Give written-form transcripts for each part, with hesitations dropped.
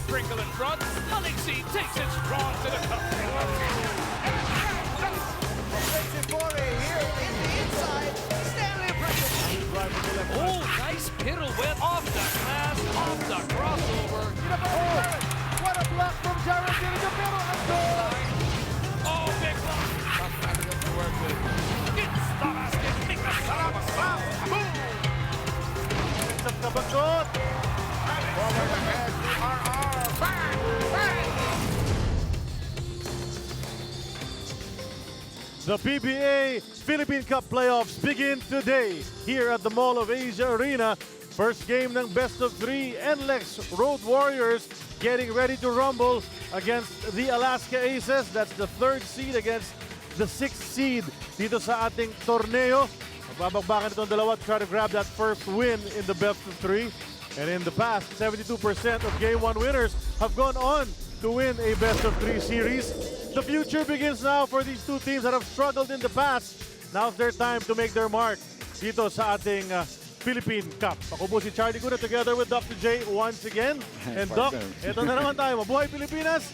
Sprinkle in front. Alexi takes it strong to the cup. Here in the inside, Stanley Pringle. Oh, nice pirouette off the glass, off the crossover. What a block from Jared Pero ang goal! Oh, big block. Tough matchup to work with. Gets the basket. Nick Nasarawa. Boom. Sa kabagot! Forward ahead to RR. Bang! Bang! The PBA Philippine Cup playoffs begin today here at the Mall of Asia Arena. First game ng best of 3, NLEX Road Warriors getting ready to rumble against the Alaska Aces. That's the 3rd seed against the 6th seed dito sa ating torneo. Magbabagbakan itong dalawa to try to grab that first win in the best of 3. And in the past, 72% of Game 1 winners have gone on to win a best of 3 series. The future begins now for these two teams that have struggled in the past. Now's their time to make their mark dito sa ating Philippine Cup. Ako po si Charlie Guna together with Dr. J once again. And Doc, ito na naman tayo. Mabuhay Pilipinas!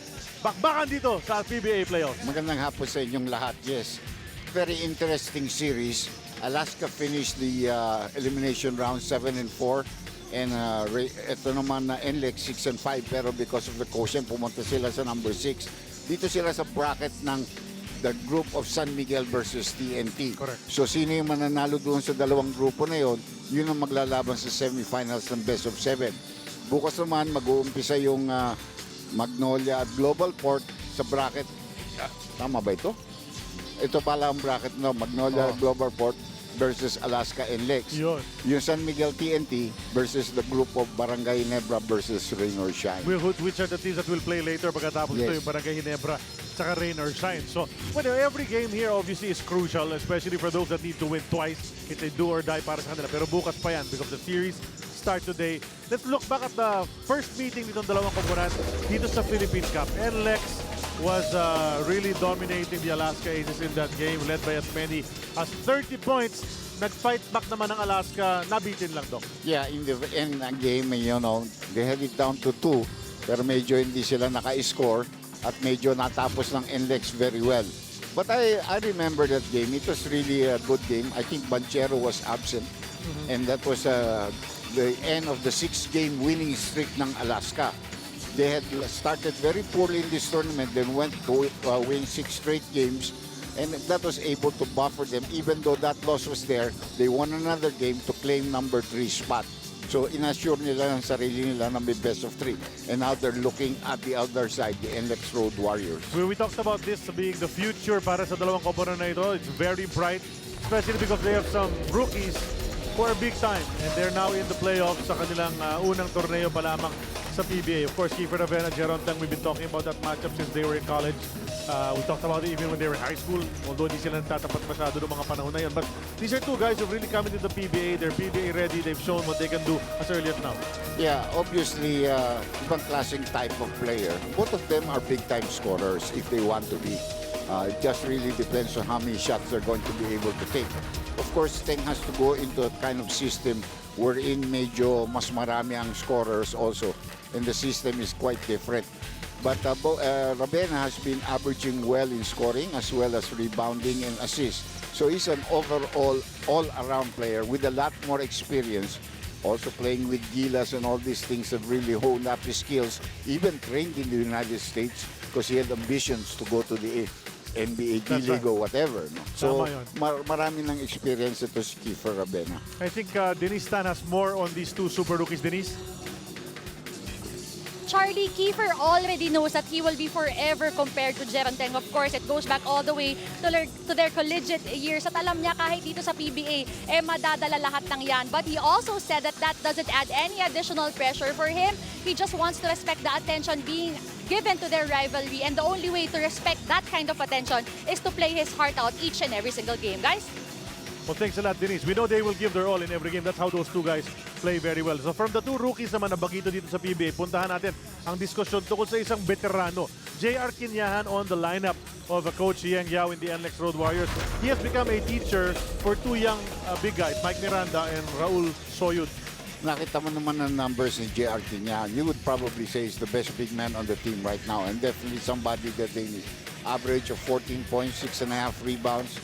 Bakbakan dito sa PBA playoffs. Magandang hapon sa inyong lahat. Yes, very interesting series. Alaska finished the elimination round 7-4. And ito naman na NLEX 6-5. Pero because of the quotient, pumunta sila sa number 6. Dito sila sa bracket ng the group of San Miguel versus TNT. Correct. So sino yung mananalo doon sa dalawang grupo na yon, yun ang maglalaban sa semifinals ng best of 7. Bukas naman mag-uumpisa yung Magnolia at Global Port sa bracket. Tama ba ito? Ito pala ang bracket no, Magnolia at Global Port versus Alaska NLEX. Yun. Yung San Miguel TNT versus the group of Barangay Nebra versus Rain or Shine. Which are the teams that will play later pagkatapos ito yung Barangay Ginebra saka Rain or Shine. So, well, every game here obviously is crucial, especially for those that need to win twice. It's a do or die para sa kanila. Pero bukas pa yan because the series start today. Let's look back at the first meeting nitong dalawang komponent dito sa Philippine Cup. NLEX was really dominating the Alaska Aces in that game, led by as many as 30 points. Nag-fight back naman ng Alaska, nabitin lang, Doc. Yeah, in the end ng game, you know, they had it down to 2, pero medyo hindi sila naka-score at medyo natapos ng NLEX very well. But I remember that game. It was really a good game. I think Banchero was absent, and that was the end of the 6-game winning streak ng Alaska. They had started very poorly in this tournament, then went to win 6 straight games, and that was able to buffer them. Even though that loss was there, they won another game to claim number 3 spot. So inassure nila ng sarili nila na may best of 3. And now they're looking at the other side, the NLEX Road Warriors. We talked about this being the future para sa dalawang komponen na ito. It's very bright, especially because they have some rookies who are big time. And they're now in the playoffs sa kanilang unang torneo pa lamang sa PBA. Of course, Kiefer Ravena, Jeron Tang, we've been talking about that matchup since they were in college. We talked about it even when they were in high school, although hindi sila nagtatapat masyado ng mga panahon na yun. But these are two guys who've really come into the PBA. They're PBA ready. They've shown what they can do as early as now. Yeah, obviously, ibang klaseng type of player. Both of them are big-time scorers if they want to be. It just really depends on how many shots they're going to be able to take. Of course, Teng has to go into a kind of system wherein medyo mas marami ang scorers also. And the system is quite different. But Ravena has been averaging well in scoring as well as rebounding and assists. So he's an overall, all-around player with a lot more experience. Also playing with Gilas and all these things have really honed up his skills. Even trained in the United States because he had ambitions to go to the NBA, D-League or whatever. No? So marami ng experience ito si Kiefer Ravena. I think Denise Tan has more on these two super rookies. Denise? Charlie, Kiefer already knows that he will be forever compared to Jeron Teng. Of course, it goes back all the way to their collegiate years. At alam niya kahit dito sa PBA, madadala lahat ng yan. But he also said that that doesn't add any additional pressure for him. He just wants to respect the attention being given to their rivalry. And the only way to respect that kind of attention is to play his heart out each and every single game. Guys? Well, thanks a lot, Denise. We know they will give their all in every game. That's how those two guys play very well. So from the two rookies naman na bagito dito sa PBA, puntahan natin ang diskusyon tungkol sa isang veterano. J.R. Kinyahan on the lineup of Coach Yang Yao in the NLEX Road Warriors. He has become a teacher for two young big guys, Mike Miranda and Raul Soyud. nakita mo naman ang numbers ni JR Quinyan, you would probably say he's the best big man on the team right now, and definitely somebody that they need. Average of 14 points, 6.5 rebounds,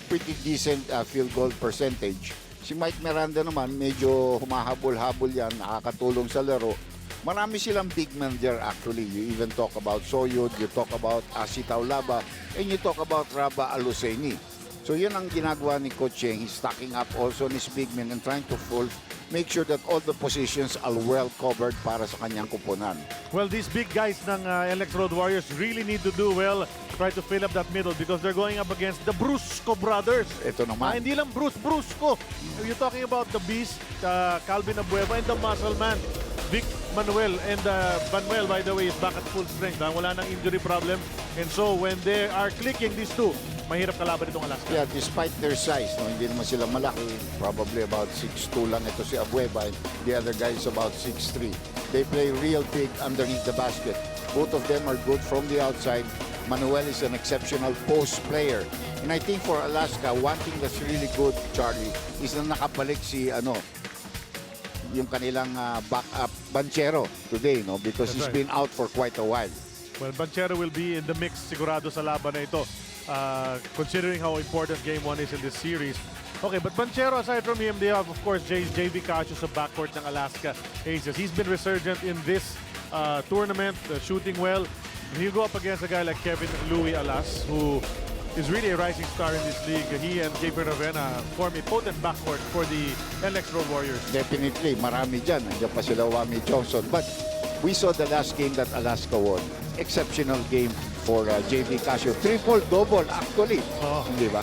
pretty decent field goal percentage. Si Mike Miranda naman, medyo humahabol-habol yan, nakakatulong sa laro. Marami silang big man there actually. You even talk about Soyod, you talk about Asitaw Laba, and you talk about Raba Aluseni. So yun ang ginagawa ni Coach Cheng. He's stacking up also on his big men and trying to make sure that all the positions are well covered para sa kanyang kupunan. Well, these big guys ng NLEX Road Warriors really need to do well, try to fill up that middle because they're going up against the Brusco brothers. Ito naman. Hindi lang Brusco. You're talking about the Beast, Calvin Abueva, and the Muscle Man, Vic Manuel. And Manuel, by the way, is back at full strength. Wala nang injury problem. And so when they are clicking, these two, mahirap kalaban itong Alaska. Yeah, despite their size, no, hindi naman sila malaki. Probably about 6'2 lang ito si Abueva. And the other guy is about 6'3. They play real big underneath the basket. Both of them are good from the outside. Manuel is an exceptional post player. And I think for Alaska, one thing that's really good, Charlie, is na nakabalik si yung kanilang backup Banchero today, no, because he's been out for quite a while. Well, Banchero will be in the mix sigurado sa laban na ito. Considering how important Game 1 is in this series. Okay, but Banchero, aside from him, they have, of course, JV Casio sa backcourt ng Alaska Aces. He's been resurgent in this tournament, shooting well. He'll go up against a guy like Kevin Louis Alas, who is really a rising star in this league. He and Gabriel Ravena form a potent backcourt for the NLEX Road Warriors. Definitely, marami dyan. Nandiyan pa sila Wami Johnson. But we saw the last game that Alaska won. Exceptional game for JV Casio. Triple-double actually. Di ba?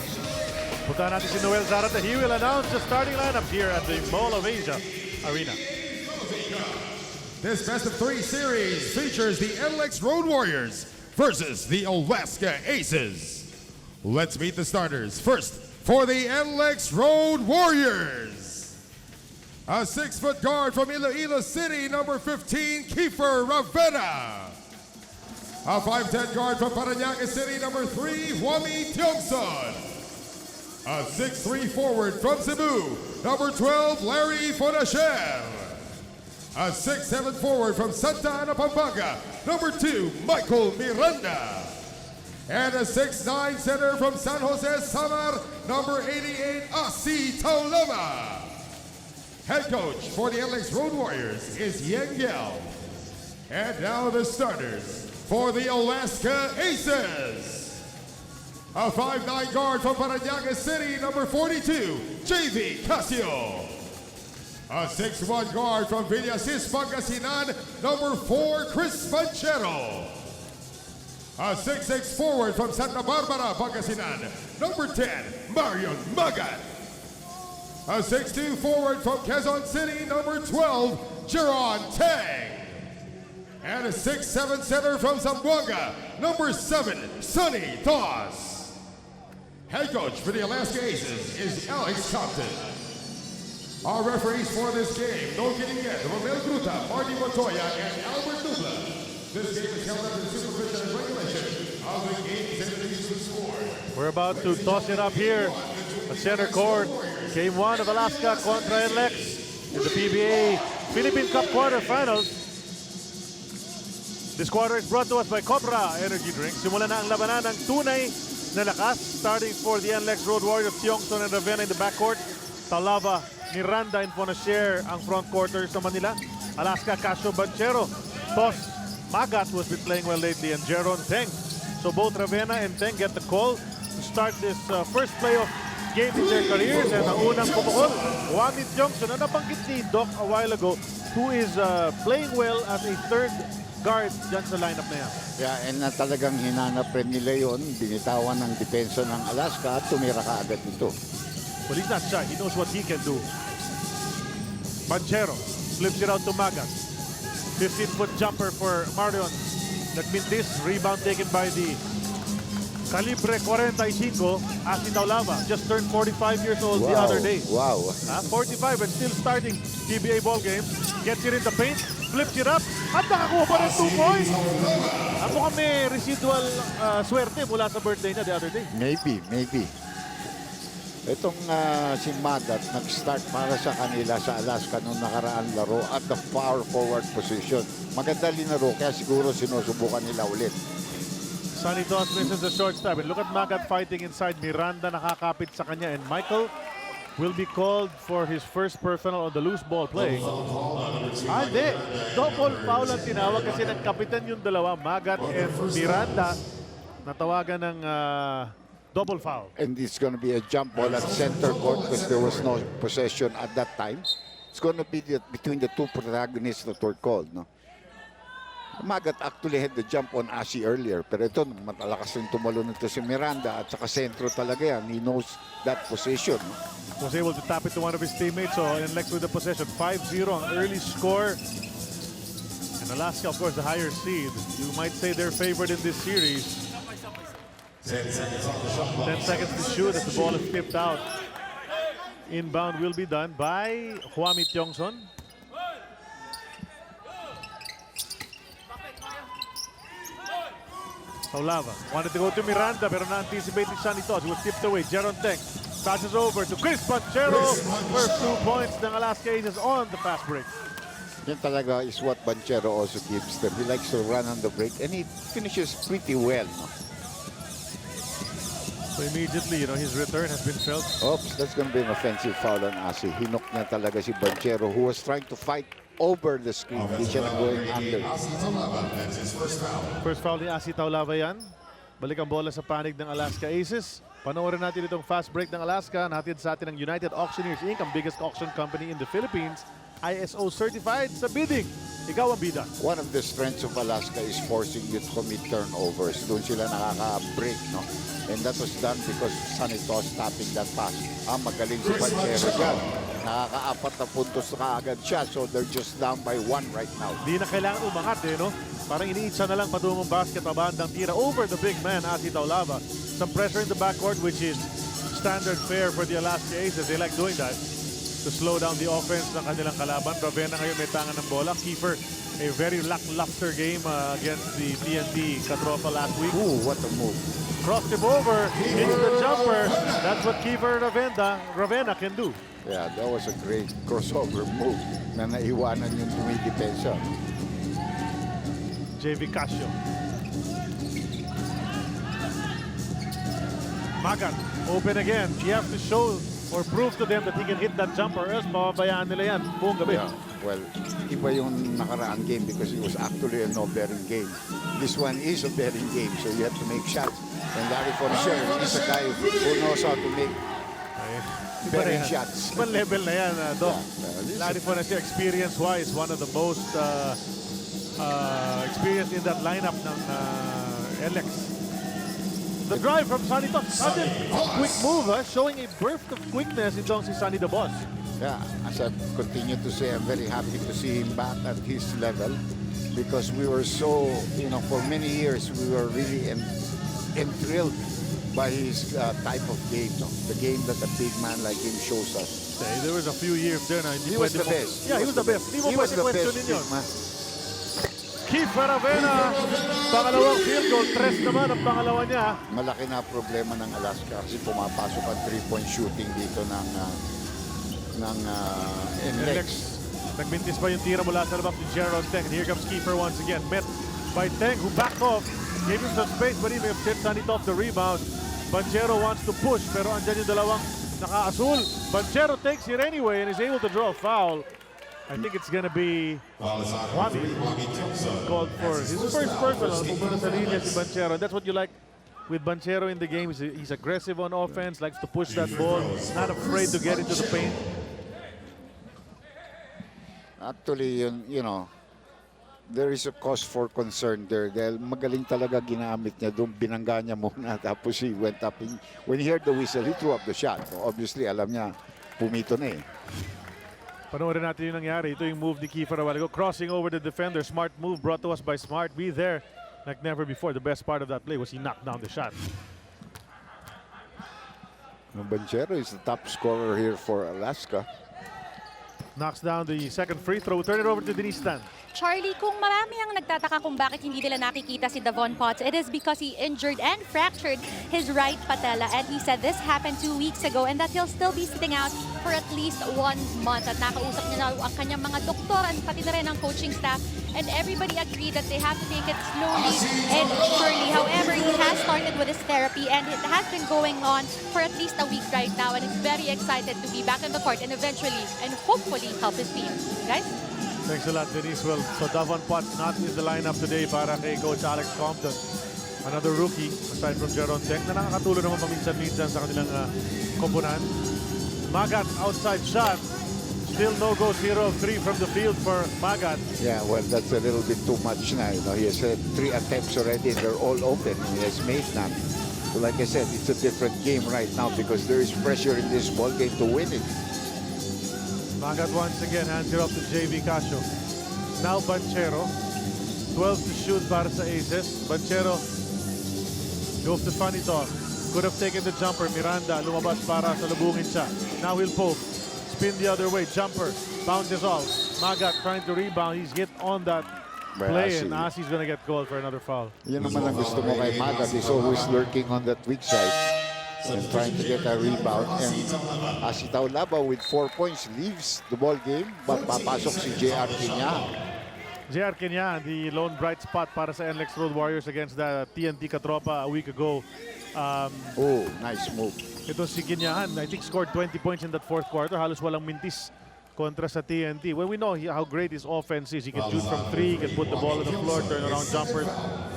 Puntahan natin si Noel Zarata. He will announce the starting lineup here at the Mall of Asia Arena. This best-of-3 series features the NLEX Road Warriors versus the Alaska Aces. Let's meet the starters. First, for the NLEX Road Warriors, a 6-foot guard from Iloilo City, number 15, Kiefer Ravena. A 5'10" guard from Parañaque City, number 3, Wami Tiongson. A 6'3" forward from Cebu, number 12, Larry Fonachel. A 6'7" forward from Santa Ana, Pampanga, number 2, Michael Miranda. And a 6'9" center from San Jose, Samar, number 88, Asi Taulama. Head coach for the NLEX Road Warriors is Yeng Gel. And now the starters for the Alaska Aces. A 5'9" guard from Parañaque City, number 42, JV Casio. A 6'1" guard from Villasis, Pangasinan, number 4, Chris Banchero. A 6'6" forward from Santa Barbara, Pangasinan, number 10, Marion Magat. A 6'2" forward from Quezon City, number 12, Jeron Tang. And a 6'7" center from Zamboanga, number 7, Sonny Toss. Head coach for the Alaska Aces is Alex Compton. Our referees for this game, no kidding yet, Romel Gruta, Marty Montoya, and Albert Dubla. This game is held under the supervision and regulation of the Games and Amusement Sport. We're about to toss it up here at center court. Game 1 of Alaska contra NLEX in the PBA Philippine Cup quarterfinals. This quarter is brought to us by Cobra Energy Drink. Simula na ang labanan ng tunay na lakas. Starting for the NLEX Road Warriors, Tiongson and Ravena in the backcourt. Talava, Miranda and Fonacier ang front quarters naman nila. Alaska, Casio, Banchero. Toss, Magat, who has been playing well lately, and Jeron Teng. So both Ravena and Teng get the call to start this first playoff game in their careers. And ang unang pumukol, Wami Johnson, na nabanggit ni Doc a while ago, who is playing well as a third guard dyan sa lineup na yan. Yeah, and talagang hinanap rin nila yun. Binitawan ng depensa ng Alaska at tumira ka agad nito. But he's not shy. He knows what he can do. Banchero flips it out to Magat. 15-foot jumper for Marion. Nagmintis, rebound taken by the Calibre 45, Asi Taulava. Just turned 45 years old the other day. Wow. 45 and still starting PBA ball games. Gets it in the paint, flips it up, at nakakuha pa ng 2 points. At mukhang may residual swerte mula sa birthday niya the other day. Maybe. Itong si Magat, nag-start para sa kanila sa Alaska nung nakaraan laro at the power forward position. Maganda linaro, kaya siguro sinusubukan nila ulit. Sonny Toss misses the short stop. And look at Magat fighting inside. Miranda nakakapit sa kanya. And Michael will be called for his first personal on the loose ball play. Hindi. Double foul ang tinawag kasi nagkapitan yung dalawa, Magat and Miranda. Natawagan ng double foul. And it's going to be a jump ball at center court because there was no possession at that time. It's going to be between the two protagonists that were called. No? Magat actually had the jump on Asi earlier. Pero ito, matalakas rin tumalon nito si Miranda at saka sentro talaga yan. He knows that position. No? Was able to tap it to one of his teammates. So NLEX with the possession. 5-0 ang early score. And Alaska, of course, the higher seed. You might say they're favored in this series. 10 seconds to shoot as the ball is tipped out. Inbound will be done by Huami Tiongson. Taulava wanted to go to Miranda pero na-anticipate ni Sonny Toss. He was tipped away. Jeron Teng passes over to Chris Banchero. First 2 points ng Alaska Aces on the fast break. Yan talaga is what Banchero also gives them. He likes to run on the break and he finishes pretty well. No? So immediately, his return has been felt. Oops, that's going to be an offensive foul on Asi. Hinok niya talaga si Banchero who was trying to fight over the screen. Hindi siya going under. First foul ni Asi Taulava yan. Balik ang bola sa panig ng Alaska Aces. Panoorin natin itong fast break ng Alaska. Nahatid sa atin ng United Auctioneers Inc., ang biggest auction company in the Philippines. ISO certified sa bidding. Ikaw ang bida. One of the strengths of Alaska is forcing you to commit turnovers. Doon sila nakaka-break, no? And that was done because Sonny Toss tapping that pass. Magaling si Banchero dyan. Nakaka-4 na puntos na kaagad siya. So they're just down by 1 right now. Di na kailangan umangat no? Parang iniitsa na lang patungong basket pabandang tira over the big man, Asi Taulava. Some pressure in the backcourt, which is standard fare for the Alaska Aces. They like doing that to slow down the offense ng kanilang kalaban. Ravena ngayon may tangan ng bola. Kiefer, a very lackluster game against the TNT Katropa last week. Ooh, what a move. Crossed him over, hits the jumper. That's what Kiefer Ravena can do. Yeah, that was a great crossover move na naiwanan yung tumidepensa. JV Casio. Magat, open again. He has to show or prove to them that he can hit that jumper, else mababayaan nila yan buong gabi. Yeah, well, iba yung nakaraan game because it was actually a no-bearing game. This one is a bearing game, so you have to make shots. And Larry Fonseca is a guy who knows how to make bearing shots. Ibang level na yan, Doc. Yeah, Larry Fonseca, experience-wise, one of the most experienced in that lineup ng NLEX. The drive from Sonny Toss. Quick move, showing a burst of quickness itong si Sonny the Boss. Yeah, as I continue to say, I'm very happy to see him back at his level because we were so, for many years, we were really enthralled by his type of game. No? The game that a big man like him shows us. There was a few years there na He was the best. Yeah, he was the best. Hindi mo pwede questionin yun. Kiefer Ravena, pangalawang field goal. 3 naman ang pangalawa niya. Malaki na problema ng Alaska kasi pumapasok ang 3-point shooting dito ng NLEX. Nagmintis pa yung tira mula sa labas ni Jeron Teng. And here comes Kiefer once again. Met by Teng, who backed off. Gave him some space, but he may have tipped Sonny off the rebound. Banchero wants to push, pero andyan yung dalawang naka-asul. Banchero takes it anyway and is able to draw a foul. I think it's gonna be Huami called for his first personal. Pumunta sa linya si Banchero. And that's what you like with Banchero in the game. He's aggressive on offense, likes to push that ball, not afraid to get into the paint. Actually, there is a cause for concern there dahil magaling talaga ginamit niya doon. Binangga niya muna tapos he went up. When he heard the whistle, he threw up the shot. Obviously, alam niya, pumito na eh. Panoorin natin yung nangyari. Ito yung move ni Kiefer a while ago. Crossing over the defender. Smart move brought to us by Smart. Be there like never before. The best part of that play was he knocked down the shot. Banchero is the top scorer here for Alaska. Knocks down the second free throw. Turn it over to Denise Tan. Charlie, kung marami ang nagtataka kung bakit hindi nila nakikita si Davon Potts, it is because he injured and fractured his right patella. And he said this happened 2 weeks ago and that he'll still be sitting out for at least 1 month. At nakausap niya na ang kanyang mga doktor at pati na rin ang coaching staff. And everybody agreed that they have to take it slowly and surely. However, he has started with his therapy and it has been going on for at least a week right now. And he's very excited to be back on the court and eventually and hopefully help his team. Guys? Thanks a lot, Denise. Well, so Davon Potts not in the lineup today para kay Coach Alex Compton. Another rookie, aside from Jeron Teng, na nakakatulong naman paminsan-minsan sa kanilang koponan. Magat, outside shot. Still no-go, 0 of 3 from the field for Magat. Yeah, well, that's a little bit too much now. You know, he has had 3 attempts already, and they're all open. He has made none. So like I said, it's a different game right now because there is pressure in this ball game to win it. Magat once again hands it off to JV Casio. Now Banchero. 12 to shoot para sa Aces. Banchero goes to funny toss. Could have taken the jumper. Miranda lumabas para salubungin siya. Now he'll poke. Spin the other way. Jumper. Bounces off. Magat trying to rebound. He's hit on that play and Asi's gonna get called for another foul. Yan naman ang gusto mo kay Magat. He's always lurking on that weak side and trying to get a rebound. And Asitaw Laba with 4 points leaves the ball game. But papasok si JR Kinyahan. JR Kinyahan, the lone bright spot para sa NLEX Road Warriors against the TNT Katropa a week ago. Oh, nice move. Ito si Kinyahan, I think scored 20 points in that fourth quarter. Halos walang mintis kontra sa TNT. Well, we know how great his offense is. He can shoot from 3, he can put the ball on the floor, turn around jumpers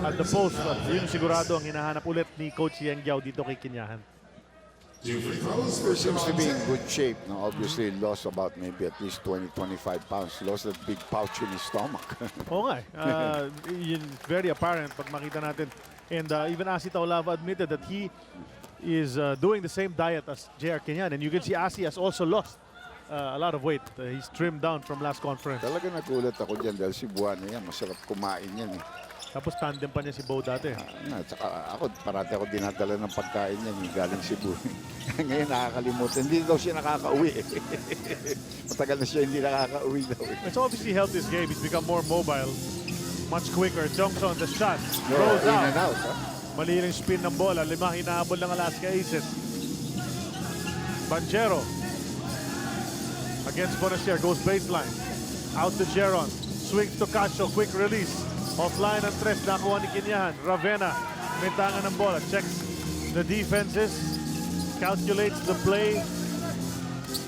at the post. At yun sigurado ang hinahanap ulit ni Coach Yeng Giao dito kay Kinyahan. He seems to be in good shape. Now, obviously, he lost about maybe at least 20-25 pounds. Lost that big pouch in his stomach. Oo nga yun very apparent pag makita natin. And even Asitaw Lava admitted that he is doing the same diet as JR Kinyahan. And you can see Asi has also lost a lot of weight. He's trimmed down from last conference. Talaga nagulat ako dyan dahil si Buwana yan, masarap kumain yan eh. Tapos tandem pa niya si Bo dati. Tsaka ako, parati ako dinadala ng pagkain niya galing Cebu. Ngayon nakakalimutan. Hindi daw siya nakakauwi eh. Matagal na siya hindi nakakauwi daw eh. It's obviously helped his game. He's become more mobile, much quicker. Johnson, the shot, Yeah, throws in out. and out. Huh? Mali yung spin ng bola. 5 hinahabol ng Alaska Aces. Banchero against Bonacier, goes baseline. Out to Jeron. Swings to Casio, quick release. Offline ang tres, nakuha ni Kinyahan. Ravena, may tangan ng bola. Checks the defenses. Calculates the play.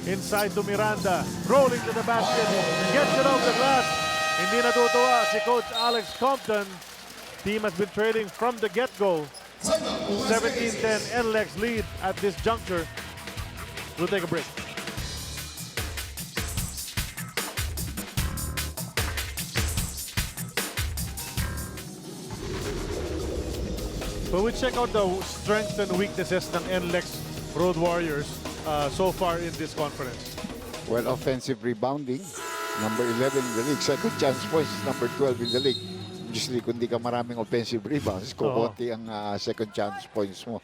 Inside to Miranda. Rolling to the basket. Gets it off the glass. Hindi natutuwa si Coach Alex Compton. Team has been trailing from the get-go. 17-10 NLEX lead at this juncture. We'll take a break. But we check out the strengths and weaknesses ng NLEX Road Warriors so far in this conference. Well, offensive rebounding, number 11 in the league. Second chance points is number 12 in the league. Usually, kung di ka maraming offensive rebounds, kukunti ang second chance points mo.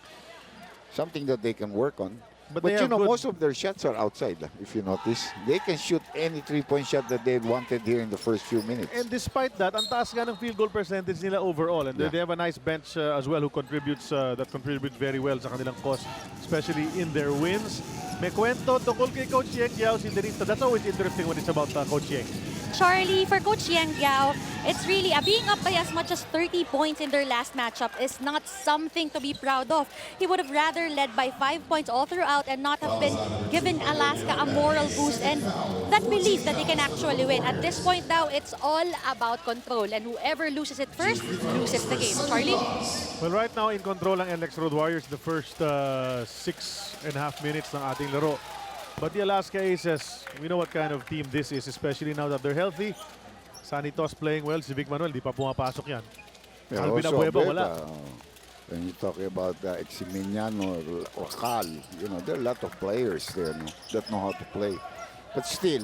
Something that they can work on. But you know, most of their shots are outside, if you notice. They can shoot any three-point shot that they wanted here in the first few minutes. And despite that, ang taas nga ng field goal percentage nila overall. And they have a nice bench as well who contributes very well sa kanilang cause, especially in their wins. May kwento tungkol kay Coach Yeng Giao si Denista. That's always interesting when it's about Coach Yeng. Charlie, for Coach Yeng Giao, it's really being up by as much as 30 points in their last matchup is not something to be proud of. He would have rather led by 5 points all throughout and not have been given Alaska a moral boost and that belief that they can actually win. At this point now, it's all about control and whoever loses it first loses the game. Charlie? Well, right now in control ang NLEX Road Warriors the first 6.5 minutes ng ating laro. But the Alaska Aces, we know what kind of team this is, especially now that they're healthy. Sanitos playing well, si Vic Manuel, di pa pumapasok yan. Yeah, Alvin also Abueva, a bit, wala. when you talk about Eximiniano or Cal, you know, there are a lot of players there that know how to play. But still,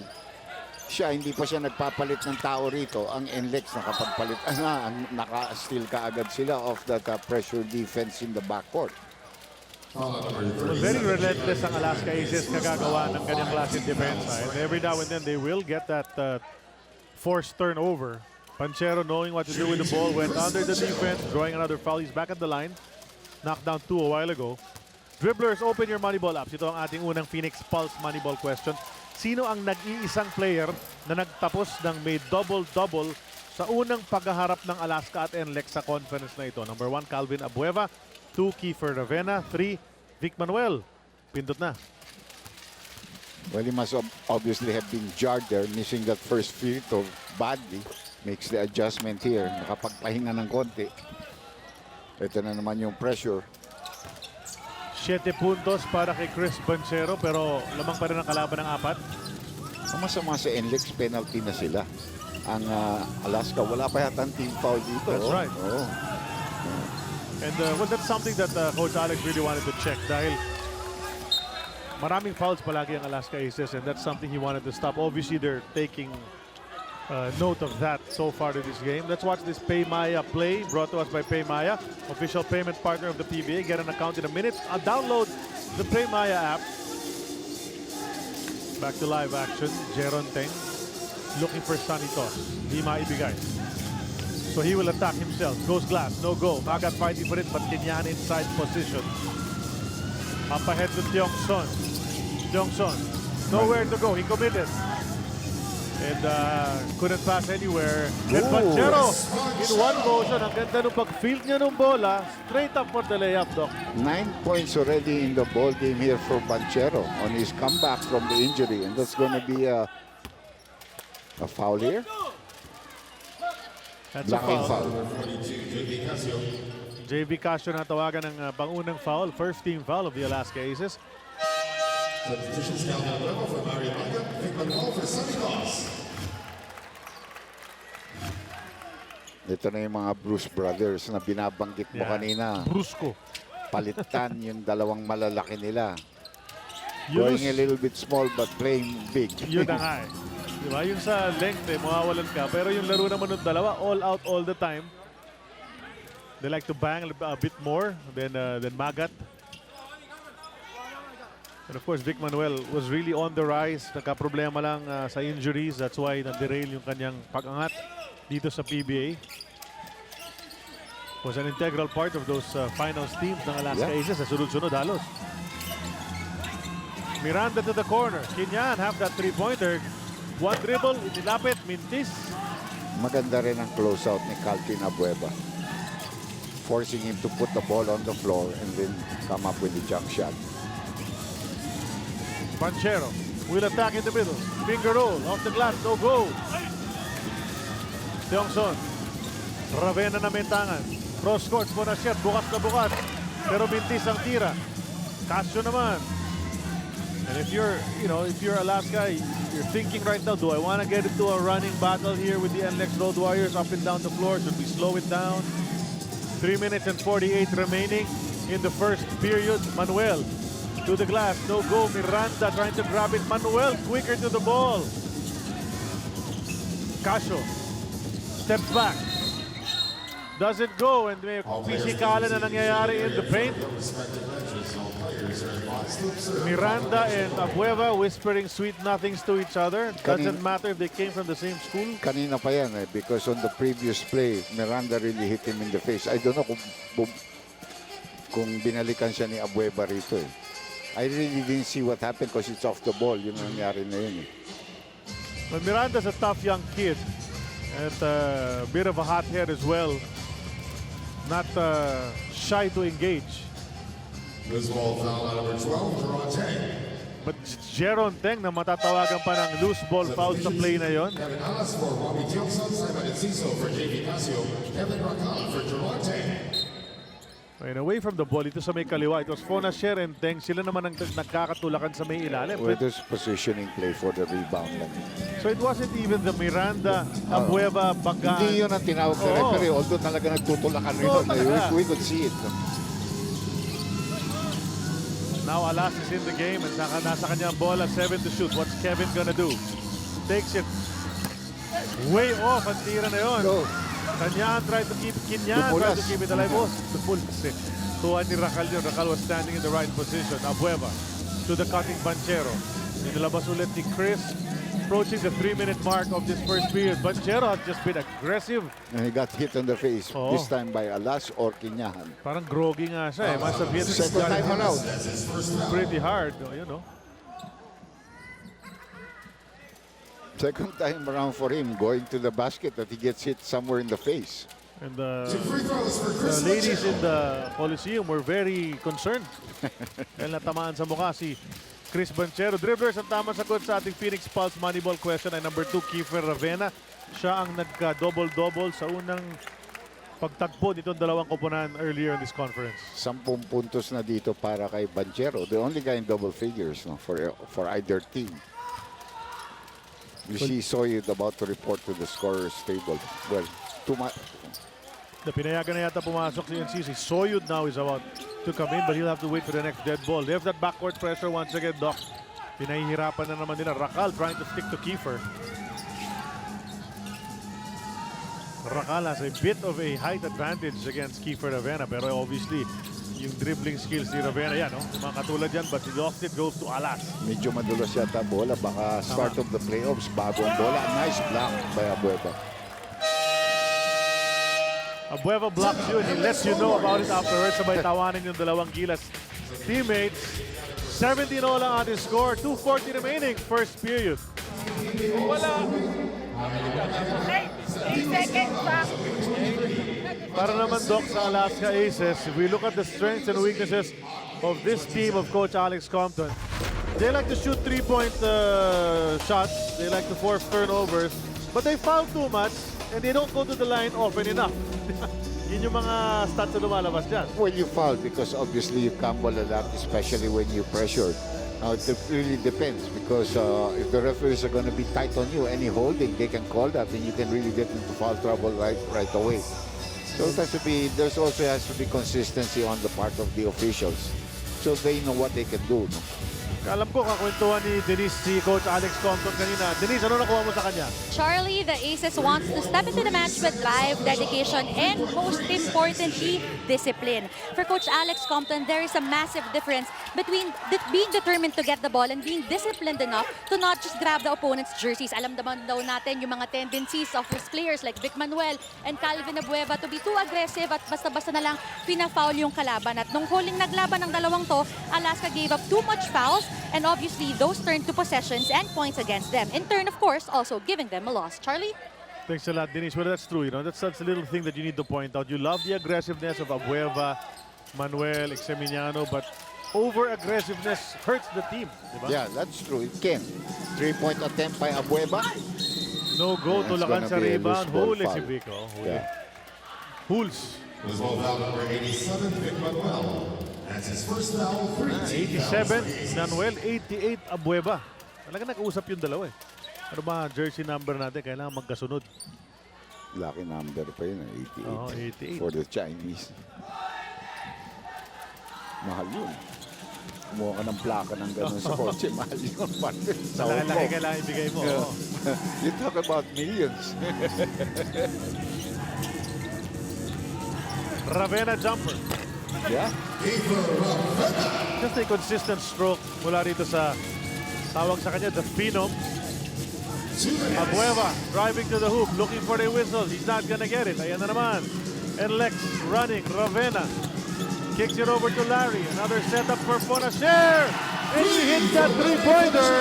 hindi pa siya nagpapalit ng tao rito. Ang NLEX nakapagpalit, naka-steal ka agad sila of that pressure defense in the backcourt. Very relentless ang Alaska Aces kagagawa ng kanyang klaseng depensa. And every now and then they will get that forced turnover. Panchero, knowing what to do with the ball, went under the defense, drawing another foul. He's back at the line. Knocked down 2 a while ago. Dribblers, open your money ball apps. Ito ang ating unang Phoenix Pulse money ball question. Sino ang nag-iisang player na nagtapos ng may double-double sa unang paghaharap ng Alaska at NLEX sa conference na ito? Number 1, Calvin Abueva. 2, Kiefer Ravena. 3, Vic Manuel. Pindot na. Well, he must obviously have been jarred there, missing that first free throw badly. Makes the adjustment here. Nakapagpahinga ng konti. Ito na naman yung pressure. 7 puntos para kay Chris Panchero, pero lamang pa rin ang kalaban ng 4. Ang masama sa NLEX, penalty na sila. Ang Alaska, wala pa yata ang team foul dito. That's right. Oh. And well, that's something that Coach Alex really wanted to check dahil maraming fouls palagi ang Alaska Aces, and that's something he wanted to stop. Obviously, they're taking note of that so far in this game. Let's watch this Pay Maya play brought to us by Pay Maya, official payment partner of the PBA. Get an account in a minute. Download the Pay Maya app. Back to live action. Jeron Teng looking for Sunny Toss. Di maibigay. So he will attack himself. Goes glass. No go. Magat fighting for it, but Kinyan inside position. Up ahead to Tiong Son. Tiong Son. Nowhere to go. He committed. And couldn't pass anywhere. And Panchero in one motion. Ang ganda nung pag-field niya ng bola. Straight up for the layup, Doc. 9 points already in the ball game here for Panchero on his comeback from the injury. And that's going to be a foul here. That's a Blocking foul. foul. JV Casio na tawagan ng pangunang foul. First team foul of the Alaska Aces. Ito na yung mga Bruce Brothers na binabanggit mo kanina. Brusco. Palitan yung dalawang malalaki nila. Going a little bit small but playing big. Yun na nga eh. Diba? Yung sa length eh, mawawalan ka. Pero yung laro naman ng dalawa, all out all the time. They like to bang a bit more than Magat. And of course, Vic Manuel was really on the rise. Nagka-problema lang sa injuries. That's why na-derail yung kanyang pag-angat dito sa PBA. Was an integral part of those finals teams ng Alaska Aces sa sunod-sunod halos. Miranda to the corner. Kinyan have that three-pointer. One dribble, inilapit, mintis. Maganda rin ang closeout ni Calvin Abueva. Forcing him to put the ball on the floor and then come up with the jump shot. Panchero will attack in the middle. Finger roll off the glass, no go. Tiongson. Ravena na mentangan. Cross court po na siya, bukas na bukas. Pero mintis ang tira. Casio naman. And if you're, if you're Alaska, you're thinking right now, do I want to get into a running battle here with the NLEX Road Warriors up and down the floor? Should we slow it down? 3 minutes and 48 remaining in the first period. Manuel to the glass, no go. Miranda trying to grab it. Manuel quicker to the ball. Casio steps back. Doesn't go, and may pisikalan na nangyayari in the paint. Miranda and Abueva whispering sweet nothings to each other. Doesn't matter if they came from the same school. Kanina pa yan because on the previous play, Miranda really hit him in the face. I don't know kung binalikan siya ni Abueva rito eh. I really didn't see what happened because it's off the ball. Yun ang nangyari na yun eh. But Miranda's a tough young kid. And a bit of a hot head as well. Not shy to engage. Loose ball foul number 12, Jeron Teng. But Jeron Teng na matatawagan pa ng loose ball foul sa play na yon. Kevin Alas for Bobby Tiongson, Simon Enciso for JV Casio, Kevin Rakala for Jeron Teng. And away from the ball, ito sa may kaliwa. It was Fonasher and Teng. Sila naman ang nagkakatulakan sa may ilalim. Well, this positioning play for the rebound lang. So it wasn't even the Miranda, Abueva, Bagan. Hindi yun ang tinawag sa referee. Although talaga nagtutulakan rin. We could see it. Now Alas is in the game and nasa kanyang bola, 7 to shoot. What's Kevin gonna do? Takes it way off ang tira na yun. Go. Kinyan tried to keep it alive. Oh, the full Tuwa ni Racal yun. Racal was standing in the right position. Abueva to the cutting Banchero. Inilabas ulit ni Chris. Approaching the 3-minute mark of this first period. Banchero has just been aggressive. And he got hit on the face, Oo. this time by Alas or Quinahan. Parang groggy nga siya eh. Must have hit Second time around. pretty hard. You know. Second time around for him, going to the basket that he gets hit somewhere in the face. And the ladies in the Coliseum were very concerned. Dahil natamaan sa mukha si Chris Banchero. Dribblers, ang tamang sagot sa ating Phoenix Pulse Moneyball question ay number 2, Kiefer Ravena. Siya ang nagka-double-double sa unang pagtagpo nitong dalawang koponan earlier in this conference. 10 puntos na dito para kay Banchero. The only guy in double figures for either team. You see Soyud about to report to the scorer's table. Well, too much. Pinayagan na yata pumasok si NCC. Soyud now is about to come in, but he'll have to wait for the next dead ball. They have that backcourt pressure once again, Doc. Pinahihirapan na naman nila. Racal trying to stick to Kiefer. Racal has a bit of a height advantage against Kiefer Ravena, pero obviously, yung dribbling skills ni Ravena, yan, no? Mga katulad yan, but he lost it, goes to Alas. Medyo madulas yata bola. Baka start of the playoffs, bago ang bola. Nice block by Abueva. Abueva blocks you and he lets you know about it afterwards. Sabay tawanin yung dalawang Gilas teammates. 17 all ang ating score. 2:40 remaining first period. Wala. 8 seconds back. Para naman, Doc, sa Alaska Aces, if we look at the strengths and weaknesses of this team of Coach Alex Compton, they like to shoot 3-point shots. They like to force turnovers. But they foul too much and they don't go to the line often enough. Yun yung mga stats na lumalabas dyan. Well, you foul because obviously you gamble a lot, especially when you pressured. Now, it really depends because if the referees are going to be tight on you, any holding, they can call that and you can really get into foul trouble right away. So it has to be, there's also has to be consistency on the part of the officials so they know what they can do. No? Alam ko, kakwentuhan ni Denise si Coach Alex Compton kanina. Denise, ano nakuha mo sa kanya? Charlie, the Aces wants to step into the match with drive, dedication, and most importantly, discipline. For Coach Alex Compton, there is a massive difference between being determined to get the ball and being disciplined enough to not just grab the opponent's jerseys. Alam naman daw natin yung mga tendencies of his players like Vic Manuel and Calvin Abueva to be too aggressive at basta-basta na lang pina-foul yung kalaban. At nung huling naglaban ng dalawang to, Alaska gave up too much fouls and obviously those turned to possessions and points against them. In turn, of course, also giving them a loss. Charlie? Thanks a lot, Denise. Well, that's true. You know, that's such a little thing that you need to point out. You love the aggressiveness of Abueva, Manuel, Exeminiano, but over-aggressiveness hurts the team. Diba? Yeah, that's true. It can. 3-point attempt by Abueva. No go, Yeah, it's tulakan gonna sa be a rebound. loose ball Huli si foul. Vic. Oh, huli. Yeah. Huls. Was ball foul number 87, Vic Manuel. That's his first foul, 87, Manuel, 88, Abueva. Talaga nag-uusap yung dalawa eh. Ano ba jersey number natin? Kailangan magkasunod. Lucky number pa yun, 88. Oo, 88. For the Chinese. Mahal yun. Kumuha ka ng plaka ng gano'n sa kotse. Mahal yun. Sa Hong Malaki Kong. kailangan ibigay mo. Yeah. Oo. You talk about millions. Ravena jumper. Yeah. Just a consistent stroke mula rito sa tawag sa kanya, the Phenom. Abueva driving to the hoop, looking for a whistle. He's not gonna get it. Ayan na naman. NLEX running. Ravena kicks it over to Larry. Another setup for Fonacier. And he hits that three-pointer.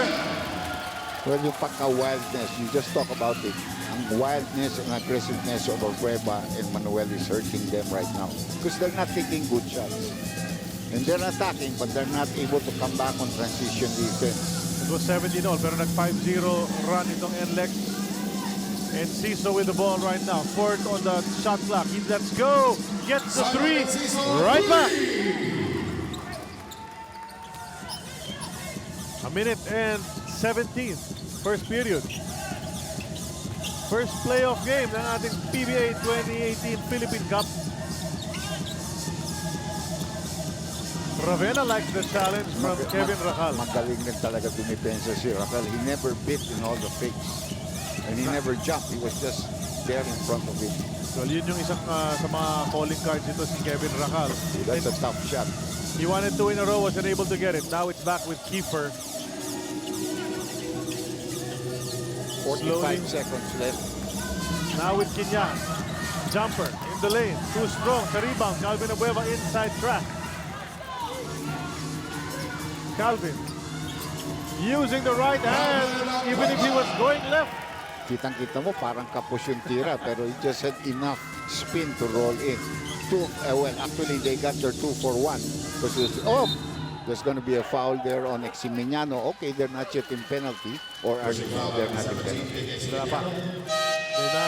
Well, yung pagka-wildness, you just talk about it. Ang wildness and aggressiveness of Abueva and Manuel is hurting them right now because they're not taking good shots. And they're attacking, but they're not able to come back on transition defense. It was 17 all, pero nag-5-0 run itong NLEX. And Ciso with the ball right now. Fourth on the shot clock. Let's go. Gets the three. Right back. A minute and 17. First period. First playoff game ng ating PBA 2018 Philippine Cup. Ravena likes the challenge from Kevin Racal. Magaling din talaga dumipensa si Racal. He never bit in all the fakes. And he never jumped. He was just there in front of him. Well, yun yung isang sa mga calling cards ito si Kevin Racal. That's a tough shot. He wanted 2 in a row, wasn't able to get it. Now it's back with Kiefer. 45 seconds left. Now with Kinyan. Jumper in the lane. Too strong. Sa rebound. Calvin Abueva inside track. Calvin using the right hand even if he was going left. Kitang-kita mo, parang kapos yung tira, pero he just had enough spin to roll in. Well, actually, they got their 2 for 1. Because there's going to be a foul there on Eximiniano. Okay, they're not yet in penalty. Or are they? They're not in penalty. Wala pa.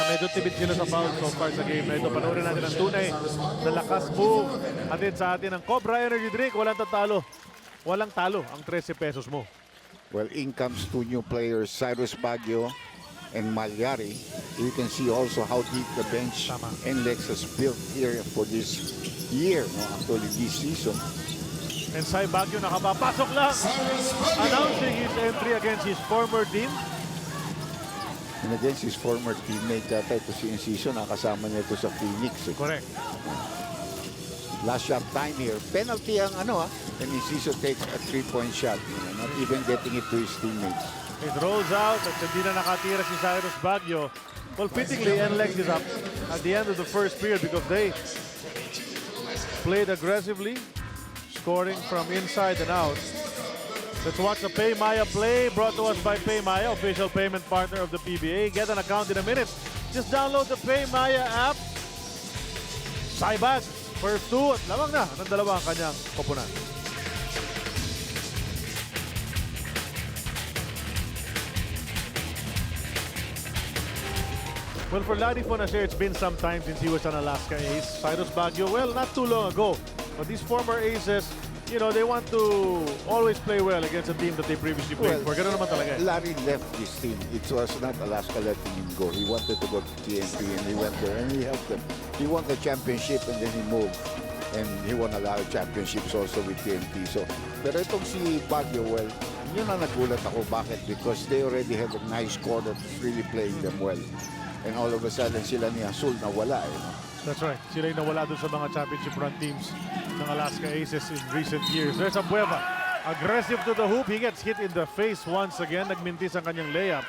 Medyo tibid sila sa foul so far sa game na ito. Panoorin natin ang tunay na lakas move. Atin sa atin ang Cobra Energy Drink. Walang tatalo. Walang talo ang 13 pesos mo. Well, in comes 2 new players, Cyrus Baguio and Malyari. You can see also how deep the bench NLEX has built here for this year, no? Actually this season. And Sai Baguio nakapapasok lang. Announcing his entry against his former team. And against his former teammate data ito si Enciso, nakasama niya ito sa Phoenix. Correct. Last shot time here. Penalty ang and Enciso takes a 3-point shot. Not even getting it to his teammates. It rolls out at hindi na nakatira si Cyrus Baguio. Well, fittingly, NLEX is up at the end of the first period because they played aggressively, scoring from inside and out. Let's watch the Pay Maya play brought to us by Pay Maya, official payment partner of the PBA. Get an account in a minute. Just download the Pay Maya app. Saibag, first 2 at lamang na ng dalawang kanyang koponan. Well, for Ladi Fonacier, it's been some time since he was an Alaska ace. Cyrus Baguio, well, not too long ago. But these former aces, you know, they want to always play well against a team that they previously played for. Ganun naman talaga. Larry left his team. It was not Alaska letting him go. He wanted to go to TNT and he went there and he helped them. He won the championship and then he moved. And he won a lot of championships also with TNT. So, pero itong si Baguio, well, yun na nagulat ako. Bakit? Because they already have a nice core that's really playing them well. And all of a sudden, sila ni Azul nawala. That's right. Sila yung nawala dun sa mga championship run teams ng Alaska Aces in recent years. There's Abueva. Aggressive to the hoop. He gets hit in the face once again. Nagmintis ang kanyang layup.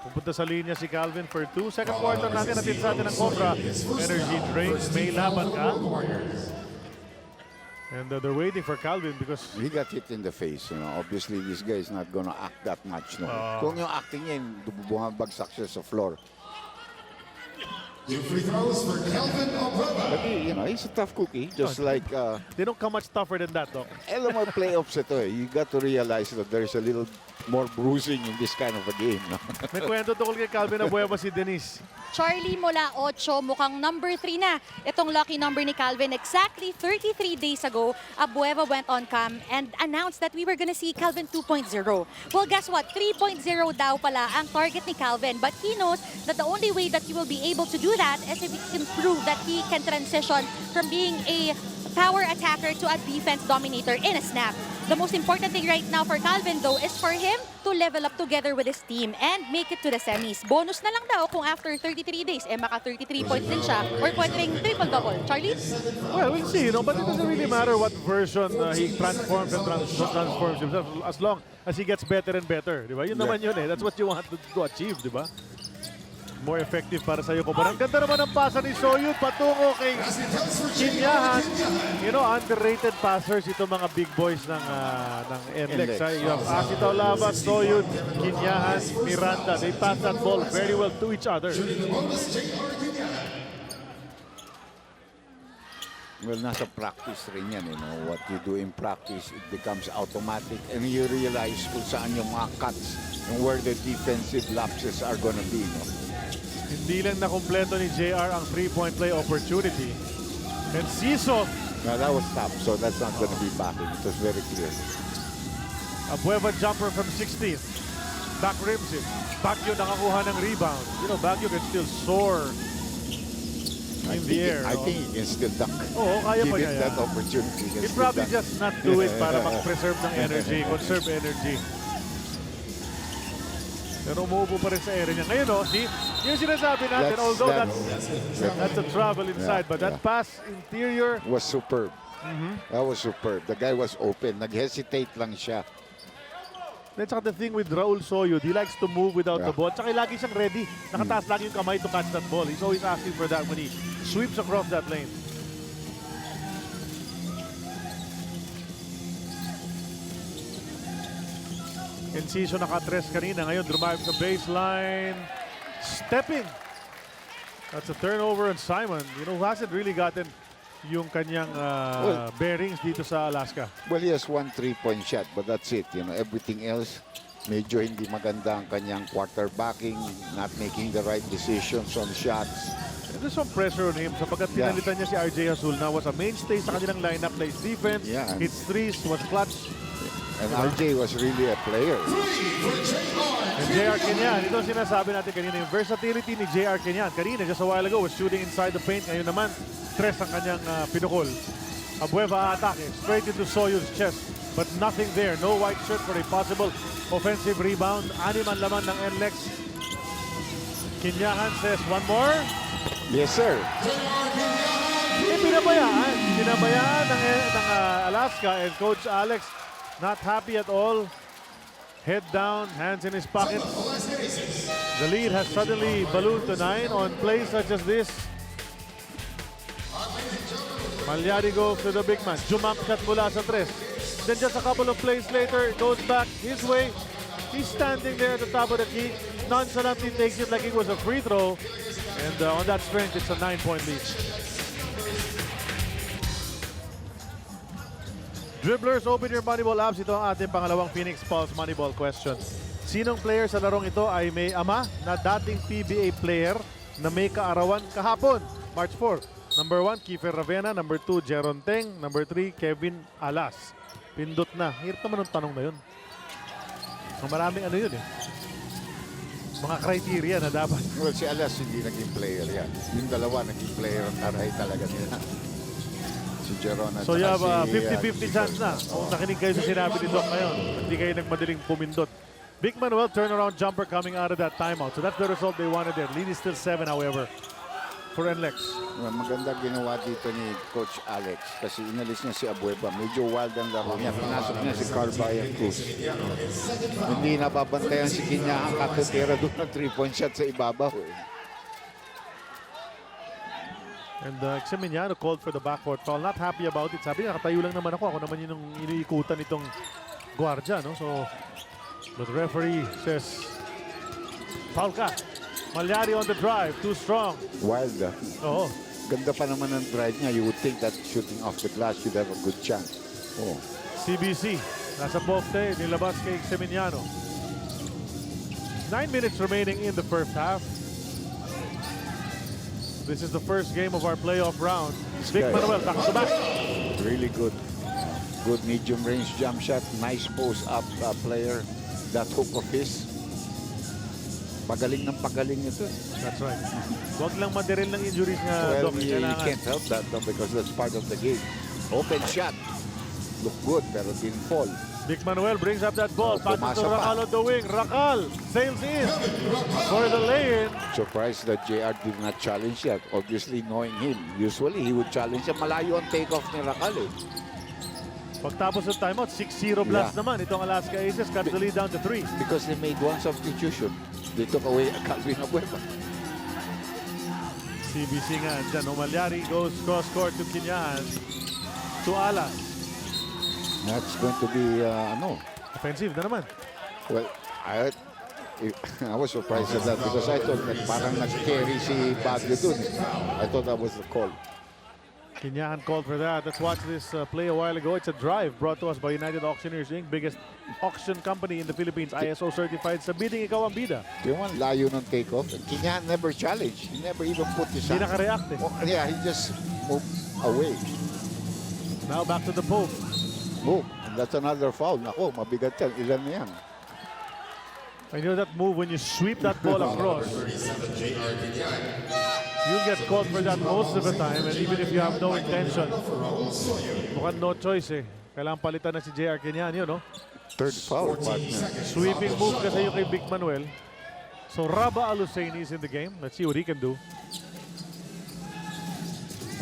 Pupunta sa linya si Calvin for 2. Second quarter natin. Natin sa atin ang Cobra Energy Drink. May laban ka. And they're waiting for Calvin because he got hit in the face. Obviously, this guy is not gonna act that much. Kung yung acting niya, bumabagsak siya sa floor. 2 free throws for Calvin Abueva. But he's a tough cookie, just like they don't come much tougher than that, Doc. LMR playoffs ito. You got to realize that there's a little more bruising in this kind of a game. No? May kwento tungkol kay Calvin Abueva si Denise. Charlie, mula 8, mukhang number 3 na. Itong lucky number ni Calvin. Exactly 33 days ago, Abueva went on cam and announced that we were gonna see Calvin 2.0. Well, guess what? 3.0 daw pala ang target ni Calvin. But he knows that the only way that he will be able to do that is if he can prove that he can transition from being a power attacker to a defense dominator in a snap. The most important thing right now for Calvin, though, is for him to level up together with his team and make it to the semis. Bonus na lang daw kung after 33 days, maka 33 points din siya or pwedeng triple-double. Charlie? Well, we'll see, but it doesn't really matter what version he transforms and transforms himself as long as he gets better and better. Di ba? Yun naman yun That's what you want to achieve, di ba? More effective para sa iyo. Ang ganda naman ng pasa ni Soyud patungo kay Kinyahan. Underrated passers ito mga big boys ng NLEX. You have Asito Labas, Soyud, Kinyahan, Miranda. They pass that ball very well to each other. Well, nasa practice rin yan. What you do in practice, it becomes automatic and you realize kung saan yung mga cuts and where the defensive lapses are gonna be. Hindi lang nakumpleto ni JR ang 3-point play opportunity. And Siso. Now that was tough, so that's not going to be backing. It was very clear. Abueva jumper from 16. Back rims it. Baguio nakakuha ng rebound. Baguio can still soar in the air. I think he can still dunk. Oo, kaya pa niya. Given that opportunity. He'd probably just not do it para mag-preserve ng energy, conserve energy. Pero umuupo pa rin sa area niya. Ngayon, oh, see? Yung sinasabi natin, although that's a travel inside, but that pass interior, Was superb. That was superb. The guy was open. Nag-hesitate lang siya. then saka the thing with Raul Soyud, he likes to move without the ball. Tsaka lagi siyang ready. Nakataas lagi yung kamay to catch that ball. He's always asking for that when he sweeps across that lane. Enciso naka-tres kanina. Ngayon, drive sa baseline. Stepping. That's a turnover on Simon. You know, who hasn't really gotten yung kanyang bearings dito sa Alaska. Well, he has one 3-point shot, but that's it. You know, everything else, medyo hindi maganda ang kanyang quarterbacking, not making the right decisions on shots. There's some pressure on him sapagkat pinalitan niya si RJ Azul na was a mainstay sa kanilang lineup, plays defense, hits threes, was clutch. And RJ was really a player. And JR Kenyan, ito ang sinasabi natin kanina, yung versatility ni JR Kenyan. Kanina, just a while ago, was shooting inside the paint. Ngayon naman, tres ang kanyang pinukol. Abueva atake, straight into Soyuz's chest. But nothing there. No white shirt for a possible offensive rebound. 6 ang laman ng NLEX. Kinyahan says, one more. Yes, sir. Pinabayaan ng Alaska and Coach Alex not happy at all. Head down, hands in his pockets. The lead has suddenly ballooned to 9 on plays such as this. Malyari goes to the big man. Jump shot mula sa 3. Then just a couple of plays later, it goes back his way. He's standing there at the top of the key. Nonchalantly takes it like it was a free throw. And on that strength, it's a 9-point lead. Dribblers, open your Moneyball apps. Ito ang ating pangalawang Phoenix Pulse Moneyball question. Sinong player sa larong ito ay may ama na dating PBA player na may kaarawan kahapon, March 4? Number 1, Kiefer Ravena. Number 2, Jeron Teng. Number 3, Kevin Alas. Pindot na. Hirap naman ang tanong na yun. Maraming ano yun eh. Mga criteria na dapat. Well, si Alas hindi naging player yan. Yung dalawa naging player ang taray talaga nila. Si Jeron at So you have a si, 50-50 chance na. Kung nakinig kayo sa sinabi ni Doc ngayon, hindi kayo nagmadaling pumindot. Big Manuel turnaround jumper coming out of that timeout. So that's the result they wanted there. Lead is still 7, however, for NLEX. Well, maganda ginawa dito ni Coach Alex kasi inalis niya si Abueva. Medyo wild ang laro niya. Pinasok niya si Carbayan Cruz. Hindi nababantayan si Kinyahan kakatira doon ng 3-point shot sa ibabaw. And Ximiniano called for the backcourt foul. Not happy about it. Sabi niya, nakatayo lang naman ako. Ako naman yung iniikutan itong guardia, no? So, but the referee says, foul ka. Malyari on the drive. Too strong. Wild. Oo. Ganda pa naman ang drive niya. You would think that shooting off the glass should have a good chance. Oh. CBC. Nasa poste. Nilabas kay Ximiniano. 9 minutes remaining in the first half. This is the first game of our playoff round. Big Manuel, back to back. Really good. Good medium range jump shot. Nice post up player. That hook of his. Pagaling ng pagaling ito. That's right. Huwag lang madiril ng injuries nga, Well, Doc. you can't help that though, because that's part of the game. Open shot. Look good pero didn't fall. Big Manuel brings up that ball. Passes pumasa to pa. Rakal on the wing. Rakal sails in for the lay-in. Surprised that JR did not challenge that. Obviously knowing him. Usually he would challenge siya. Malayo ang takeoff ni Rakal eh. Pagtapos ng timeout, 6-0 blast naman. Itong Alaska Aces cut the lead down to 3. Because they made one substitution. They took away Calvin Abueva. CBC nga dyan. Malyari goes cross-court to Kinyahan. To Alas. That's going to be, Offensive na naman. well, I was surprised at that because I thought that parang nag-carry si Baguio dun. I thought that was the call. Kinyahan called for that. Let's watch this play a while ago. It's a drive brought to us by United Auctioneers Inc., biggest auction company in the Philippines, ISO certified. Sa bidding, ikaw ang bida. Yung layo ng takeoff. Kinyahan never challenged. He never even put his Hindi hand. nakareact eh. Oh, yeah, he just moved away. Now back to the post. Boom. And that's another foul. Nako, mabigat yan. Ilan na yan? I know that move when you sweep that ball across. You'll get caught for that most of the time, and even if you have no intention. Mukhang no choice eh. Kailangan palitan na si JR Kenyan yun, no? Third foul, partner. Sweeping move kasi yung kay Big Manuel. So Raba Al-Husseini is in the game. Let's see what he can do.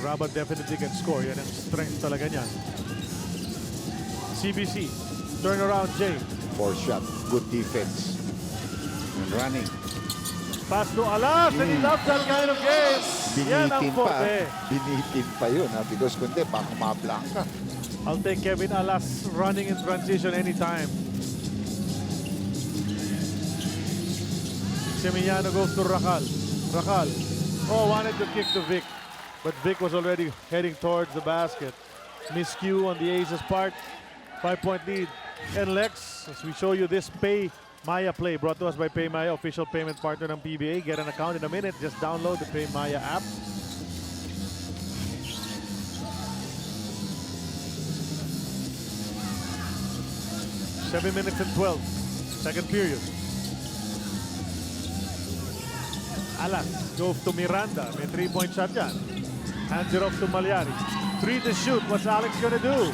Raba definitely can score. Yan ang strength talaga niya. CBC. Turnaround Jay. 4 shot. Good defense. And running. Pass to Alas. And he loves that kind of game. Yan ang Binitin pa. forte. Binitin pa yun. Because kundi baka mablangka. I'll take Kevin Alas running in transition anytime. Semillano goes to Racal. Racal. Oh, wanted to kick to Vic. But Vic was already heading towards the basket. Miscue on the Aces part. 5-point lead. NLEX, as we show you this Pay Maya play brought to us by Pay Maya, official payment partner ng PBA. Get an account in a minute. Just download the Pay Maya app. Seven minutes and 12. Second period. Alas goes to Miranda. May 3-point shot yan. Hands it off to Malyari. 3 to shoot. What's Alex gonna do?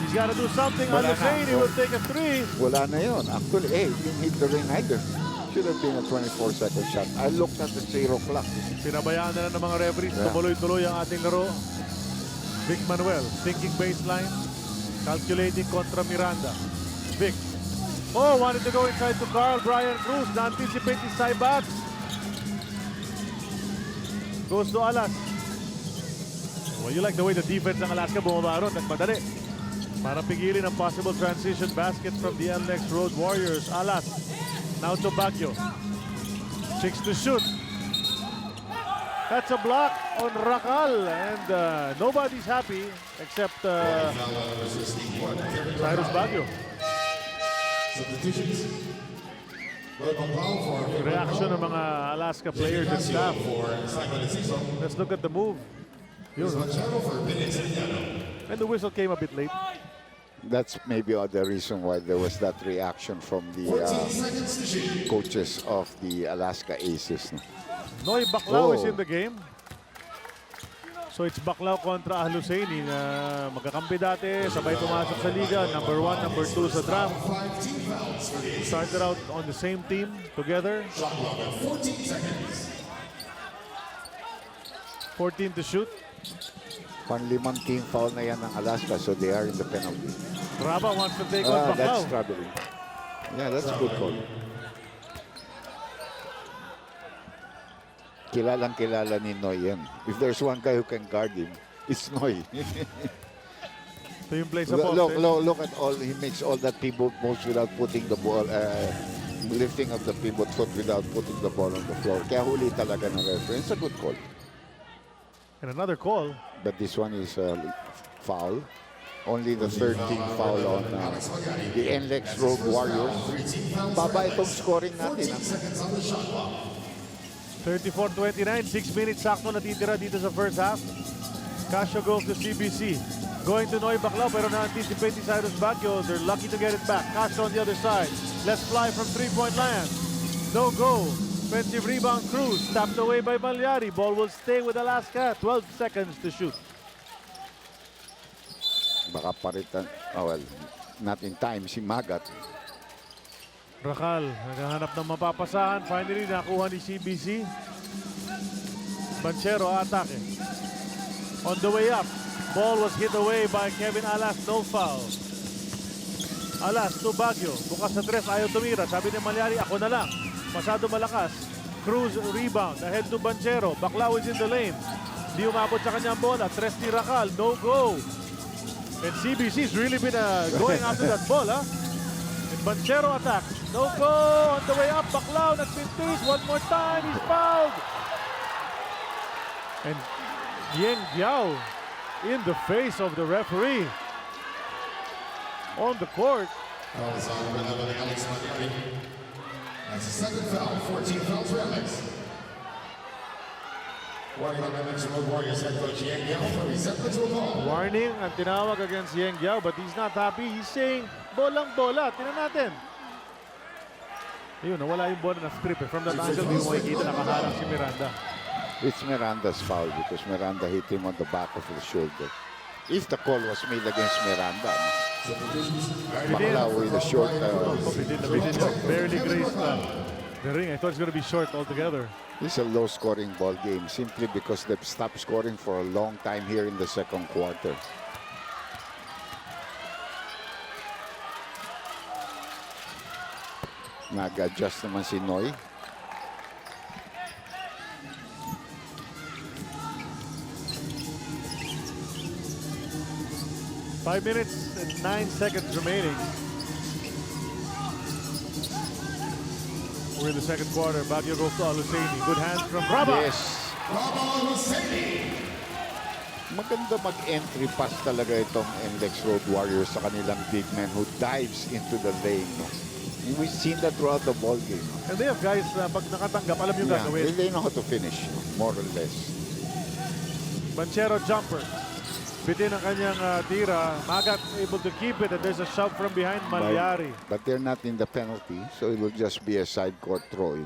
He's gotta do something. Wala Al-Husseini na. will take a 3. Wala na yun. Actually, didn't hit the ring either. Should have been a 24-second shot. I looked at the 0 clock. Pinabayaan na ng mga referees. Yeah. Tumuloy-tuloy ang ating laro. Vic Manuel, thinking baseline. Calculating kontra Miranda. Vic. Oh, wanted to go inside to Carl. Brian Cruz. Na-anticipate his side backs. Goes to Alas. Well, you like the way the defense ng Alaska bumaba ron. Nagmadali. Para pigilin ang possible transition basket from the NLEX Road Warriors. Alas. Now to Baguio. 6 to shoot. That's a block on Racal. And nobody's happy except Cyrus Baguio. Reaction ng mga Alaska players and staff. Let's look at the move. Yun. And the whistle came a bit late. That's maybe the reason why there was that reaction from the coaches of the Alaska Aces. Noy Baclao is Oh. in the game. So it's Baclao kontra Al-Husseini na magkakampi dati, sabay pumasok sa liga, number 1, number 2 sa draft. Started out on the same team together. 14 to shoot. Panlimang team foul na yan ng Alaska, so they are in the penalty. Raba wants to take on That's Baclao. troubling. Yeah, that's a good call. Kilalang kilala ni Noy yan. If there's one guy who can guard him, it's Noy. Ito yung play sa look, poste. look at all, he makes all that pivot moves without putting the ball, lifting up the pivot foot without putting the ball on the floor. Kaya huli talaga ng referee. It's a good call. And another call. But this one is foul. Only the third team foul on the NLEX Road Warriors. Baba itong scoring natin. 34-29, 6 minutes sakto natitira dito sa first half. Casio goes to CBC. Going to Noy Baclao pero na-anticipate si Cyrus Baguio. They're lucky to get it back. Casio on the other side. Let's fly from 3-point land. No go. Offensive rebound Cruz. Tapped away by Malyari. Ball will stay with Alaska. 12 seconds to shoot. Baka paritan. Oh, well, not in time. Si Magat. Racal, naghahanap ng mapapasahan. Finally, nakuha ni CBC. Banchero, atake. On the way up, ball was hit away by Kevin Alas. No foul. Alas to Baguio. Bukas sa tres, ayaw tumira. Sabi ni Malyari, ako na lang. Masyado malakas. Cruz rebound. Ahead to Banchero. Baclao is in the lane. Di umabot sa kanyang bola. Tres ni Racal. No go. And CBC's really been going after that ball, huh? And Banchero attack. No go. On the way up, Baclao nagpintis. One more time. He's fouled. And Yeng Giao in the face of the referee. On the court. That's the second foul. 14 fouls for NLEX. Warning on NLEX Road Warriors head coach Yang Yao for resentment to a call. Warning ang tinawag against Yeng Giao, but he's not happy. He's saying, bolang-bola. Tingnan natin. Ayun, nawala yung bola na strip. From that angle, hindi mo makikita nakaharang si Miranda. It's Miranda's foul because Miranda hit him on the back of the shoulder. If the call was made against Miranda, Baclao with a short. Barely grazed The ring, I thought it's going to be short altogether. It's a low-scoring ball game simply because they've stopped scoring for a long time here in the second quarter. Nag-adjust naman si Noy. Five minutes and 9 seconds remaining. We're in the second quarter. Baguio goes to Aluseni. Good hands from Raba. Yes. Maganda mag-entry pass talaga itong NLEX Road Warriors sa kanilang big man who dives into the lane. We've seen that throughout the ball game. And they have guys na pag nakatanggap, alam yung gagawin. They know how to finish, more or less. Banchero jumper. Bitin ang kanyang tira. Magat able to keep it, and there's a shove from behind Malyari. But they're not in the penalty, so it will just be a side court throw-in.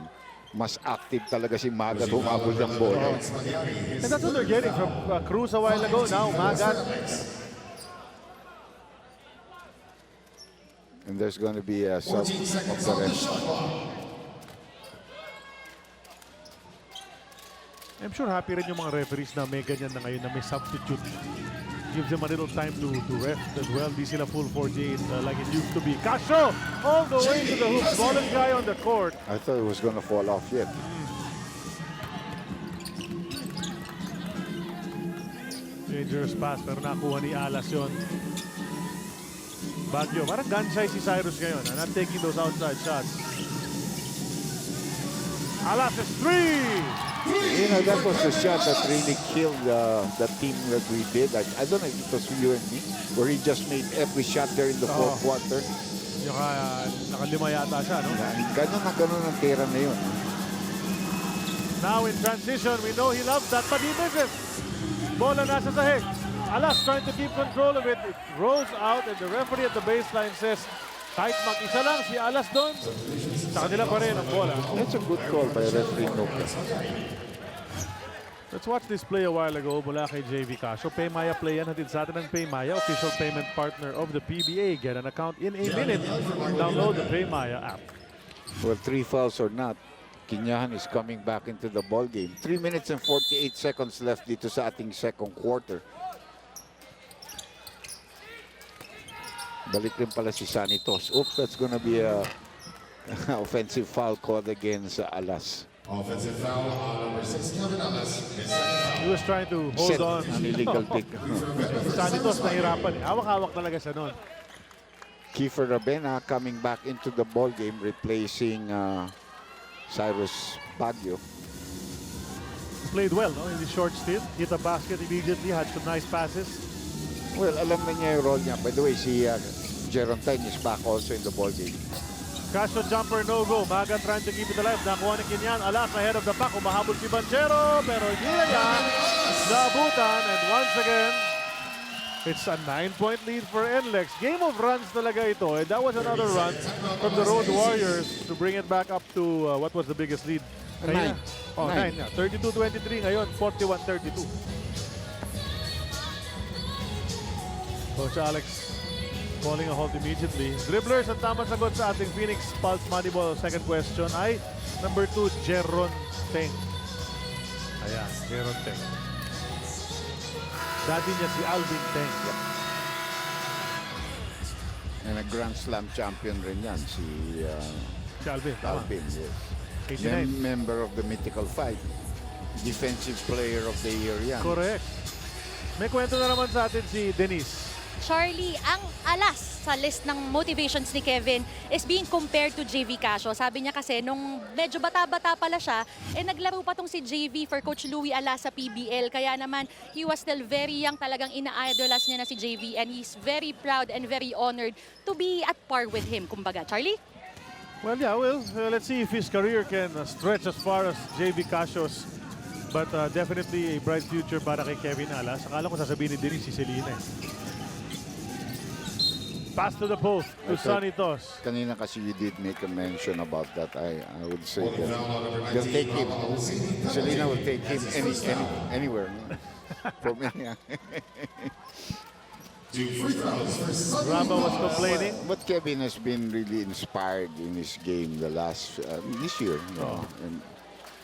Mas active talaga si Magat humabol ng bola. And that's what they're getting from Cruz a while ago. Now Magat. And there's going to be a sub of the rest. I'm sure happy rin yung mga referees na may ganyan na ngayon na may substitute. Gives them a little time to rest as well. Di sila full 48 like it used to be. Casio all the way to the hoop. Smallest guy on the court. I thought it was going to fall off yet. Dangerous pass pero nakuha ni Alas yun. Baguio, parang gun shy si Cyrus ngayon. Not taking those outside shots. Alas is three! You know, that was the shot that really killed the team that we did. I don't know if it was you and me, where he just made every shot there in the fourth quarter. Yung nakalima yata siya, no? Ganun ang tira na yun. Now in transition, we know he loves that, but he misses. Bola nasa sahig. Alas trying to keep control of it. It rolls out, and the referee at the baseline says, kahit mag-isa lang si Alas doon, sa kanila pa rin ang bola. That's a good call by referee Noka. Let's watch this play a while ago mula kay JV Casio. Paymaya play yan. Hatid sa atin ng Paymaya, official payment partner of the PBA. Get an account in a minute. Download the Paymaya app. Well, 3 fouls or not, Kinyahan is coming back into the ball game. 3 minutes and 48 seconds left dito sa ating second quarter. Balik rin pala si Sanitos. Oops, that's gonna be a offensive foul called against Alas. Offensive foul on number 6, Kevin Alas. He was trying to hold Set on. an illegal pick. Sanitos nahirapan. Hawak-hawak talaga siya noon. Kiefer Rabena coming back into the ball game, replacing Cyrus Baguio. Played well, no? In the short stint. Hit a basket immediately. Had some nice passes. Well, alam na niya yung role niya. By the way, si Jeron Teng is back also in the ball game. Casio jumper no-go. Maga trying to keep it alive. Nakuha ni Kinyan. Alas ahead of the pack. Umahabol si Banchero. Pero hindi na niya naabutan. And once again, it's a 9-point lead for NLEX. Game of runs talaga ito. And that was another run from the Road Warriors to bring it back up to what was the biggest lead? Nine. Oh, 9. 32-23 ngayon. 41-32. Coach Alex calling a halt immediately. Dribblers ang tamang sagot sa ating Phoenix Pulse Moneyball. Second question ay number 2, Jeron Teng. Ayan, Jeron Teng. Dati niya si Alvin Teng. And a Grand Slam champion rin yan, si Si Alvin, tama. Alvin. Yes. 89. Member of the Mythical Five. Defensive Player of the Year yan. Correct. May kwento na naman sa atin si Denise. Charlie, ang Alas sa list ng motivations ni Kevin is being compared to JV Casio. Sabi niya kasi nung medyo bata-bata pala siya, naglaro pa tong si JV for Coach Louie Alas sa PBL. Kaya naman, he was still very young, talagang ina-idolas niya na si JV, and he's very proud and very honored to be at par with him, kumbaga. Charlie? Well, yeah, let's see if his career can stretch as far as JV Casio's. But definitely a bright future para kay Kevin Alas. Akala ko sasabihin ni Denise si Selena. Pass to the post to Sanitos. Kanina kasi you did make a mention about that. I would say that they'll take him. Selena will take him anywhere. From to free throws for Southern Raba was complaining. But Kevin has been really inspired in his game the last this year. You know,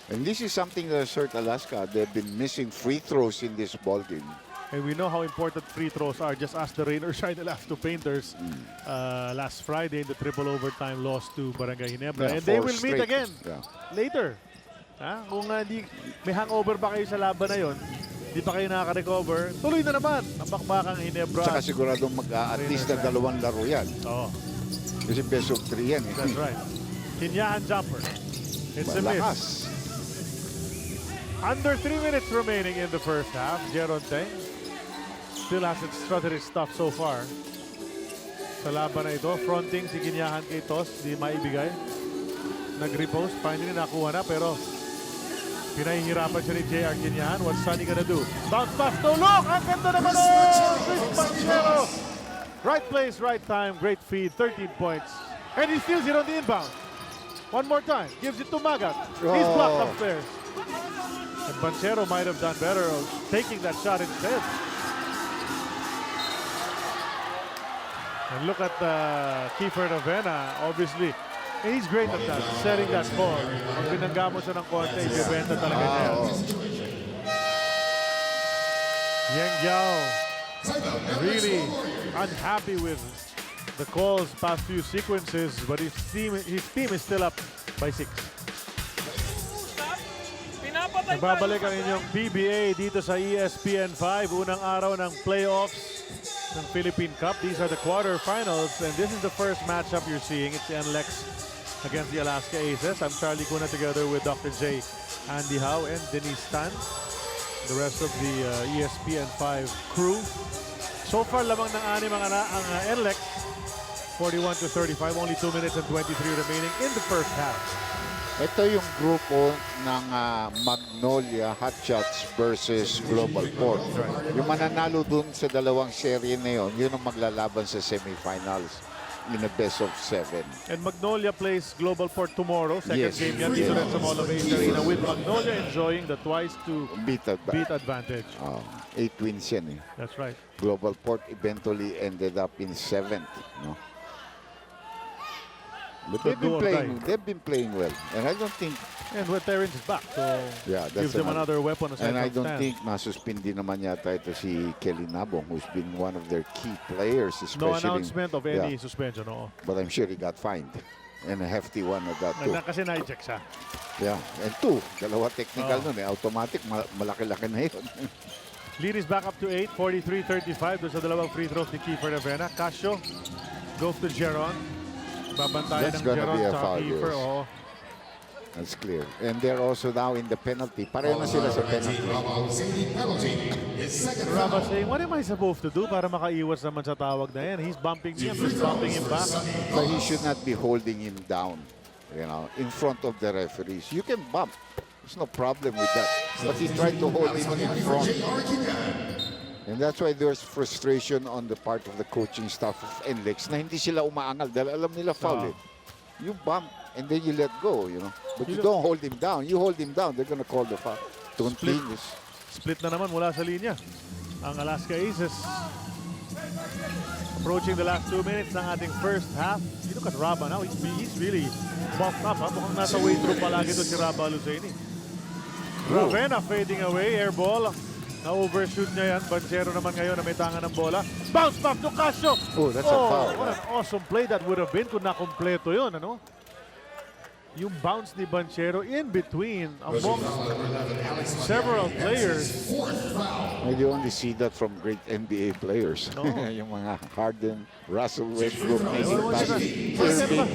and this is something that hurt Alaska. They've been missing free throws in this ball game. And we know how important free throws are. Just ask the rain or shine the last two painters last Friday in the triple overtime loss to Barangay Ginebra. Yeah, and they 4 will meet straight. again Yeah. later. Kung may hangover ba kayo sa laban na yon, di pa kayo nakaka-recover, tuloy na naman ang bakbakang Ginebra. Tsaka siguradong at least na 2 laro yan. Oh, Kasi best of 3 yan. that's right. Kinyahan jumper. It's a miss. Malakas. Under 3 minutes remaining in the first half. Jeron Teng still hasn't strutted his stuff so far. Sa laban na ito, fronting si Kinyahan kay Tos, di maibigay. Nag-repost, finally nakuha na, pero pinahihirapan siya ni JR Kinyahan. What's Sonny gonna do? Bounce pass, no look! Ang ganda naman Chris Panchero! Right place, right time, great feed, 13 points. And he steals it on the inbound. One more time, gives it to Magat. He's blocked upstairs. And Panchero might have done better of taking that shot instead. And look at Kiefer Novena, obviously. He's great at that, setting that ball. Pag binangga mo siya ng konti, ibibenta talaga niya. Yang Giao really unhappy with the calls past few sequences, but his team is still up by 6. Nagbabalik ang inyong PBA dito sa ESPN5. Unang araw ng playoffs ng Philippine Cup. These are the quarterfinals, and this is the first matchup you're seeing. It's the NLEX against the Alaska Aces. I'm Charlie Cuna together with Dr. J, Andy Howe, and Denise Tan. The rest of the ESPN5 crew. So far, lamang ng 6 ang NLEX. 41-35, only 2 minutes and 23 remaining in the first half. Ito yung grupo ng Magnolia Hotshots versus Global Port. Yung mananalo dun sa dalawang serye na yun, yun ang maglalaban sa semifinals in a best of 7. And Magnolia plays Global Port tomorrow. Second Yes. game yan dito rin sa Mall of Asia Arena with Magnolia enjoying the twice to beat advantage. 8 wins yan eh. That's right. Global Port eventually ended up in 7th. No? But they've been playing well. And I don't think... And when Terrence is back, so Yeah, that's gives them another weapon aside And I from don't Stan. think masuspindi naman yata ito si Kelly Nabong, who's been one of their key players, No especially. announcement of any suspension, no. But I'm sure he got fined. And a hefty one at that too. Kasi na-check siya. Yeah. And 2, dalawa technical nun eh. Automatic, malaki-laki na yun. Lead is back up to 8, 43-35. Doon sa dalawang free throws ni Kiefer Avena. Casio goes to Jeron. Babantayan That's ng gonna Jeron be a sa foul, Kiefer. yes. Oo. That's clear. And they're also now in the penalty. Pareho na sila sa penalty. Raba saying, what am I supposed to do para makaiwas naman sa tawag na yan? He's bumping me, I'm just bumping him back. But he should not be holding him down, you know, in front of the referees. You can bump. There's no problem with that. But he tried to hold him in front. And that's why there's frustration on the part of the coaching staff of NLEX na hindi sila umaangal dahil alam nila foul eh. You bump and then you let go, you know. But you don't hold him down. You hold him down, they're gonna call the foul. Continuous. Split na naman mula sa linya. Ang Alaska Aces approaching the last 2 minutes ng ating first half. You look at Raba now. He's really bulked up. Mukhang nasa weight room palagi ito si Raba Luceni. Ravena fading away. Air ball. Na-overshoot niya yan. Banchero naman ngayon na may tangan ng bola. Bounce back to Casio. Oh, that's a foul. What an awesome play that would have been kung nakompleto yun. Ano? Yung bounce ni Banchero in between among several players. You only see that from great NBA players. No. Yung mga Harden, Russell Westbrook, making passes.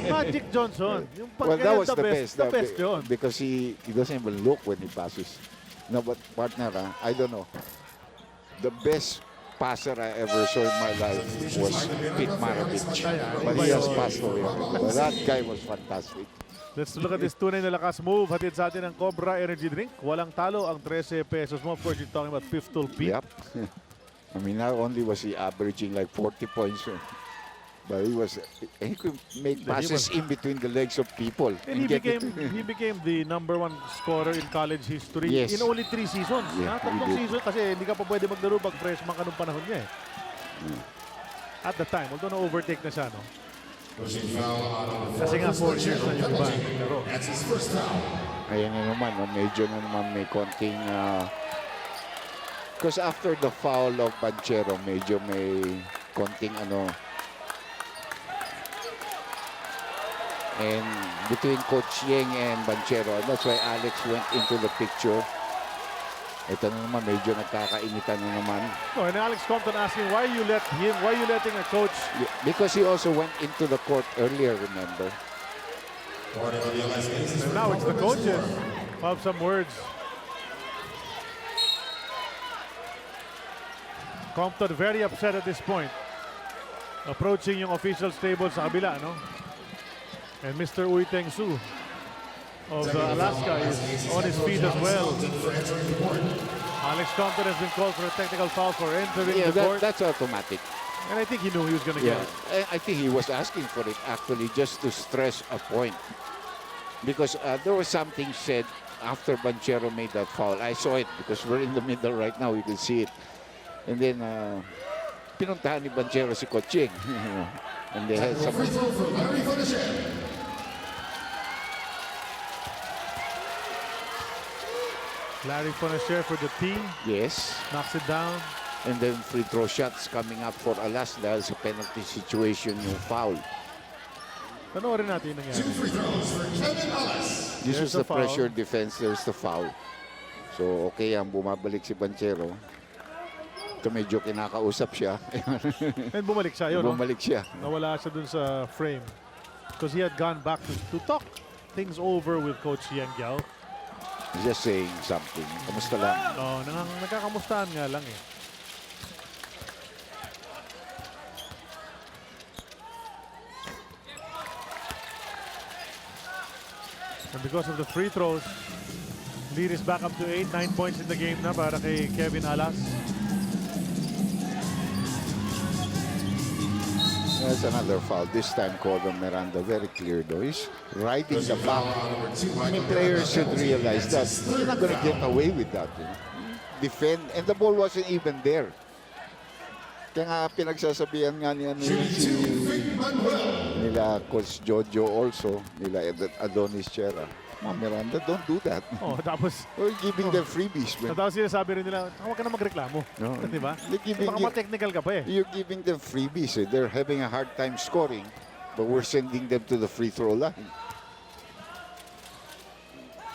Magic Johnson. Yung Well, that was the best. The best yun. Because he doesn't even look when he passes. No, but partner, I don't know. The best passer I ever saw in my life was Pete Maravich. But he has passed away. But that guy was fantastic. Let's look at this tunay na lakas move. Hatid sa atin ang Cobra Energy Drink. Walang talo ang 13 pesos mo. Of course, you're talking about Pistol Pete. Yep. I mean, not only was he averaging like 40 points, but he could make passes in between the legs of people. And he became the #1 scorer in college history Yes. in only 3 seasons. Yeah, Tatlong he did. season kasi hindi ka pa pwede maglaro pag freshman ka nung panahon niya eh. At the time, although na-overtake na siya, no? Pushing foul on the Kasi nga 4 years na yung iba. penalty. Pero, That's his first foul. Ayan na naman, no? Medyo na naman may konting... Because after the foul of Banchero, medyo may konting ano... And between Coach Yeng and Banchero, that's why Alex went into the picture. Ito na naman, medyo nagkakainitan na naman. no, and Alex Compton asking, why you letting a coach? Because he also went into the court earlier, remember? And now it's the coaches who have some words. Compton very upset at this point. Approaching yung officials table sa kabila, no? And Mr. Uy Teng Su of Alaska is on his feet as well. Alex Compton has been called for a technical foul for entering the court. That's automatic. And I think he knew he was going to get it. I think he was asking for it actually just to stress a point. Because there was something said after Banchero made that foul. I saw it because we're in the middle right now. You can see it. And then pinuntahan ni Banchero si Coaching. And they had some... Larry Fonacier for the team. Yes. Knocks it down. And then free throw shots coming up for Alas dahil sa penalty situation yung foul. Panoorin natin yung nangyari. This There's was the the foul. pressure defense. There's the foul. So okay ang bumabalik si Banchero. Ito medyo kinakausap siya. And bumalik siya yun. Bumalik siya. Nawala siya dun sa frame. Because he had gone back to talk things over with Coach Yang Giao. Just saying something. Kamusta lang? No, nagkakamustahan nga lang eh. And because of the free throws, lead is back up to 8, 9 points in the game na para kay Kevin Alas. That's another foul. This time called on Miranda. Very clear though. He's riding the back. I mean, players should realize that you're not going to get away with that. You know? Defend. And the ball wasn't even there. Kaya nga pinagsasabihan nga niya nila Coach Jojo also, nila Adonis Chera. Miranda, don't do that. Oh, tapos We're giving them freebies. Man. tapos sinasabi rin nila, huwag ka na magreklamo. No. Di ba? They're giving Baka ma-technical ka pa eh. You're giving them freebies. Eh. They're having a hard time scoring, but we're sending them to the free throw line.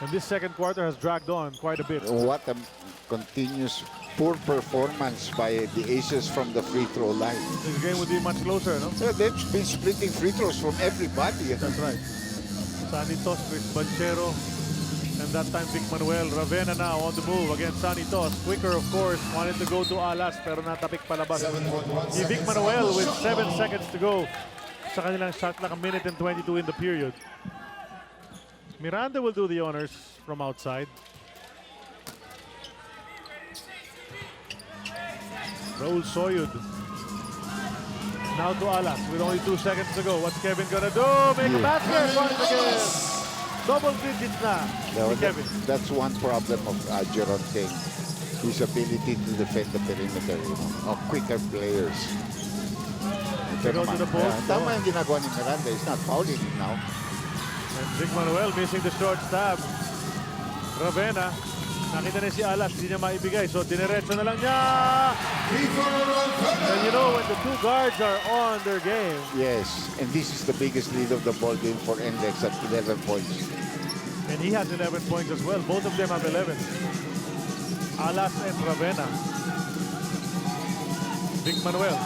And this second quarter has dragged on quite a bit. What a continuous poor performance by the Aces from the free throw line. This game would be much closer, no? Yeah, they've been splitting free throws from everybody. That's right. Sanitos, Chris Banchero, and that time Vic Manuel. Ravena now on the move against Sanitos. Quicker, of course, wanted to go to Alas, pero natapik palabas. Si Vic Manuel with 7 seconds to go sa kanilang shot clock, 1:22 in the period. Miranda will do the honors from outside. Raul Soyud. Now to Alas with only 2 seconds to go. What's Kevin gonna do? Make a basket once again. Double digits na si Kevin. That's one problem of Jeron Teng. His ability to defend the perimeter, you know, of quicker players. To go to the post. Tama yung ginagawa ni Miranda. He's not fouling him now. And Vic Manuel missing the short stab. Ravena. Nakita niya si Alas, hindi niya maibigay. So, diniretso na lang niya. And you know, when the two guards are on their game. Yes, and this is the biggest lead of the ball game for NLEX at 11 points. And he has 11 points as well. Both of them have 11. Alas and Ravena. Vic Manuel.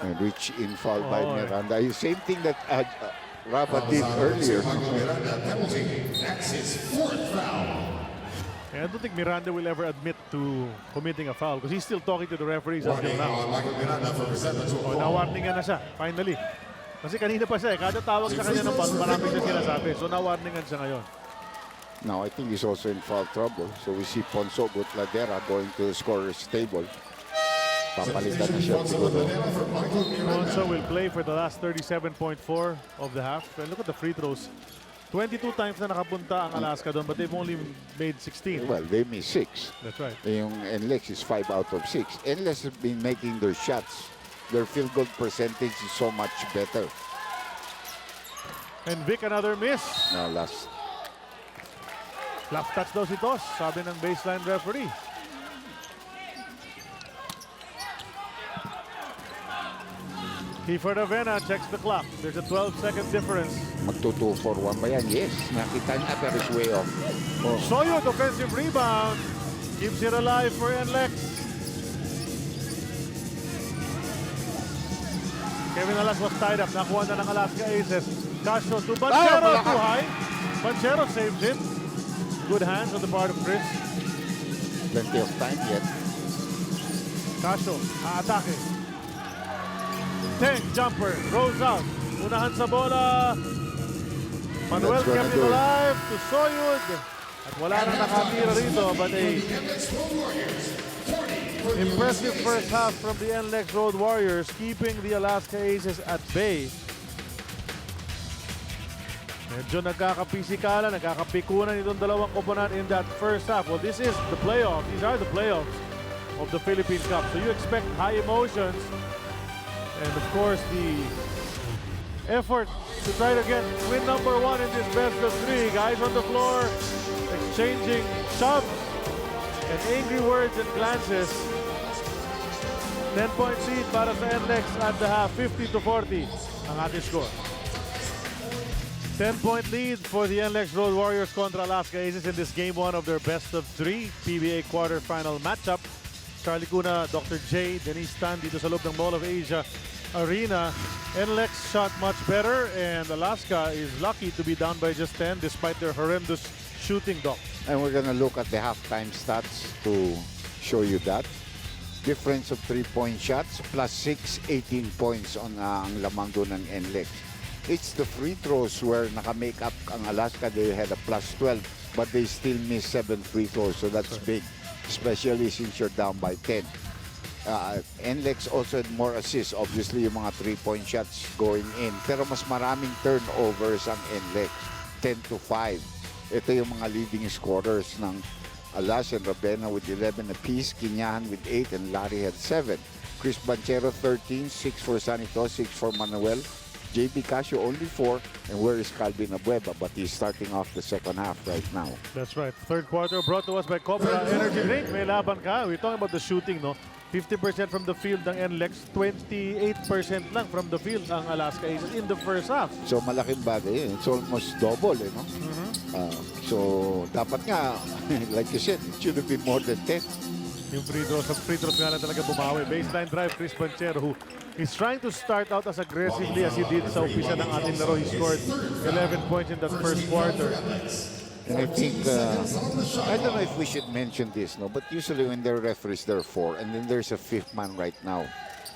And reach in foul by Oh, Miranda. Same thing that Rava did earlier. That's his fourth foul. And I don't think Miranda will ever admit to committing a foul because he's still talking to the referees until now. Oh, na-warningan na siya, finally. Kasi kanina pa siya eh. Kada tawag sa kanya ng foul, marami siya sinasabi. So na-warningan siya ngayon. Now, I think he's also in foul trouble. So we see Ponso Gutladera going to the scorer's table. Papalitan na siya siguro. Ponso will play for the last 37.4 of the half. And look at the free throws. 22 times na nakapunta ang Alaska doon, but they've only made 16. Well, they missed 6. That's right. Yung NLEX is 5 out of 6. NLEX has been making their shots their field goal percentage is so much better. And Vic, another miss. No, last. Left touch daw si Tos, sabi ng baseline referee. Kiefer Avena checks the clock. There's a 12-second difference. Magto 2-4-1 ba yan? Yes. Nakita niya pero it's way off. Oh. Soyud, offensive rebound. Keeps it alive for NLEX. Kevin Alas was tied up. Nakuha na ng Alaska Aces. Casio to Banchero, too high. Banchero saved it. Good hands on the part of Chris. Plenty of time yet. Casio, aatake. Tank jumper, rolls out. Unahan sa bola. Manuel That's gonna kept it do it. alive to Soyud. At wala nang nakatira rito, but a impressive first half from the NLEX Road Warriors, keeping the Alaska Aces at bay. Medyo nagkakapisikalan, nagkakapikunan itong dalawang koponan in that first half. Well, this is the playoffs. These are the playoffs of the Philippine Cup. So you expect high emotions. And of course, the effort to try to get win number 1 in this best of 3. Guys on the floor exchanging shoves and angry words and glances. 10-point lead para sa NLEX at the half, 50-40 ang ating score. 10-point lead for the NLEX Road Warriors contra Alaska Aces in this game 1 of their best of 3 PBA quarterfinal matchup. Charlie Cuna, Dr. J, Denise Tan dito sa loob ng Mall of Asia Arena. NLEX shot much better and Alaska is lucky to be down by just 10 despite their horrendous shooting, Doc. And we're gonna look at the halftime stats to show you that. Difference of 3-point shots plus 6, 18 points on ang lamang doon ng NLEX. It's the free throws where naka-make up ang Alaska. They had a plus 12 but they still missed 7 free throws, so that's big, especially since you're down by 10. NLEX also had more assists, obviously yung mga 3-point shots going in, pero mas maraming turnovers ang NLEX, 10-5. Ito yung mga leading scorers ng Alas and Rabena with 11 apiece, Quinyahan with 8, and Larry had 7. Chris Banchero 13, 6 for Sanito, 6 for Manuel. JB Casio only 4, and where is Calvin Abueva? But he's starting off the second half right now. That's right. Third quarter brought to us by Cobra Energy Drink. May laban ka. We're talking about the shooting, no? 50% from the field ng NLEX, 28% lang from the field ang Alaska Aces in the first half. So malaking bagay yun. It's almost double, no? So dapat nga, like you said, it should have been more than 10. Yung free throws nga lang talaga bumawi. Baseline drive, Chris Banchero, who is trying to start out as aggressively as he did sa umpisa ng ating laro. He scored 11 points in that first quarter. And I think, I don't know if we should mention this, no? But usually when there are referees, there are 4. And then there's a 5th man right now.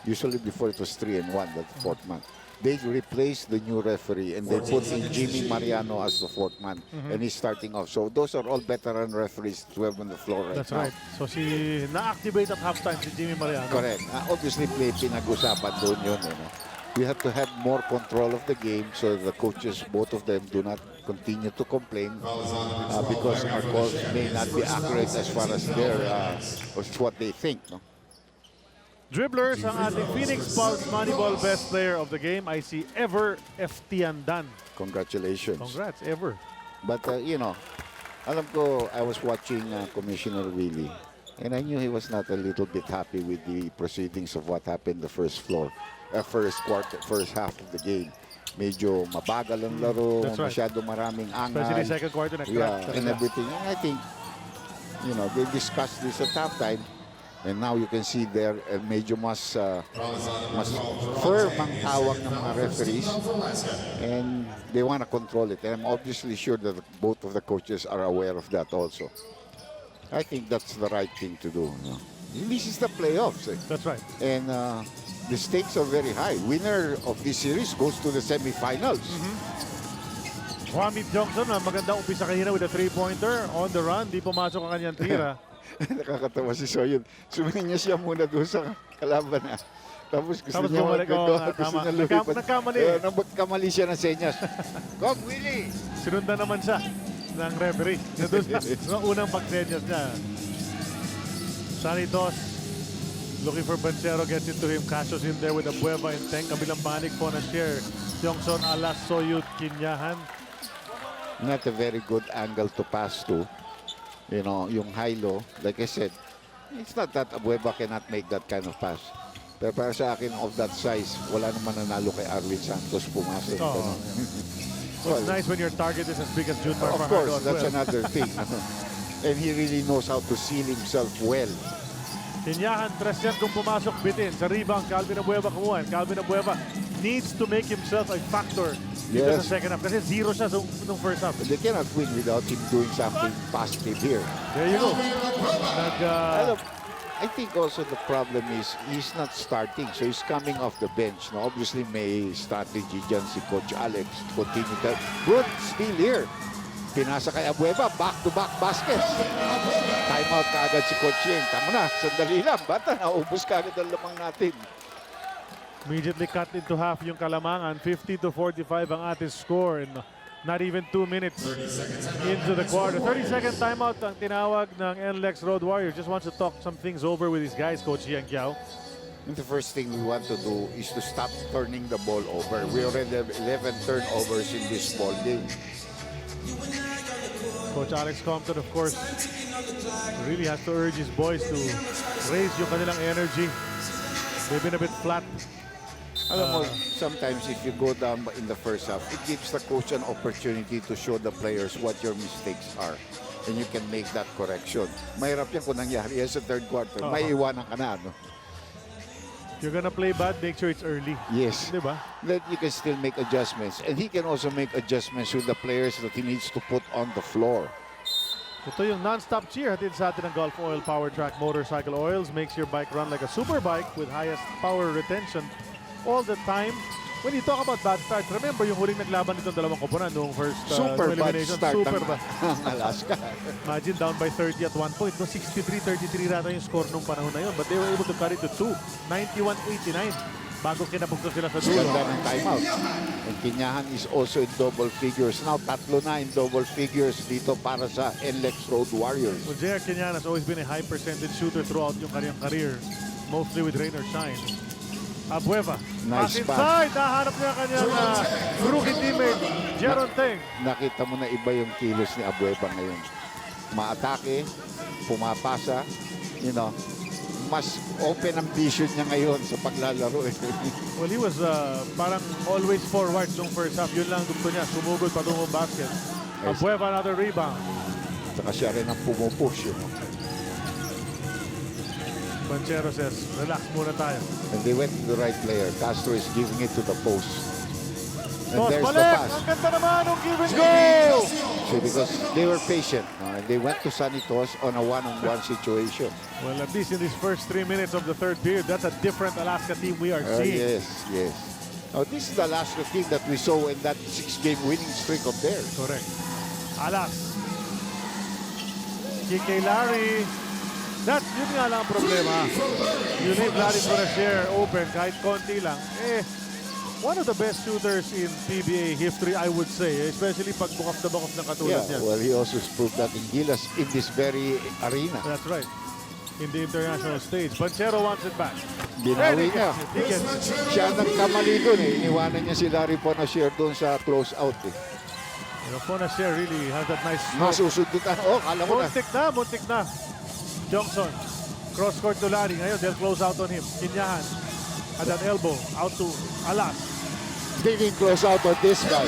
Usually before it was 3 and 1, that 4th man. They replaced the new referee and they put in Jimmy Mariano as the 4th man. And he's starting off. So those are all veteran referees to have on the floor right That's now. right. So na-activate at halftime si Jimmy Mariano. Correct. Obviously, pinag-usapan doon yun. We have to have more control of the game so the coaches, both of them, do not continue to complain because our calls may not be accurate as far as what they think. No? Dribblers, ang ating Phoenix Pulse Moneyball best player of the game, I see Ever Eftiandan. Congratulations. Congrats, Ever. But, you know, alam ko, I was watching Commissioner Willie and I knew he was not a little bit happy with the proceedings of what happened the first half of the game. Medyo mabagal ang laro, That's right. masyado maraming angal. Especially second quarter na crack. And everything. And I think, you know, they discussed this at halftime. And now you can see there, medyo mas firm ang tawag ng mga referees. And they want to control it. And I'm obviously sure that both of the coaches are aware of that also. I think that's the right thing to do. You know? This is the playoffs. That's right. And the stakes are very high. Winner of this series goes to the semifinals. Kwame Johnson, magandang umpisa kanina with a 3-pointer on the run. Di pumasok ang kanyang tira. Nakakatawa si Soyun. Sumingin niya siya muna doon sa kalaban na. Tapos gusto niya bumalik, gusto niya lumipat. Nagkamali. Nagkamali siya ng senyas. Go, Willie! Sinundan naman siya ng referee. Doon sa unang pagsenyas niya. Sanitos Looking for Banchero, gets into him. Casios in there with Abueva and Teng. Kabilang panik po na share. Johnson, Alas, Soyut, Kinyahan. Not a very good angle to pass to. You know, yung high-low, like I said, it's not that Abueva cannot make that kind of pass. Pero para sa akin, of that size, wala naman nanalo kay Arwin Santos pumasok. Oh, Ganun. Well, it's nice when your target is as big as June Mar Of course, that's another thing. And he really knows how to seal himself well. Kinyahan, 3 kung pumasok, bitin. Sa rebound, Calvin Abueva kumuha. And Calvin Abueva needs to make himself a factor dito Yes. sa second half. Kasi 0 siya nung first half. But they cannot win without him doing something positive here. There you go. I think also the problem is he's not starting, so he's coming off the bench. Now, obviously, may strategy dyan si Coach Alex. Continue that. Good steal here. Pinasa kay Abueva, back-to-back baskets. Timeout kaagad si Coach Yeng. Tama na, sandali lang. Bata, naubos kaagad ang lamang natin. Immediately cut into half yung Kalamangan. 50-45 ang ating score. And not even 2 minutes into the quarter. 30-second timeout ang tinawag ng NLEX Road Warriors. Just wants to talk some things over with his guys, Coach Yang Kiao. And the first thing we want to do is to stop turning the ball over. We already have 11 turnovers in this ball game. Coach Alex Compton, of course, really has to urge his boys to raise yung kanilang energy. They've been a bit flat. Alam mo, sometimes if you go down in the first half, it gives the coach an opportunity to show the players what your mistakes are. And you can make that correction. Mahirap yan kung nangyari yan sa third quarter. May iwanan ka na, no? If you're gonna play bad, make sure it's early. Yes. Diba? That you can still make adjustments. And he can also make adjustments with the players that he needs to put on the floor. Ito yung non-stop cheer hatid sa atin ng Gulf Oil Power Track Motorcycle Oils. Makes your bike run like a super bike with highest power retention all the time. When you talk about bad starts, remember yung huling naglaban nitong dalawang koponan noong first Super bad elimination. start Super ng bad. Alaska. Imagine down by 30 at one point. No, 63-33 rata yung score nung panahon na yun. But they were able to carry to 2. 91-89. Bago kinapugto sila sa dulo. Ganda ng timeout. And Kinyahan is also in double figures. Now, tatlo na in double figures dito para sa NLEX Road Warriors. Well, J.R. Kinyahan has always been a high percentage shooter throughout yung kanyang career. Mostly with rain or shine. Abueva. Nice Pass pass. inside. Nahanap niya kanyang rookie teammate, Jeron Teng. Nakita mo na iba yung kilos ni Abueva ngayon. Maatake, pumapasa, you know, mas open ang vision niya ngayon sa paglalaro. Well, he was parang always forward nung first half. Yun lang gusto niya. Sumugod patungong basket. Abueva, another rebound. Saka siya rin ang pumupush. You know? Banchero says, relax muna tayo. And they went to the right player. Castro is giving it to the post. And Toss there's the balik! pass. Ang ganda naman ng give and go! So because they were patient. And they went to Sanitos on a one-on-one situation. Well, at least in these first 3 minutes of the third period, that's a different Alaska team we are seeing. Yes, yes. Now, this is the last team that we saw in that 6-game winning streak of theirs. Correct. Alas. Kick kay Larry. Yun nga lang ang problema. You leave Larry for a share open kahit konti lang. One of the best shooters in PBA history, I would say. Especially pag bukaf na katulad niya. Well, he also proved that in Gilas in this very arena. That's right. In the international stage. Banchero wants it back. Binawi niya. Tickets. Siya nagkamali doon eh. Iniwanan niya si Larry Ponasier doon sa close out eh. Ponasier really has that nice stroke. Masusundutan. Oh, kala mo na. Muntik na. Johnson, cross court to Larry. Ngayon, they'll close out on him. Kinyahan, at that elbow, out to Alas. They didn't close out on this guy.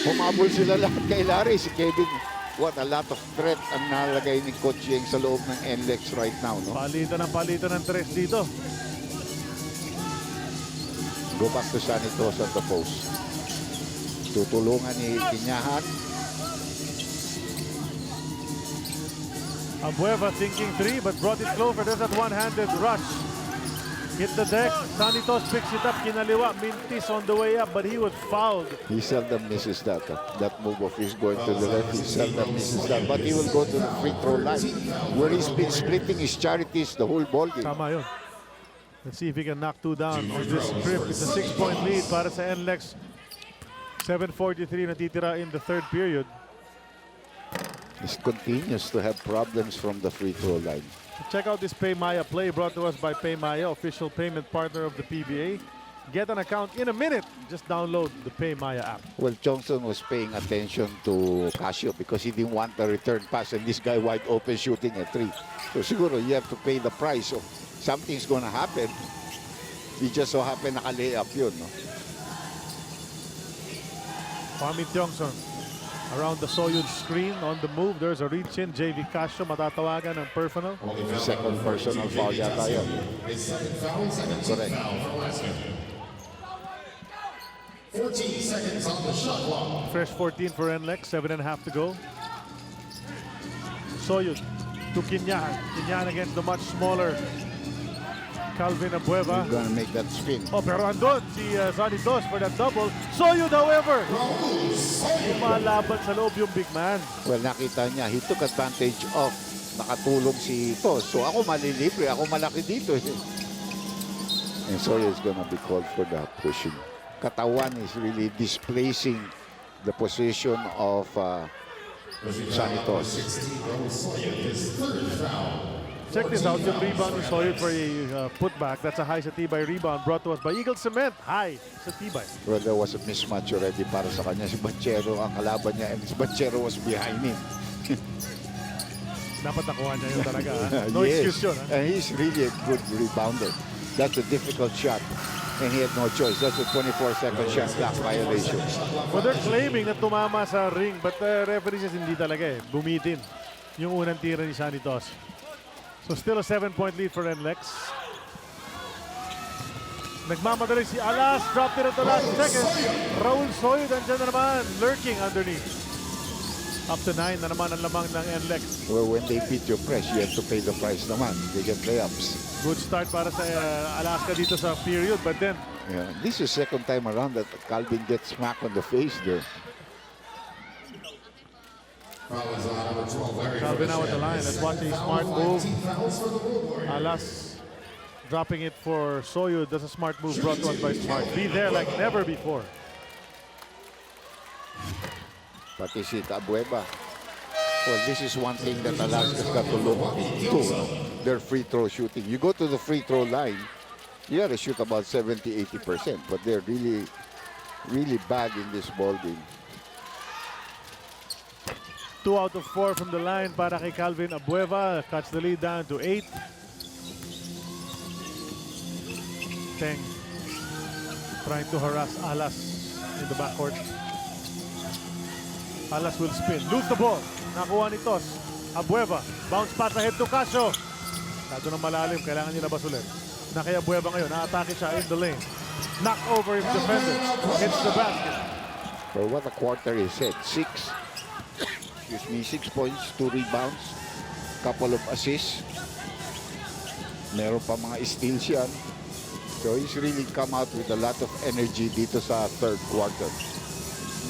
Humabol sila lahat kay Larry. Si Kevin, what a lot of threat ang nalagay ni Coach Yeng sa loob ng NLEX right now. No? Palitan ng tres dito. Go back to Sanitos at the post. Tutulungan ni Kinyahan. Abueva thinking 3 but brought it closer. There's that one-handed rush. Hit the deck. Sanitos picks it up. Kinaliwa. Mintis on the way up but he was fouled. He seldom misses that. That move of his going to the left, he seldom misses that. But he will go to the free throw line where he's been splitting his charities the whole ball game. Tama yun. Let's see if he can knock 2 down with this script. It's a 6-point lead para sa NLEX. 7:43 natitira in the third period. He continues to have problems from the free throw line. Check out this Pay Maya play brought to us by Pay Maya, official payment partner of the PBA. Get an account in a minute. Just download the Pay Maya app. Well, Johnson was paying attention to Casio because he didn't want the return pass and this guy wide open shooting a 3. So siguro you have to pay the price of something's gonna happen. He just so happened naka-layup yun, no? Kwame Johnson around the Soyuz screen on the move. There's a reach in. JV Casio matatawagan ng personal. Second personal foul yata yun. Correct. 14 seconds on the shot clock. Fresh 14 for NLEX, 7.5 to go. Soyuz to Kinyan. Kinyan against the much smaller Calvin Abueva. Gonna make that spin. Oh, pero andun si Sonny Dos for that double. Soyuz, however, lumalaban sa loob yung big man. Well, nakita niya, he took advantage of nakatulong si Tos. So ako malilibre, ako malaki dito. And so is gonna be called for the pushing. Katawan is really displacing the position of Santos. Check this out, yung rebound ni Soyuz for a putback. That's a high sa Tibay rebound brought to us by Eagle Cement. High sa Tibay. Well, there was a mismatch already para sa kanya. Si Banchero ang kalaban niya and si Banchero was behind him. Dapat nakuha niya yun talaga. No Yes. excuse yun. And he's really a good rebounder. That's a difficult shot. And he had no choice. That's a 24-second shot clock violation. Well, they're claiming na tumama sa ring, but the referee says hindi talaga eh. Bumitin yung unang tira ni Sanitos. So still a 7-point lead for NLEX. Nagmamadali si Alas. Dropped it at the last second. Raul Soyuz andyan na naman. Lurking underneath. Up to 9 na naman ang lamang ng NLEX. Well, when they beat your press, you have to pay the price naman. They get layups. Good start para sa Alaska dito sa period, but then Yeah. This is second time around that Calvin gets smacked on the face there. Calvin now at the line. Let's watch a smart move. Alas dropping it for Soyuz. That's a smart move brought to us by Smart. Be there like never before. Pati si Abueva. Well, this is one thing that Alaska's got to look to. Their free throw shooting. You go to the free throw line, you got to shoot about 70-80%. But they're really, really bad in this ball game. 2 out of 4 from the line para kay Calvin Abueva. Cuts the lead down to 8. Teng trying to harass Alas in the backcourt. Alas will spin. Lose the ball. Nakuha ni Tos. Abueva. Bounce pass ahead to Casio. Dado ng malalim. Kailangan niya labas ulit. Na kay Abueva ngayon. Na-atake siya in the lane. Knock over his defender. Hits the basket. For what a quarter is set. 6 points, 2 rebounds, couple of assists. Meron pa mga steals yan. So he's really come out with a lot of energy dito sa third quarter.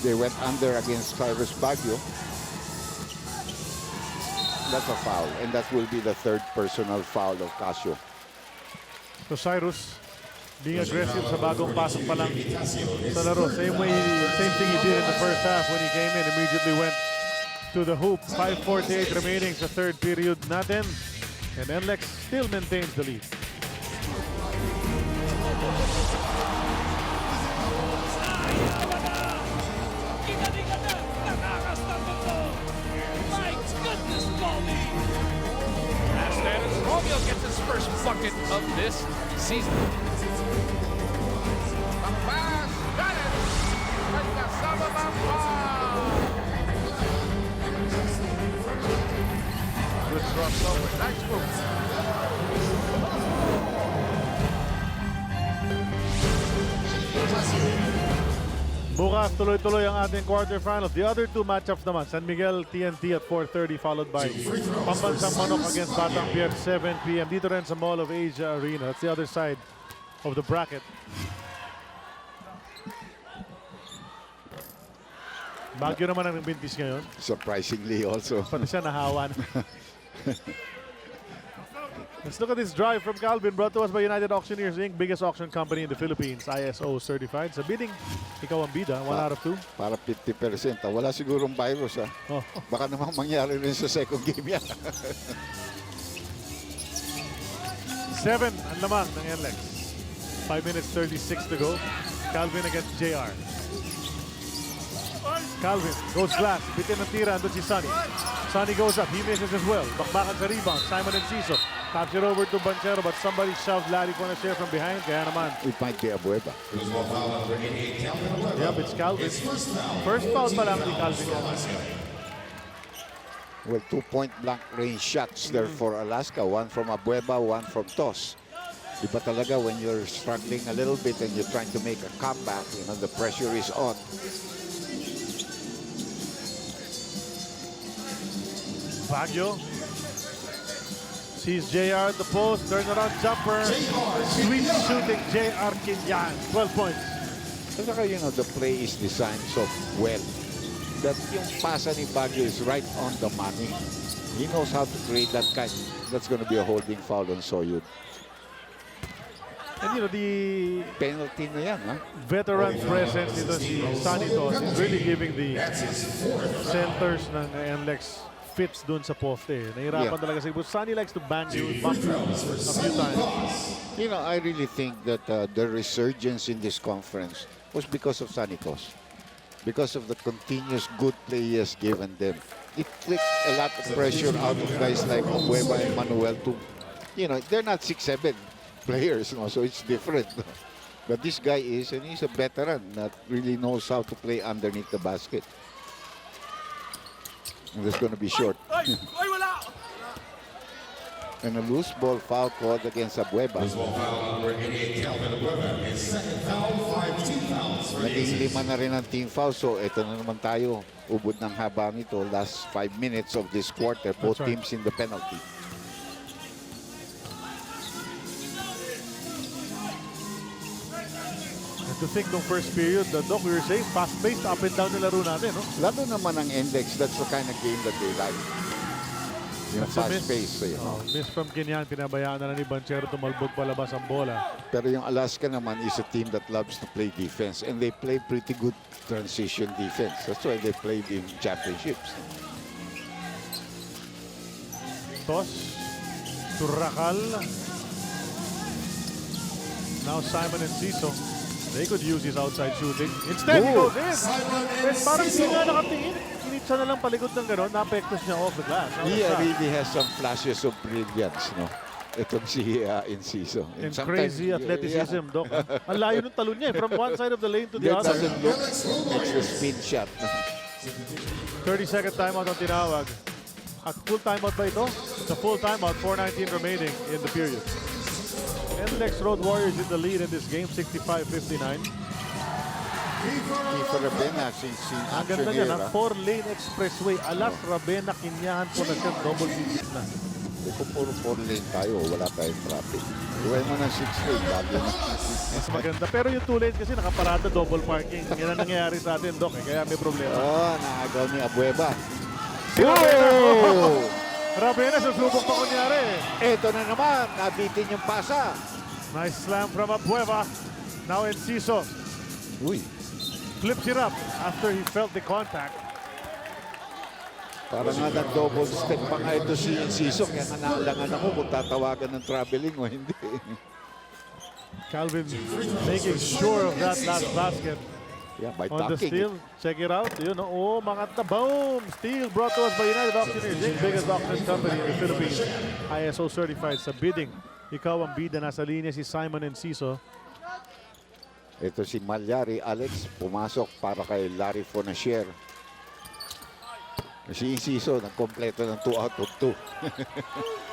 They went under against Cyrus Baguio. That's a foul, and that will be the third personal foul of Casio. So Cyrus being aggressive sa bagong pasok pa lang sa laro. Same thing he did in the first half when he came in, immediately went to the hoop. 5:48 remaining sa third period natin. And NLEX still maintains the lead. My goodness, Baldy! As Dennis Romeo gets his first bucket of this season. The pass, Dennis! May kasama ng foul! Good crossover, nice move. Bukas tuloy-tuloy ang ating quarterfinals. The other two matchups naman, San Miguel TNT at 4:30 followed by Pambansang Manok against Batang Pier 7 p.m. Dito rin sa Mall of Asia Arena. That's the other side of the bracket. Baguio naman ang bintis ngayon. Surprisingly also. Pati siya nahawan. Let's look at this drive from Calvin, brought to us by United Auctioneers Inc., biggest auction company in the Philippines, ISO certified. Sa bidding, ikaw ang bida, 1 out of 2. Para 50%. Wala sigurong virus. Oh. Baka namang mangyari rin sa second game yan. 7 ang lamang ng NLEX. 5 minutes 36 to go. Calvin against JR. Calvin goes glass. Bitin ng tira. Andun si Sonny. Sonny goes up. He misses as well. Bakbakan sa rebound. Simon Enciso. Taps it over to Banchero, but somebody shoved Larry Fuenashare from behind. Kaya naman. It might be Abueva. Yep, it's Calvin. First foul pa lang ni Calvin. Well, 2-point blank range shots there for Alaska. One from Abueva, one from Toss. Iba talaga when you're struggling a little bit and you're trying to make a comeback, you know, the pressure is on. Baguio sees JR at the post, turnaround jumper, sweet shooting JR Quinyan, 12 points. At saka, you know, the play is designed so well that yung pasa ni Baguio is right on the money. He knows how to create that kind. That's going to be a holding foul on Soyud. And you know, the Penalty na yan, ha? veteran presence nito si Sonny Toss is really giving the centers ng NLEX fits dun sa poste. Nahirapan talaga sa ibo. Sonny likes to bang you a few times. You know, I really think that the resurgence in this conference was because of Sonny Toss. Because of the continuous good play he has given them. It took a lot of pressure out of guys like Abueva and Manuel to, you know, they're not 6'7" players, no? So it's different. But this guy is, and he's a veteran that really knows how to play underneath the basket. And it's going to be short. And a loose ball foul called against Abueva. Naging 5 na rin ang team foul. So ito na naman tayo. Ubod ng haba nito. Last 5 minutes of this quarter. Both teams in the penalty. To think ng first period, Doc, we were saying fast-paced, up and down na laro natin, no? Lalo naman ang NLEX, that's the kind of game that they like. Yung That's a fast-paced. miss from Quinyan, pinabayaan na lang ni Banchero, tumalbog palabas ang bola. Pero yung Alaska naman is a team that loves to play defense. And they play pretty good transition defense. That's why they played in championships. Toss to Racal. Now Simon Enciso. They could use his outside shooting. Instead, he goes in. And parang hindi nga nakatingin. Kinitsa na lang palikod ng gano'n. Na-apektos niya off the glass. He really has some flashes of brilliance, no? Itong si Enciso. And crazy athleticism, Doc. Ang layo ng talon niya. From one side of the lane to the That other. doesn't look, it's the spin shot. 30-second timeout ang tinawag. At full timeout ba ito? It's a full timeout. 4:19 remaining in the period. NLEX Road Warriors in the lead in this game, 65-59. Kiefer Rabena, since in Ang action ganda here. niya, 4-lane expressway. Alas, Rabena, Kinyahan po na siya, double digit na. Kung puro 4 lane tayo, wala tayong traffic. Iwan mo ng 6 lane, bago na. Mas maganda. Pero yung 2 lanes kasi nakaparada, double parking. Yan ang nangyayari sa atin, Doc. Kaya may problema. Naagaw ni Abueva. Si Rabena! Rabena, susubok pa kunyari. Ito na naman, nabitin yung pasa. Nice slam from Abueva. Now Enciso Uy, flips it up after he felt the contact. parang nga nag-double step pa nga ito si Enciso. Kaya nga naalangan ako kung tatawagan ng traveling o hindi. Calvin making sure of that last basket. Yeah, by On the dunking. steal, check it out. You know, oh, mga boom! Steal brought to us by United Auctioneers, the biggest auction company in the Philippines. ISO certified sa bidding. Ikaw ang bida, nasa linya si Simon Enciso. Ito si Malyari, Alex, pumasok para kay Larry Fuenashare. Si Enciso, nagkompleto ng 2 out of 2.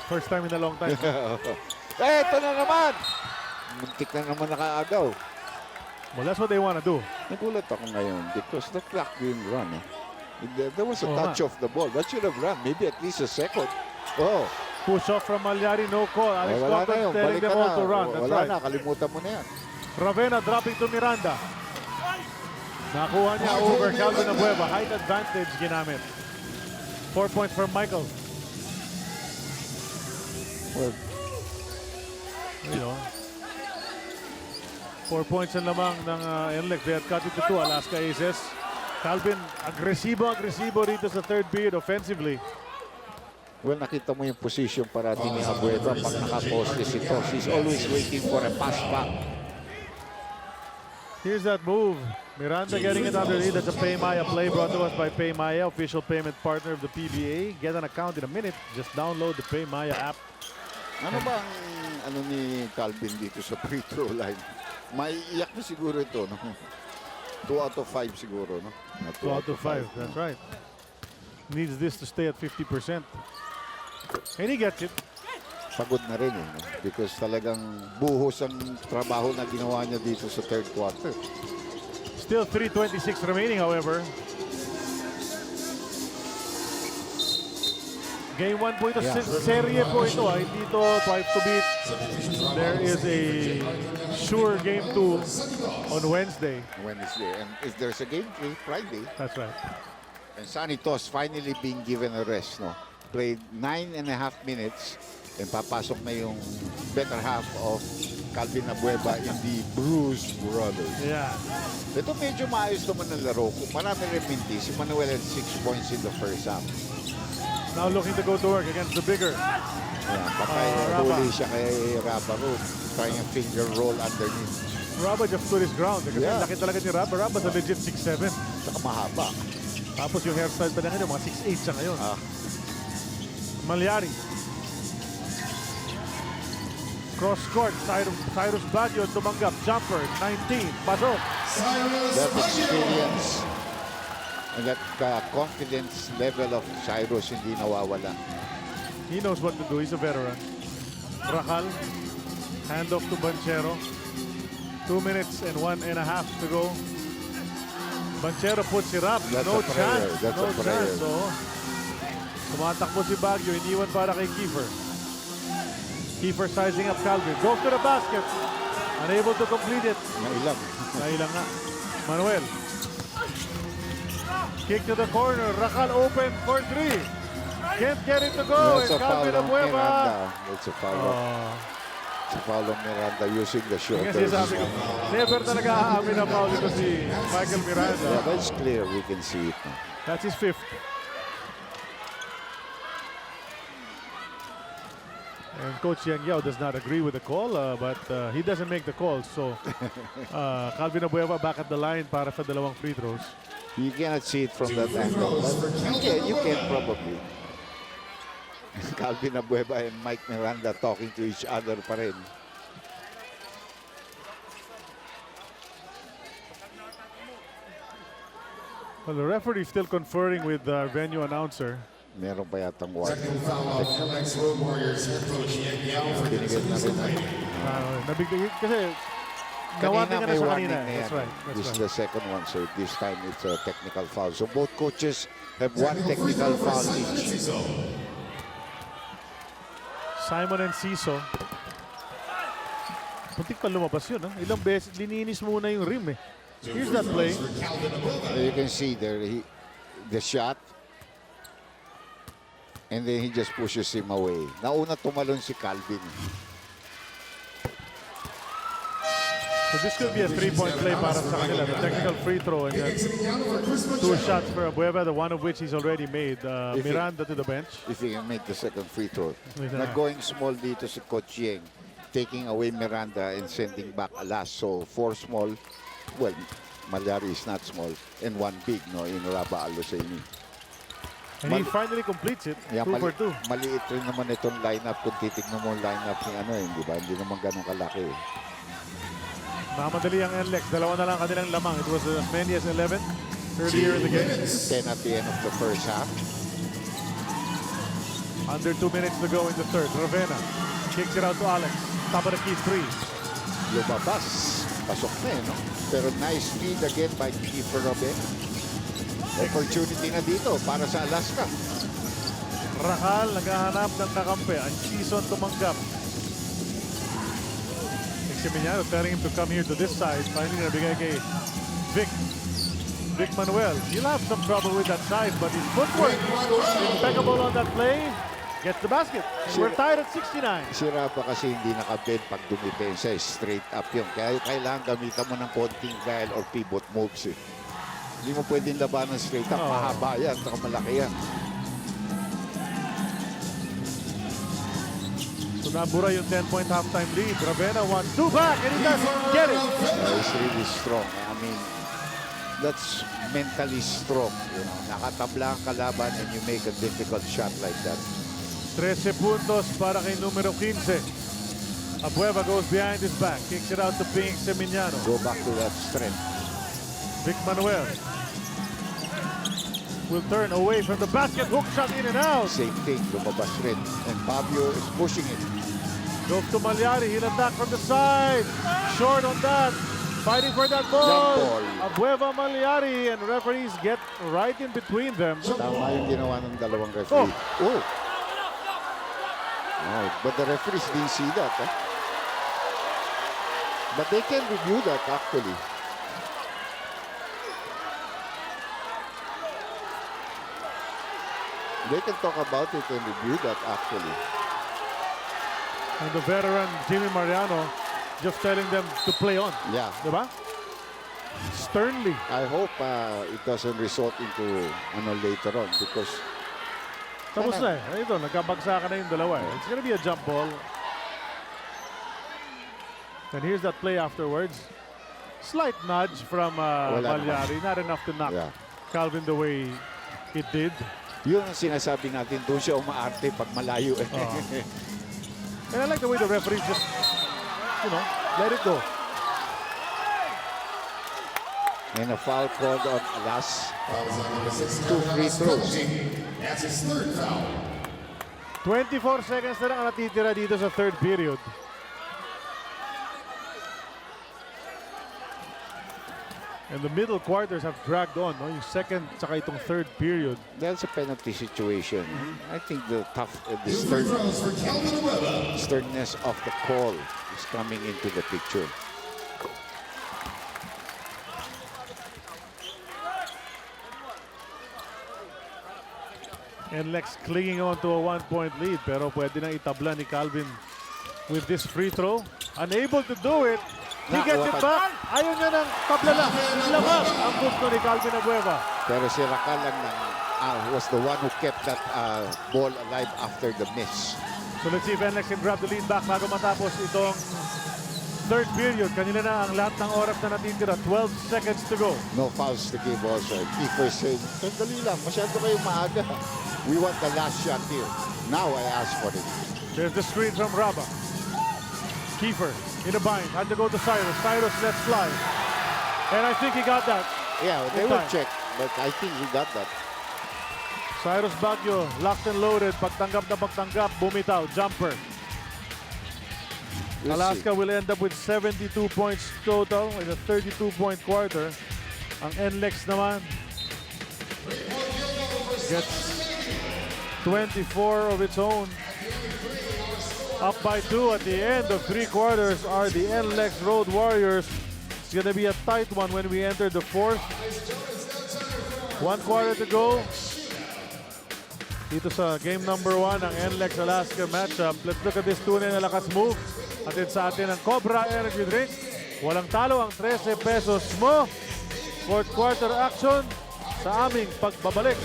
First time in a long time. Ito na naman! Muntik na naman nakaagaw. Well, that's what they want to do. Nagulat ako ngayon because the clock didn't run. There was a Oo touch nga. of the ball. That should have run. Maybe at least a second. Oh, Push off from Malyari, no call. Alex wala na Coppens yun. telling Balik them ka all na. to run. That's Wala right. na. Kalimutan mo na yan. Ravena dropping to Miranda. Nakuha niya over Calvin Abueva. Height advantage ginamit. 4 points from Michael. Well, You know, 4 points ang lamang ng NLEX. They had cut it to 2. Alaska Aces. Calvin, agresibo rito sa third period offensively. Well, nakita mo yung position parati ni Abueva pag naka-postes ito. She's always waiting for a pass back. Here's that move. Miranda getting it underneath. That's a Pay Maya play brought to us by Pay Maya, official payment partner of the PBA. Get an account in a minute. Just download the Pay Maya app. Ano ba ang ano ni Calvin dito sa free throw line? Maiiyak na siguro ito, no? 2 out of 5 siguro, no? 2 out of 5. That's right. Needs this to stay at 50%. And he gets it. Pagod na rin eh, no? Because talagang buhos ang trabaho na ginawa niya dito sa third quarter. Still 3:26 remaining, however. Game 1 po ito. Serye po ito. Hindi ito twice to beat. There is a sure game 2 on Wednesday. And if there's a game 3, Friday. That's right. And Santos finally being given a rest, no? Played 9.5 minutes and papasok na yung better half of Calvin Abueva in the Bruce Brothers. Yeah. Ito medyo maayos naman ng laro. Marami rin minti. Si Manuel had 6 points in the first half. Now looking to go to work against the bigger. Ayan, patay. Raba. Huli siya kay Raba Road. Trying a finger roll underneath. Raba just stood his ground. Kasi Yeah. laki talaga ni Raba. Raba sa legit 6'7". Saka mahaba. Tapos yung hairstyle pa na ngayon, mga 6'8 siya ngayon. Malyari. Cross court, Cyrus Baguio tumanggap. Jumper, 19, pasok. That experience and that confidence level of Cyrus hindi nawawala. He knows what to do. He's a veteran. Rakal, handoff to Banchero. 2 minutes and 1.5 to go. Banchero puts it up. That's No a prayer. chance. That's No a prayer. chance. So, tumatakbo si Baguio. Iniwan para kay Kiefer. Kiefer sizing up Calvin. Goes to the basket. Unable to complete it. Nailang. Nailang nga. Manuel. Kick to the corner. Rakal open for 3. Can't get it to go. That's a And foul Calvin on Abueva. Miranda. That's a foul. Oh. It's a foul on Miranda using the Kasi shoulders. sabi ko, never talaga aamin na foul dito si Michael Miranda. Yeah, that's clear. We can see it now. That's his 5th. And Coach Yang Yao does not agree with the call, but he doesn't make the call. So, Calvin Abueva back at the line para sa dalawang free throws. You cannot see it from that angle. But you can probably. Calvin Abueva and Mike Miranda talking to each other pa rin. Well, the referee is still conferring with the venue announcer. Meron pa yatang warning. Second foul on NLEX Road Warriors head coach Yang Yao for Binigyan na rin. Nabigay kasi nawatin ka na may sa warning kanina. na yan. That's right. This is That's right. the second one, so this time it's a technical foul. So both coaches have one technical foul each. Simon and Ciso. Puntik pa lumabas yun. Ilang beses lininis muna yung rim eh. Here's that play. You can see there the shot. And then he just pushes him away. Nauna tumalon si Calvin. So this could be a 3-point play para sa kanila. The technical free throw and then 2 shots for Abueva, the one of which he's already made. Miranda to the bench. If he can make the second free throw. With, Nag-going small dito si Coach Yang. Taking away Miranda and sending back Alas. So 4 small. Well, Malyari is not small. And 1 big, no, in Raba Aloseni. And he finally completes it. Yeah, 2 for 2. Maliit rin naman itong lineup kung titignan mo yung lineup ni ano, di ba? Hindi naman ganun kalaki. Mamadali ang NLEX. Dalawa na lang kanilang lamang. It was as many as 11 earlier in the game. 10 at the end of the first half. Under 2 minutes to go in the third. Ravenna kicks it out to Alex. Top of the key 3. Lumabas. Pasok na eh, no? Pero nice feed again by Kiefer Robin. Opportunity na dito para sa Alaska. Rakal naghahanap ng kakampi. Ang season tumanggap. Eximiniano telling him to come here to this side. Finally nabigay kay Vic Manuel. He'll have some trouble with that side, but his footwork impeccable on that play. Gets the basket. We're tied at 69. Si Rapa kasi hindi nakabend pag dumipensa. Straight up yun. Kaya kailangan gamitan mo ng konting dial or pivot moves eh. Hindi mo pwedeng labanan straight up. Oh. Mahaba yan. Saka malaki yan. nabura yung 10-point halftime lead. Ravenna wants 2 back and he doesn't get it. He's really strong. I mean, that's mentally strong. You know, nakatabla ang kalaban and you make a difficult shot like that. 13 puntos para kay numero 15. Abueva goes behind his back. Kicks it out to Ping Seminiano. Go back to that strength. Vic Manuel will turn away from the basket. Hook shot in and out. Same thing, lumabas rin. And Fabio is pushing it. Goes to Malyari. He'll attack from the side. Short on that. Fighting for that ball. Jump ball. Abueva, Malyari, and referees get right in between them. Tama yung ginawa ng dalawang referee. Oh. Oh, but the referees didn't see that. Eh? But they can review that actually. They can talk about it and review that actually. And the veteran Jimmy Mariano just telling them to play on. Yeah. Diba? Sternly. I hope it doesn't result into later on because Tapos na eh. Ito, nagkabagsakan na yung dalawa eh. It's gonna be a jump ball. And here's that play afterwards. Slight nudge from Malyari. Not enough to knock Calvin the way it did. yun ang sinasabi natin, doon siya umaarte pag malayo. And I like the way the referees just, let it go. And a foul called on Alas. 2 free throws. That's his third foul. 24 seconds na lang ang natitira dito sa third period. And the middle quarters have dragged on. No? Yung second saka itong third period. That's a penalty situation. I think the Free throws for Calvin Webber. sternness of the call is coming into the picture. NLEX clinging on to a 1-point lead, pero pwede nang itabla ni Calvin with this free throw. Unable to do it. He gets it back. Ayaw niya ng tabla lang. Lamang ang gusto ni Calvin Abueva. Pero si Racal lang was the one who kept that ball alive after the miss. So let's see if NLEX can grab the lead back bago matapos itong third period. Kanila na ang lahat ng oras na natitira. 12 seconds to go. No fouls to give also. Keeper said, sandali lang, masyado kayo maaga. We want the last shot here. Now I ask for it. There's the screen from Raba. Kiefer in a bind. Had to go to Cyrus. Cyrus lets fly. And I think he got that. Yeah, they will check, but I think he got that. Cyrus Baguio, locked and loaded. Pagtanggap na pagtanggap, bumitaw. Jumper. Alaska will end up with 72 points total in a 32-point quarter. Ang NLEX naman gets 24 of its own. Up by 2 at the end of 3 quarters are the NLEX Road Warriors. It's going to be a tight one when we enter the fourth. 1 quarter to go. Dito sa game number 1 ang NLEX Alaska matchup. Let's look at this tunay na lakas move. Atid sa atin ang Cobra Energy Drink. Walang talo ang 13 pesos mo. Fourth quarter action sa aming pagbabalik.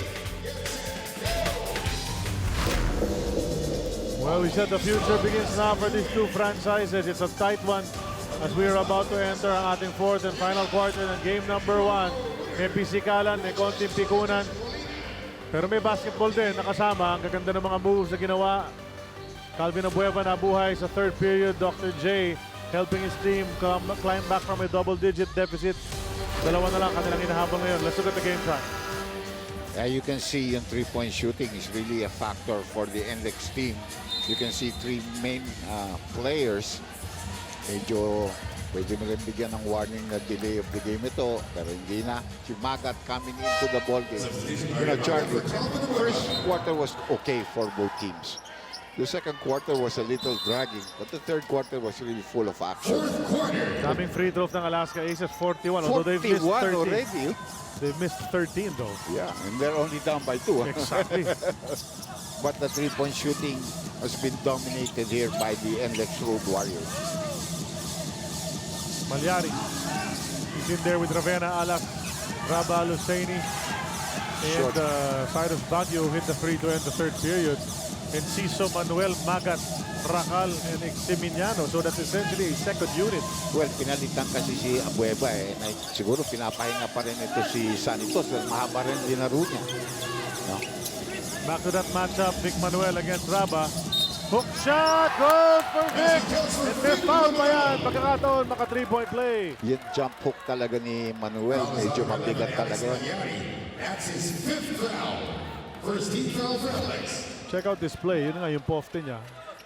Well, we said the future begins now for these two franchises. It's a tight one as we are about to enter ang ating fourth and final quarter ng game number 1. May pisikalan, may konting pikunan. Pero may basketball din nakasama. Ang gaganda ng mga moves na ginawa. Calvin Abueva nabuhay sa third period. Dr. J helping his team climb back from a double-digit deficit. Dalawa na lang kanilang hinahabol ngayon. Let's look at the game time. You can see yung 3-point shooting is really a factor for the NLEX team. You can see 3 main players. Medyo pwede mo rin bigyan ng warning na delay of the game ito, pero hindi na. Si Magat coming into the ball game. Charlie, first quarter was okay for both teams. The second quarter was a little dragging, but the third quarter was really full of action. Daming free throws ng Alaska Aces, 41. Although they've missed 13. Already. They've missed 13 though. Yeah, and they're only down by 2. Exactly. But the 3-point shooting has been dominated here by the NLEX Road Warriors. Malyari. He's in there with Ravenna, Alak, Raba, Lusaini. And Cyrus Baguio hit the free to end the third period. Enciso, Manuel, Magat, Racal, and Eximiniano. So that's essentially a second unit. Well, pinalitan kasi si Abueva eh. Na, siguro pinapahinga pa rin ito si Sanitos dahil mahaba rin linaro niya. No? Back to that matchup, Vic Manuel against Raba. Hook shot, goal for Vic! And may foul pa yan. Pagkakataon, maka 3-point play. Yung jump hook talaga ni Manuel, medyo mabigat talaga. That's his 5th foul. First team foul for NLEX. Check out this play. Yun nga yung pofte niya.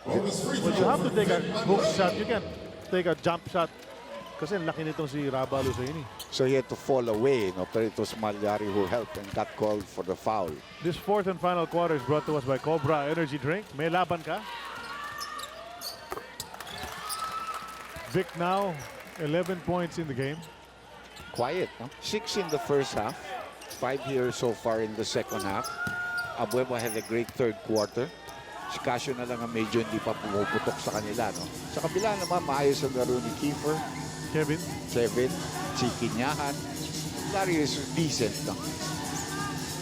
Bonus free When you throw have to for take a Vic hook Manuel. shot, you can take a jump shot. Kasi ang laki nitong si Raba Lusaini. So he had to fall away, no? Pero it was Malyari who helped and got called for the foul. This fourth and final quarter is brought to us by Cobra Energy Drink. May laban ka? Vic now, 11 points in the game. Quiet, no? 6 in the first half, 5 here so far in the second half. Abueva had a great third quarter. Si Casio na lang ang medyo hindi pa pumuputok sa kanila, no? Sa kabila naman, maayos ang laro ni Kiefer, Kevin. si Kinyahan. Larry is decent, no?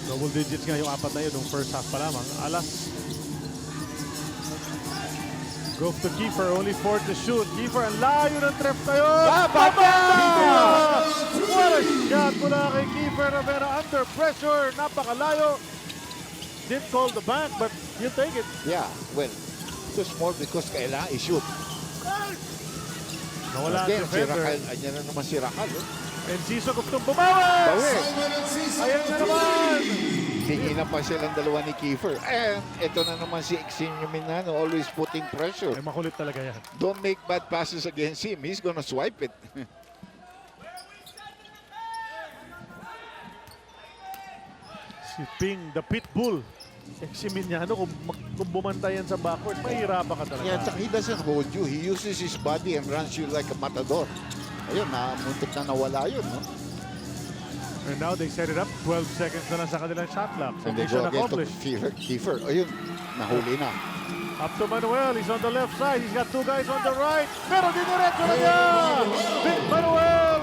Double digits nga yung apat na yun nung first half pa lamang. Alas. Goes to Kiefer, only 4 to shoot. Kiefer, ang layo ng trap na yun. Baba! What a shot mula kay Kiefer Rivera under pressure. Napakalayo. Didn't call the bank, but you take it. Yeah, well, it was more because kailangan i-shoot. Nawala ang Again, si defender. Racal, anyan na naman si Racal, oh. Enciso gustong bumawi. Bawi. Ayan na naman. Hingi na pa silang dalawa ni Kiefer. And ito na naman si Exinio Minano, always putting pressure. Ay, makulit talaga yan. Don't make bad passes against him. He's gonna swipe it. Si Ping, the pitbull. Eximiniano, kung bumantayan sa backcourt, mahirapan ka talaga. Yeah, tsaka he doesn't hold you. He uses his body and runs you like a matador. Ayun, muntik na nawala yun, no? And now they set it up. 12 seconds na lang sa kanilang shot clock. So And they mission go again to accomplished. Kiefer. Ayun, nahuli na. Up to Manuel. He's on the left side. He's got 2 guys on the right. Pero diniretso na niya. Vic Manuel.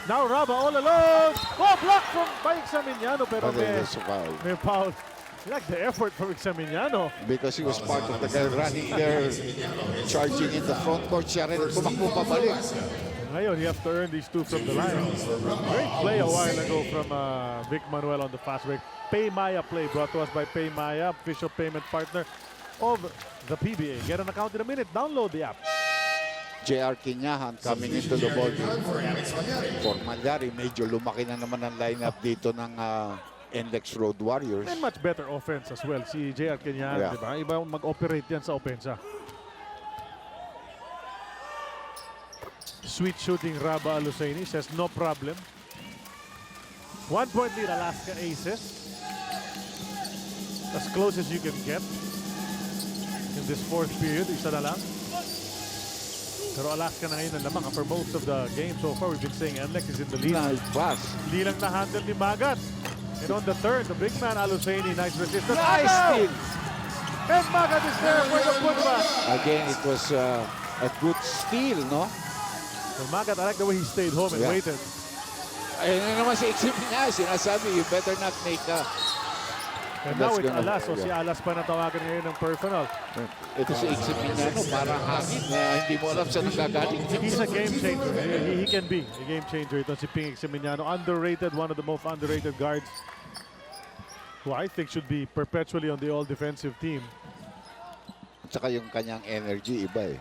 Now Raba all alone. Oh, block from by Examiniano. Pero There's a foul. may foul. I like the effort from Examiniano. Because he was part of the guy running there, charging in the front court. Siya rin tumakbo pabalik. Ngayon, you have to earn these 2 from the line. Great play a while ago from Vic Manuel on the fast break. Pay Maya play brought to us by Pay Maya, official payment partner of the PBA. Get an account in a minute. Download the app. J.R. Kinyahan coming into the ball game. For Malyari, medyo lumaki na naman ang lineup dito ng NLEX Road Warriors. And much better offense as well. Si J.R. Kenyan, Yeah. diba? Iba mag-operate yan sa opensa. Sweet shooting Raba Alusaini says no problem. 1 point lead Alaska Aces. As close as you can get in this fourth period. Isa na lang. Pero Alaska na ngayon ang lamang for most of the game so far. We've been saying NLEX is in the lead. Nice pass. Hindi lang na-handle ni Magat. And on the third, the big man Alusaini, nice resistance. Nice Agaw! steal. And Magat is there for the putback. Again, it was a good steal, no? So Magat, I like the way he stayed home and Yeah. waited. Ayun na naman si Exim niya. Sinasabi, you better not make And And now that's it's gonna- Alas. So si yeah. Alas pa natawagan ngayon ng personal. Ito si Exim Minano, parang hangin na hindi mo alam saan nagagaling. He's a game changer. He can be a game changer. Ito si Ping Eximiniano. Underrated, one of the most underrated guards who I think should be perpetually on the all-defensive team. At saka yung kanyang energy, iba eh.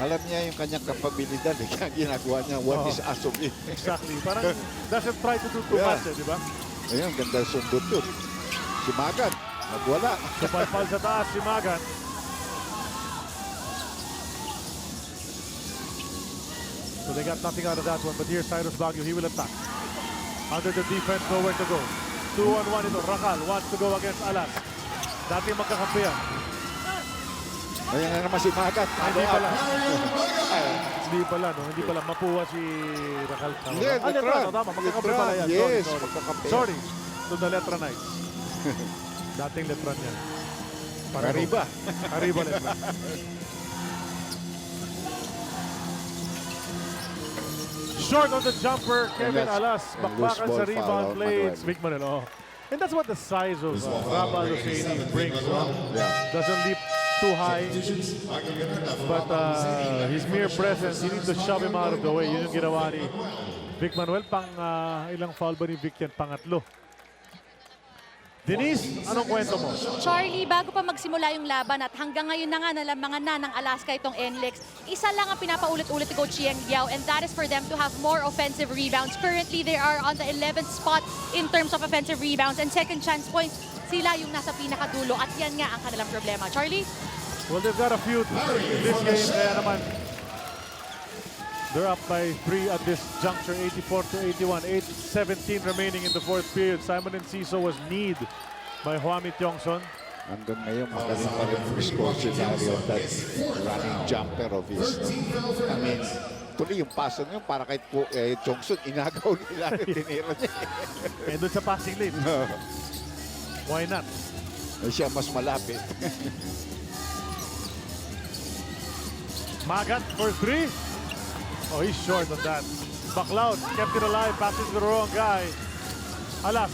Alam niya yung kanyang kapabilidad eh. Kaya ginagawa niya, what is asked of him. Exactly. Parang doesn't try to do too Yeah. much, di ba? Ayun, ganda sundot yun. Si Magat, nagwala. So palpal sa taas si Magat. So they got nothing out of that one. But here's Cyrus Baguio. He will attack. Under the defense, nowhere to go. 2-on-1 ito. Racal wants to go against Alas. Dating magkakampihan. Ayun na naman si Magat. Hindi pala. Ay, Hindi pala, no? Hindi pala mapuha si Racal. Hindi, Letran. Letran. Tama. Magkakampi Letran, pala yan. yes, Sorry. magkakampi. Sorry. To the Letra Knights. Dating Letran yan. Arriba. Arriba Letran. short on the jumper. Kevin that's- Alas, and loose bakbakan ball sa rebound foul, play. Manuel. It's Vic Manuel. Oh. And that's what the size of Rabal Husseini brings. Yeah. Doesn't leap too high. But his mere presence, you need to shove him out of the way. Yun yung ginawa ni Vic Manuel. Ilang foul ba ni Vic yan? Pangatlo. Denise, anong kwento mo? Charlie, bago pa magsimula yung laban at hanggang ngayon na nga nalamangan na ng Alaska itong NLEX, isa lang ang pinapaulit-ulit ni Coach Chieng Giao, and that is for them to have more offensive rebounds. Currently, they are on the 11th spot in terms of offensive rebounds, and second chance points, sila yung nasa pinakadulo at yan nga ang kanilang problema. Charlie? Well, they've got a few in this game. Kaya naman, they're up by 3 at this juncture, 84-81. 8:17 remaining in the fourth period. Simon Enciso was kneed by Huami Tiongson. Hanggang ngayon, magaling pa rin yung score scenario of that running jumper of his. I mean, tuloy yung paso niyo para kahit po Johnson, inagaw nila at tinira niya. And doon sa passing lane, why not? Siya mas malapit. Magat for 3. Oh, he's short on that. Bacloud kept it alive, passes to the wrong guy. Alas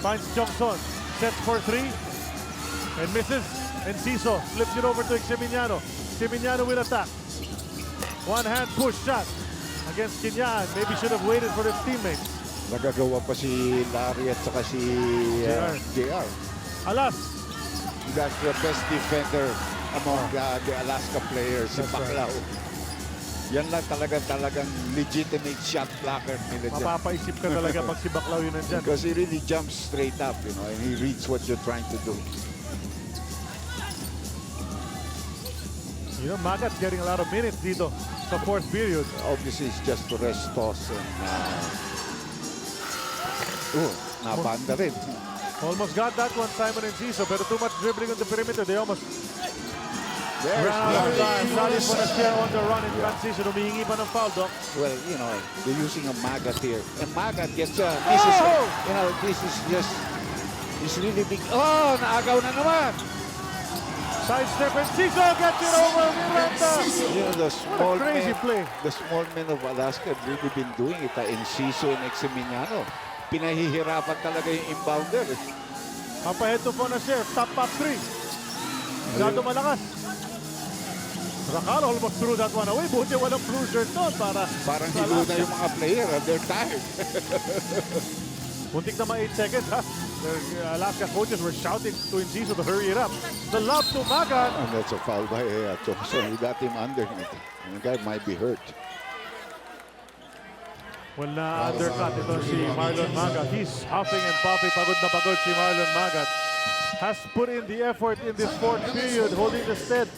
finds Johnson, sets for 3 and misses. Enciso flips it over to Ximiniano. Ximiniano will attack. One hand push shot against Kinyan. Maybe should have waited for his teammates. Nagagawa pa si Larry at saka si JR. Alas, That's the best defender among the Alaska players, si That's right. Baclao. Yan lang talagang legitimate shot blocker nila dyan. mapapaisip ka talaga pag si Baclaw yun nandyan. Because he really jumps straight up, you know, and he reads what you're trying to do. You know, Magat getting a lot of minutes dito sa fourth period. Obviously, it's just to rest toss and nabanda rin. Almost got that one, Simon Enciso, pero too much dribbling on the perimeter. They almost There's ran out of Larry. time. Larry Fonastier on the run in transition. Humihingi pa ng foul, Doc. Well, you know, they're using a Magat here. And Magat gets this is, you know, this is just, it's really big. Oh, naagaw na naman. Sidestep, Enciso gets it over Miranda. You know, the small crazy men, play. the small men of Alaska have really been doing it. Enciso and Eximiniano. Pinahihirapan talaga yung inbounder. Up ahead to Fonastier. Top pop 3. Masyado malakas. Rakal almost threw that one away. Buti walang blue shirt doon para Parang sa hilo na Alaska. yung mga player. They're tired. Muntik na ma 8 seconds, ha? The Alaska coaches were shouting to Enciso to hurry it up. The lob to Magat. And that's a foul by Thompson. He got him underneath. And the guy might be hurt. Well, na-undercut ito si Marlon Magat. He's huffing and puffing. Pagod na pagod si Marlon Magat. Has put in the effort in this fourth period, holding the stead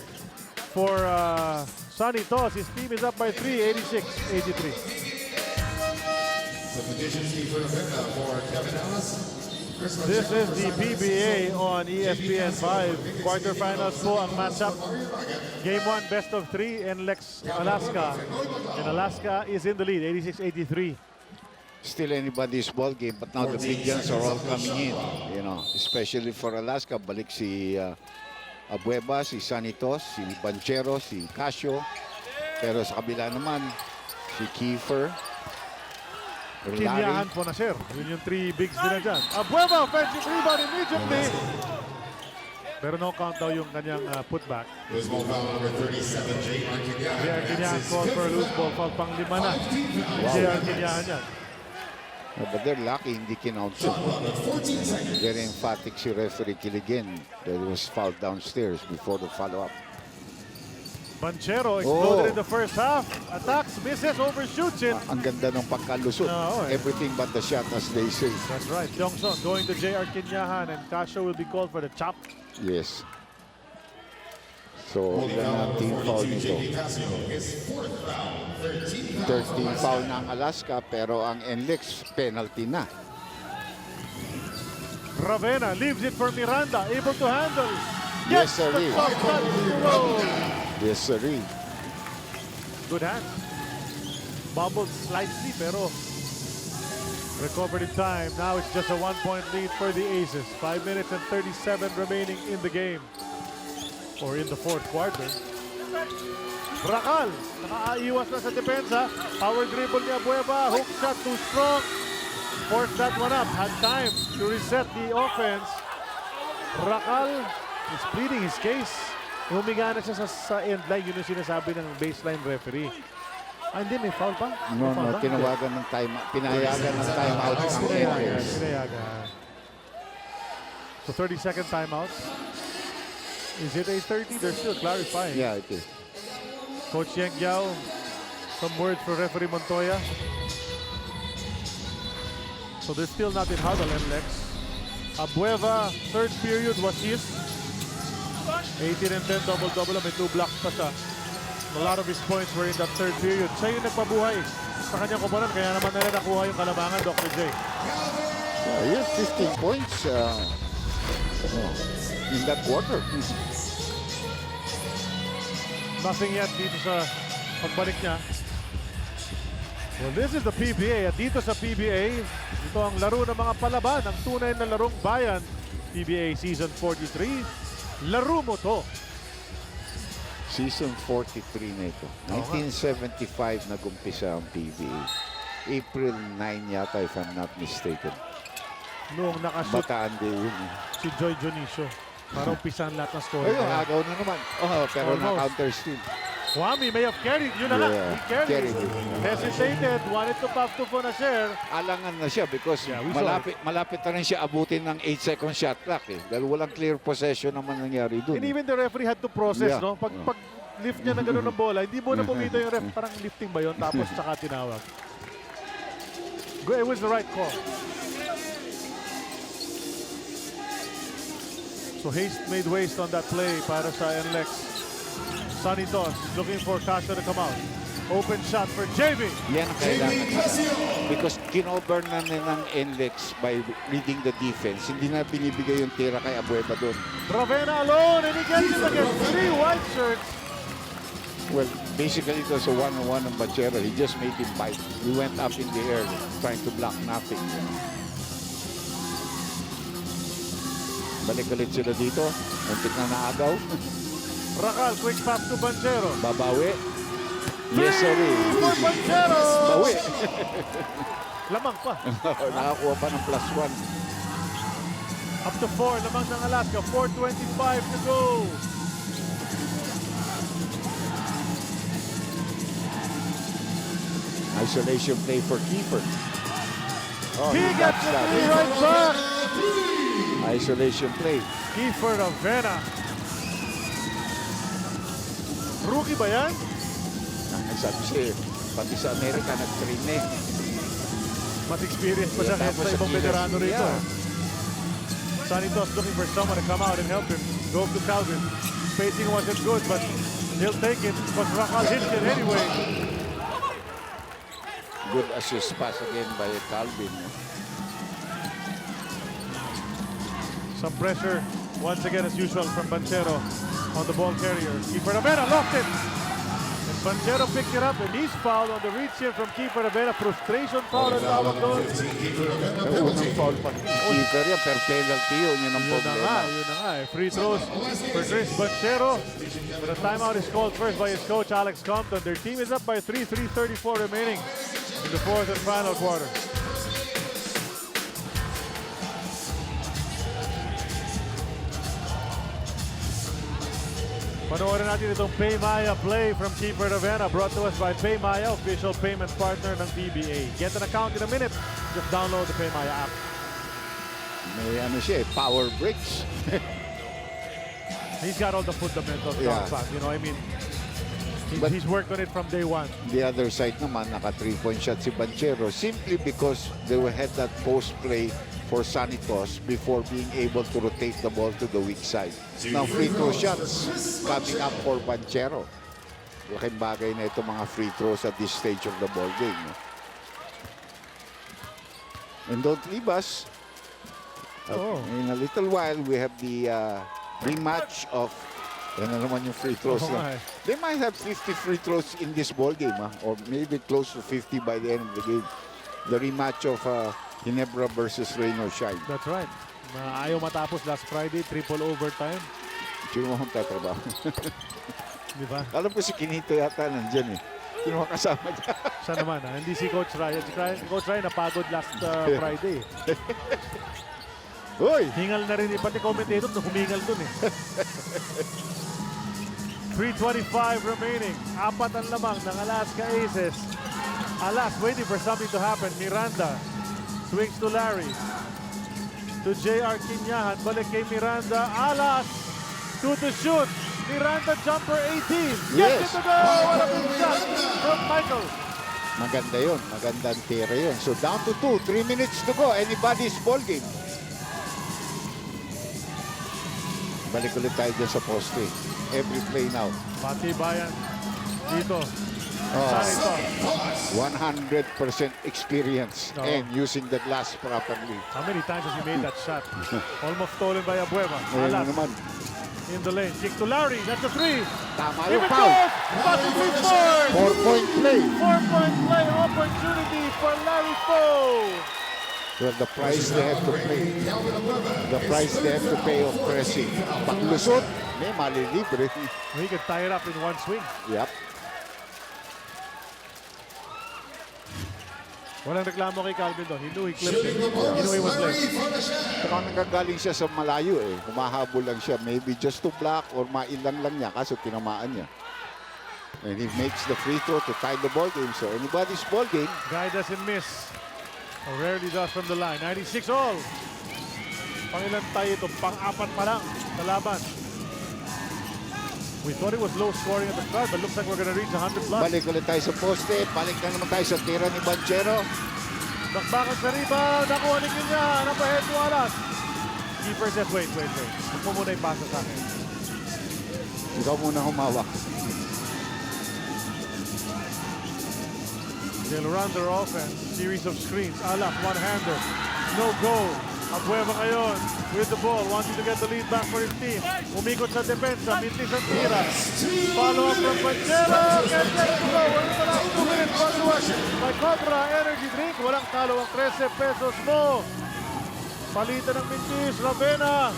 for Sonny Toss. His team is up by 3, 86-83. This is the PBA on ESPN 5. Quarterfinals po ang matchup. Game 1, best of 3, NLEX Alaska. And Alaska is in the lead, 86-83. Still anybody's ball game, but now the big guns are all coming in. You know, especially for Alaska. Balik si Abueva, si Sanitos, si Banchero, si Casio. Pero sa kabila naman, si Kiefer, Larry. Kinyahan po na, sir. Yun yung 3 bigs din na dyan. Abueva, offensive rebound immediately. Pero no count daw yung kanyang putback. JR Kinyahan called for a loose ball. Foul pang 5 na. JR Kinyahan yan. But they're lucky, hindi kinounce. Very emphatic si referee Kiligin. That was fouled downstairs before the follow-up. Banchero exploded in the first half. Attacks, misses, overshoots it. Ang ganda ng pagkalusot. Everything but the shot, as they say. That's right. Tiongson going to JR Kinyahan, and Casio will be called for the chop. Yes. So, ang team foul nito. 13 foul na ang Alaska, pero ang NLEX penalty na. Ravena leaves it for Miranda, able to handle. Yes, sir. The top shot to roll. Yes, sir. Good hand. Bobbled slightly, pero recovered in time. Now it's just a 1-point lead for the Aces. 5 minutes and 37 remaining in the game. Or in the fourth quarter. Racal, nakaiwas na sa depensa. Power dribble ni Abueva. Hook shot, too strong. Forced that one up. Had time to reset the offense. Racal is pleading his case. Humiga na siya sa end line. Yun yung sinasabi ng baseline referee. Ah, hindi, may foul pa? No, tinawagan ng time, pinayagan ng timeout ang players. Pinayagan. So 30-second timeout. Is it a 30? They're still clarifying. Yeah, it is. Coach Yang Giao, some words for referee Montoya. So they're still not in huddle, NLEX. Abueva, third period was his. 18 and 10, double-double. May 2 blocks pa siya. A lot of his points were in that third period. Siya yung nagpabuhay sa kanyang koponan. Kaya naman nila nakuha yung kalamangan, Dr. J. He has 15 points in that quarter. Nothing yet dito sa pagbalik niya. Well, this is the PBA. At dito sa PBA, ito ang laro ng mga palaban, ang tunay na larong bayan. PBA Season 43. Laro mo to. Season 43 na ito. 1975 nag-umpisa ang PBA. April 9 yata if I'm not mistaken. Noong nakashoot Bataan din yun. si Joy Jonicio. Para umpisan lahat ng score. Ayun, agaw na naman. Oh, pero Almost. na-counter steal. Wami may have carried. Yun na nga. Yeah, He carried. carried it. Hesitated. Wanted to pop to for a share. Alangan na siya because Yeah, we saw malapit na rin siya abutin ng 8-second shot clock eh. Dahil walang clear possession naman nangyari dun. And even the referee had to process, Yeah. no? Pag lift niya na gano'n ng bola, hindi mo na bumito yung ref. Parang lifting ba yun? Tapos saka tinawag. It was the right call. So haste made waste on that play para sa NLEX. Sonny Toss looking for Castro to come out. Open shot for JV. Yan ang kailangan. Because kinover na ng NLEX by reading the defense. Hindi na binibigay yung tira kay Abueva doon. Ravenna alone and he gets it against 3 white shirts. Well, basically it was a one-on-one on Bachero. He just made him bite. He went up in the air trying to block nothing. Balik ulit sila dito. Muntik na naagaw. Racal, quick pass to Banchero. Babawi. Yes, sorry. For Banchero! Bawi. Lamang pa. Nakakuha pa ng +1. Up to 4, lamang ng Alaska. 4:25 to go. Isolation play for Keeper. Oh, He gets the 3 right back. Isolation play. Kiefer Ravenna. Rookie ba yan? Sabi siya, pati sa Amerika nag-train na eh. Mas experience pa siya kahit Tapos sa ibang Killers, veterano rito. yeah. Sonny Toss looking for someone to come out and help him. Go to Calvin. Spacing wasn't good, but he'll take it. But Racal hits it anyway. Good assist pass again by Calvin. Some pressure once again as usual from Banchero on the ball carrier. Kiefer Ravenna lost it. And Banchero picked it up and he's fouled on the reach here from Kiefer Ravenna. Frustration foul at tawag doon. Unang foul pa. Keeper yan, per penalty yun. Yun ang Yun na nga, problema. yun na nga. Free throws for Chris Banchero. But a timeout is called first by his coach, Alex Compton. Their team is up by 3:34 remaining in the fourth and final quarter. Panoorin natin itong Pay Maya play from Keeper Ravenna, brought to us by Pay Maya, official payment partner ng PBA. Get an account in a minute. Just download the Pay Maya app. May ano siya, power breaks. He's got all the fundamentals Yeah. down pat. You know, I mean, But- he's worked on it from day one. The other side naman, naka 3-point shot si Banchero simply because they had that post play for Sanitos before being able to rotate the ball to the weak side. Now, free throw shots coming up for Banchero. Laking bagay na ito mga free throws at this stage of the ball game. And don't leave us. In a little while, we have the rematch of yan na naman yung free throws. Oo nga eh. They might have 50 free throws in this ball game, or maybe close to 50 by the end of the game. The rematch of Ginebra versus Rain or Shine. That's right. Na ayaw matapos last Friday, triple overtime. Sino mo ang tatrabaho? Di ba? Alam ko si Kinito yata nandyan eh. Sino kasama niya? Siya naman, hindi si Coach Ryan. Si Coach Ryan napagod last Friday. Hoy! Hingal na rin, pati commentator na humingal dun eh. 3:25 remaining. Apat ang lamang ng Alaska Aces. Alas waiting for something to happen. Miranda swings to Larry. To JR Quinyahan. Balik kay Miranda. Alas to shoot. Miranda jumper 18. Yes. Gets it to go. What a big shot from Michael. Maganda yun. Magandang tira yun. So down to 2. 3 minutes to go. Anybody's ball game. Balik ulit tayo dyan sa poste. Every play now. Pati bayan dito. Oh, Sanito. 100% experience Oo. and using the glass properly. How many times has he made that shot? Almost stolen by Abueva. Ngayon Alas naman. in the lane. Kick to Larry. That's a three. Tama If yung it foul. goes, possibly scores. 4-point play. 4-point play opportunity for Larry Poe. Well, the price they have to pay. The price they have to pay of pressing. Paglusot, may malilibre. He could tie it up in one swing. Yep. Walang reklamo kay Calvin doon. He knew he clipped it. He knew he was late. Saka nagagaling siya sa malayo eh. Humahabol lang siya. Maybe just to block or mailan lang niya. Kaso tinamaan niya. And he makes the free throw to tie the ball game. So anybody's ball game. Guy doesn't miss. Or rarely does from the line. 96 all. Pangilan tayo ito. Pang-apat pa lang sa laban. We thought it was low scoring at the start, but looks like we're going to reach 100 plus. Balik ulit tayo sa poste. Balik na naman tayo sa tira ni Banchero. Bakbakan sa rebound. Nakuha ni Kenya. Napahead to Alas. Keeper says, wait. Huwag mo muna ipasa sa akin. Ikaw muna humawak. They'll run their offense. Series of screens. Alas, one-hander. No goal. Abueva ngayon with the ball. Wanting to get the lead back for his team. Umikot sa depensa. Mintis ang tira. Follow up from Banchero. Can't get it to go. We're in the last 2 minutes. By Cobra Energy Drink. Walang talo ang 13 pesos mo. Palitan ng Mintis. Ravena.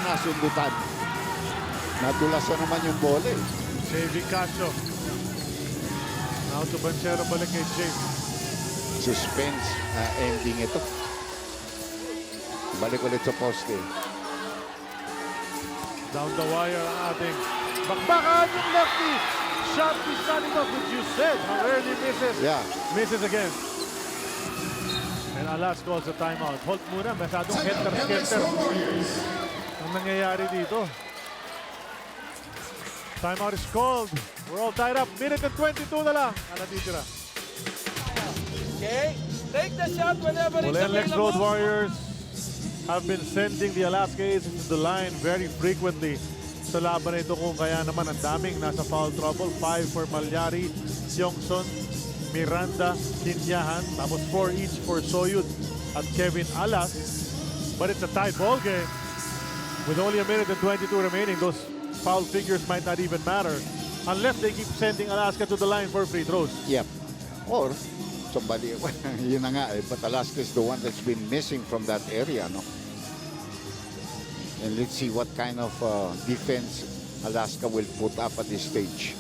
Nasundutan. Nadulasan naman yung bola eh. Saving Casio. Now to Banchero. Balik kay James. Suspense ending ito. Balik ulit sa poste. Down the wire ang ating bakbakan yung lefty. Shot to Sanito, which you said how early misses. Yeah. Misses again. And Alas calls a timeout. Hold muna, masyadong helter-skelter ang nangyayari dito. Timeout is called. We're all tied up. Minute and 22 na lang ang natitira. Okay, take the shot whenever it's Well, NLEX available. Road Warriors have been sending the Alaska Aces to the line very frequently sa laban na ito, kung kaya naman ang daming nasa foul trouble. 5 for Malyari, Siongson, Miranda, Quinyahan, tapos 4 each for Soyud at Kevin Alas. But it's a tight ball game. With only a minute and 22 remaining, those foul figures might not even matter unless they keep sending Alaska to the line for free throws. Yep. Or somebody, yun na nga eh, but Alaska is the one that's been missing from that area, no? And let's see what kind of defense Alaska will put up at this stage.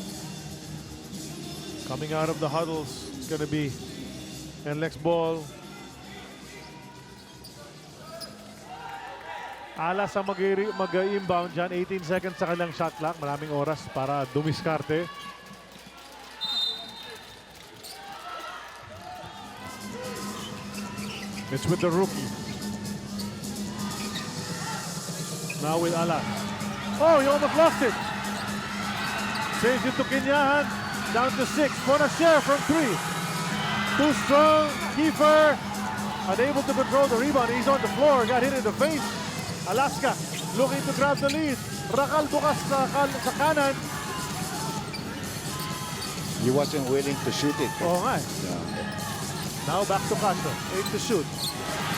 Coming out of the huddles, it's going to be NLEX ball. Alas ang mag-inbound dyan. 18 seconds sa kanilang shot clock. Maraming oras para dumiskarte. It's with the rookie. Now with Alas. Oh, he almost lost it. Saves it to Quinyahan. Down to 6. Bonashare from 3. Too strong. Kiefer unable to control the rebound. He's on the floor. Got hit in the face. Alaska looking to grab the lead. Rakal bukas sa kanan. He wasn't willing to shoot it. Oo nga. Now back to Casio. 8 to shoot.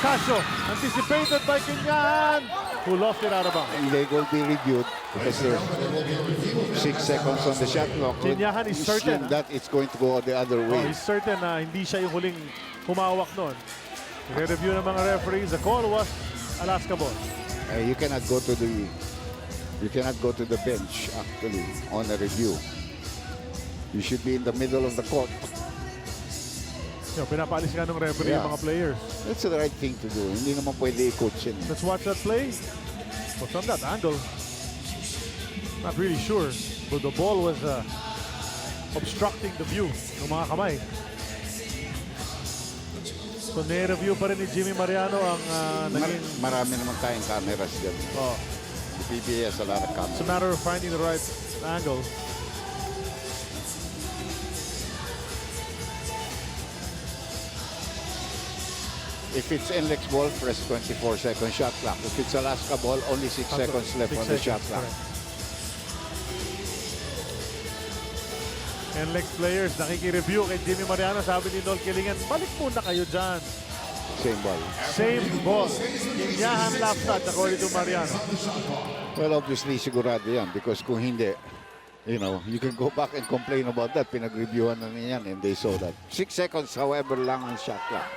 Casio anticipated by Quinyahan, who lost it out of bounds. And they will be reviewed because there's 6 seconds on the shot clock. Quinyahan is certain, that it's going to go the other Oh, way. he's certain na hindi siya yung huling humawak noon. Re-review ng mga referees. The call was Alaska ball. You cannot go to the You cannot go to the bench, actually, on a review. You should be in the middle of the court. Pinapaalis nga ng referee Yeah. yung mga players. That's the right thing to do. Hindi naman pwede i-coach yun. Let's watch that play. But from that angle, not really sure. But the ball was obstructing the view ng mga kamay. So, nire-review pa rin ni Jimmy Mariano ang naging... Marami naman tayong cameras dyan. Oh, The PBA has a lot of it's a cameras. matter of finding the right angle. If it's NLEX ball, press 24-second shot clock. If it's Alaska ball, only 6 seconds left 6 on the shot seconds, clock. correct. NLEX players, nakiki-review kay Jimmy Mariano. Sabi ni Nol Kilingan, balik muna kayo dyan. Same ball. Same ball. Kinyahan lap shot according to Mariano. Well, obviously, sigurado yan. Because kung hindi, you know, you can go back and complain about that. Pinag-reviewhan na niyan and they saw that. 6 seconds, however, lang ang shot clock.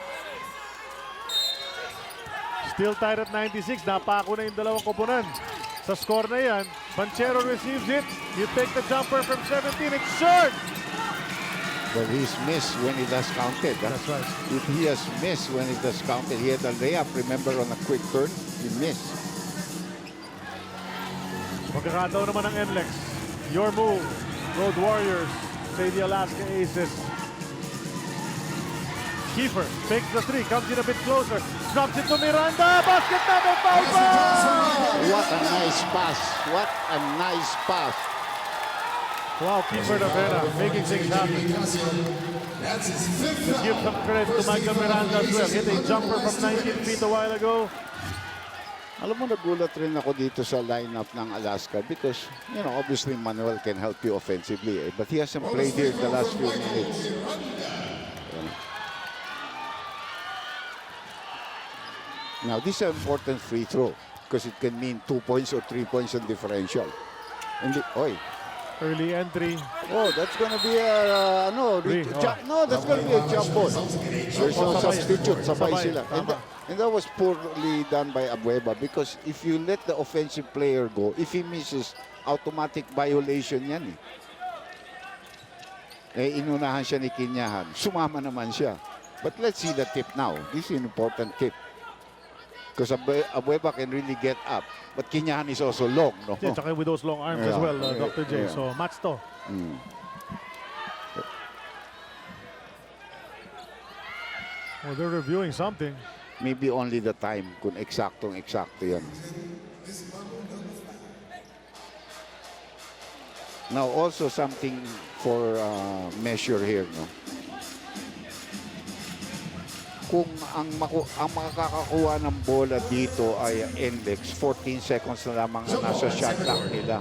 Still tied at 96. Napako na yung dalawang koponan. Sa score na yan, Panchero receives it. You take the jumper from 17. It's short! But he's missed when it has counted. Huh? That's right. If he has missed when it has counted, he had a layup, remember, on a quick turn, he missed. Pagkakataon naman ng NLEX. Your move, Road Warriors, say the Alaska Aces. Kiefer takes the three, comes in a bit closer, drops it to Miranda, basket na, may foul ball! What a nice pass. What a nice pass. Wow, Kiefer Davera making things happen. Let's give some credit to Michael Miranda as well. Hit a jumper from 19 feet a while ago. Alam mo, nagulat rin ako dito sa lineup ng Alaska because, you know, obviously Manuel can help you offensively, but he hasn't played here the last few minutes. Now, this is an important free throw because it can mean 2 points or 3 points on differential. And oy, Early entry. oh, that's gonna be a no, that's gonna be a jump ball. There's no substitute. Sabay sila. And that was poorly done by Abueva because if you let the offensive player go, if he misses, automatic violation yan eh. Inunahan siya ni Kinyahan. Sumama naman siya. But let's see the tip now. This is an important tip. Because Abueva can really get up. But Kinyahan is also long, no? Yeah, tsaka with those long arms as well, Dr. J. Yeah. So, match to. Well, they're reviewing something. Maybe only the time kung eksaktong yan. Now, also something for measure here, no? Kung ang makakakuha ng bola dito ay NLEX, 14 seconds na lamang ang nasa shot clock nila.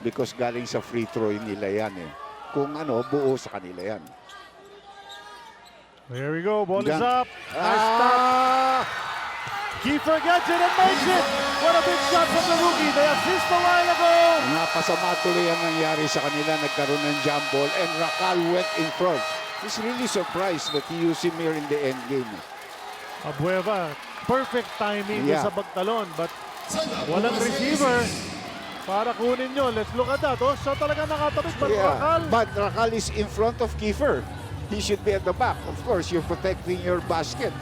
Because galing sa free throw nila yan eh. Kung ano, buo sa kanila yan. There we go. Ball is up. Nice stop. Kiefer gets it and makes it. What a big shot from the rookie. They assist a while ago. Napasama tuloy ang nangyari sa kanila. Nagkaroon ng jump ball and Racal went in front. He's really surprised that he used him here in the end game. Abueva, perfect timing Yeah. sa pagtalon. But walang receiver para kunin nyo. Let's look at that. Oh, siya talaga nakatabit. But Racal. But Racal is in front of Kiefer. He should be at the back. Of course, you're protecting your basket.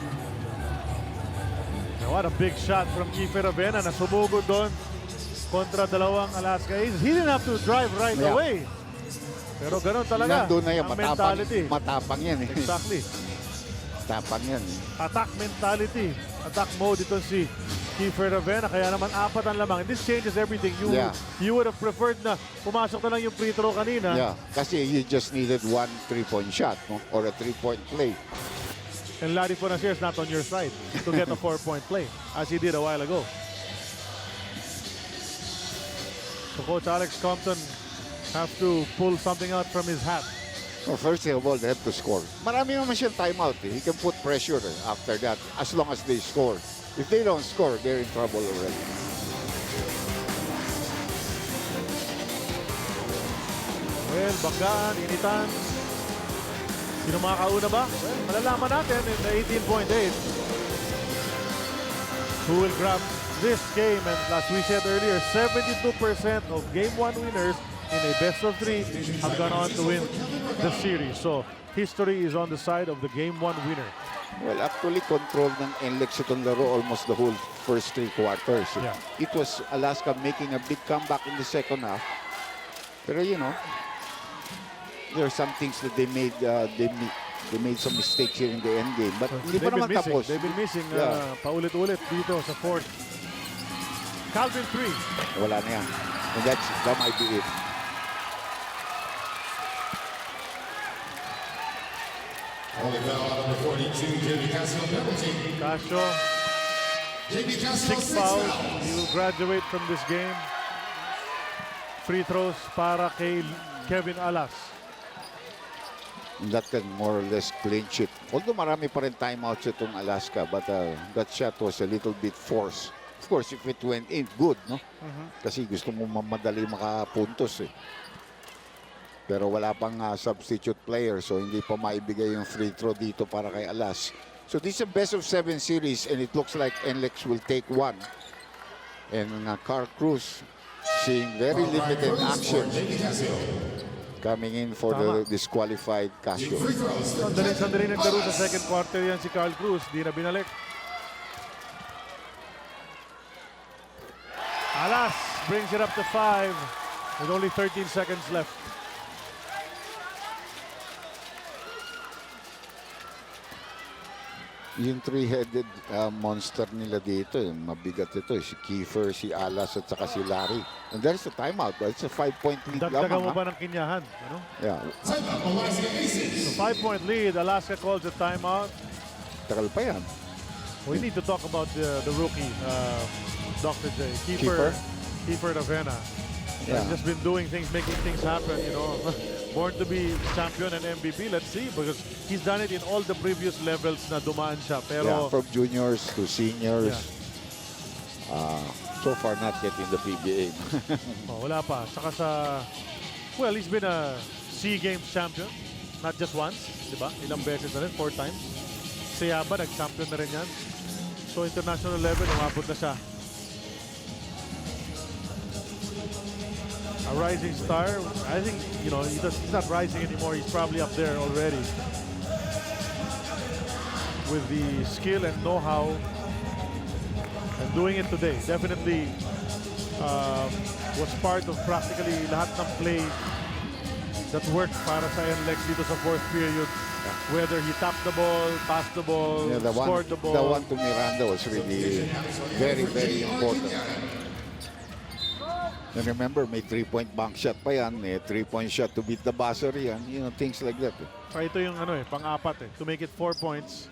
What a big shot from Kiefer Avena na sumugod doon kontra dalawang Alaska Aces. He didn't have to drive right Yeah. away. Pero ganun talaga Nandun na yan, ang mentality. matapang yan eh. Exactly. Matapang yan eh. Attack mentality. Attack mode ito si Kiefer Avena. Kaya naman apat ang lamang. And this changes everything. You would have preferred na pumasok na lang yung free throw kanina. Yeah, kasi you just needed 1 3-point shot, no? Or a 3-point play. And Larry Fonacier is not on your side to get a 4-point play as he did a while ago. So Coach Alex Compton have to pull something out from his hat. Well, first of all, they have to score. Marami naman siyang timeout eh. He can put pressure after that as long as they score. If they don't score, they're in trouble already. Well, banggaan, initan. Sino makakauna ba? Well, malalaman natin in the 18.8. Who will grab this game, and as we said earlier, 72% of Game 1 winners in a best-of-3 have gone on to win the series. So, history is on the side of the Game 1 winner. Well, actually, control ng NLEX itong laro almost the whole first 3 quarters. Yeah. It was Alaska making a big comeback in the second half. Pero, you know, there are some things that they made some mistakes here in the end game. But hindi pa naman tapos. They've been missing Yeah. paulit-ulit dito sa fourth. Calvin 3. Wala na yan. And that might be it. Only foul on number 42, JB Casio penalty. Casio, JB Casio 6 fouls. He will graduate from this game. Free throws para kay Kevin Alas. And that can more or less clinch it. Although marami pa rin timeouts itong Alaska, but that shot was a little bit forced. Of course, if it went in, good, no? Kasi gusto mo mamadali makapuntos eh. Pero wala pang substitute player, so hindi pa maibigay yung free throw dito para kay Alas. So this is a best-of-7 series, and it looks like NLEX will take one. And Carl Cruz seeing very limited action. Coming in for the disqualified Casio. Sandali naglaro sa second quarter yan si Carl Cruz. Di na binalik. Alas brings it up to 5 with only 13 seconds left. Yung three-headed monster nila dito, mabigat ito. Si Kiefer, si Alas, at saka si Larry. And there's a timeout, but it's a 5-point lead Dagdagan mo lamang. ba ng kinyahan? Ano? Yeah, So 5-point lead. Alaska calls a timeout. tagal pa yan. We need to talk about the rookie, Dr. J. Keeper? Kiefer Ravena. Yeah. He's just been doing things, making things happen, you know. Born to be champion and MVP, let's see, because he's done it in all the previous levels na dumaan siya. Pero, Yeah, from juniors to seniors. So far, not yet in the PBA. wala pa. Saka sa, well, he's been a SEA Games champion. Not just once, di ba? Ilang beses na rin, 4 times. Si Yaba, nag-champion na rin yan. So, international level, umabot na siya. A rising star. I think, you know, he's not rising anymore. He's probably up there already. With the skill and know-how. And doing it today. Definitely was part of practically lahat ng play that worked para sa NLEX dito sa fourth period. Whether he tapped the ball, passed the ball, Yeah, scored the ball. The one to Miranda was really very, very important. And remember, may 3-point bank shot pa yan, may 3-point shot to beat the buzzer yan, you know, things like that. So ito yung ano pang-apat to make it 4 points.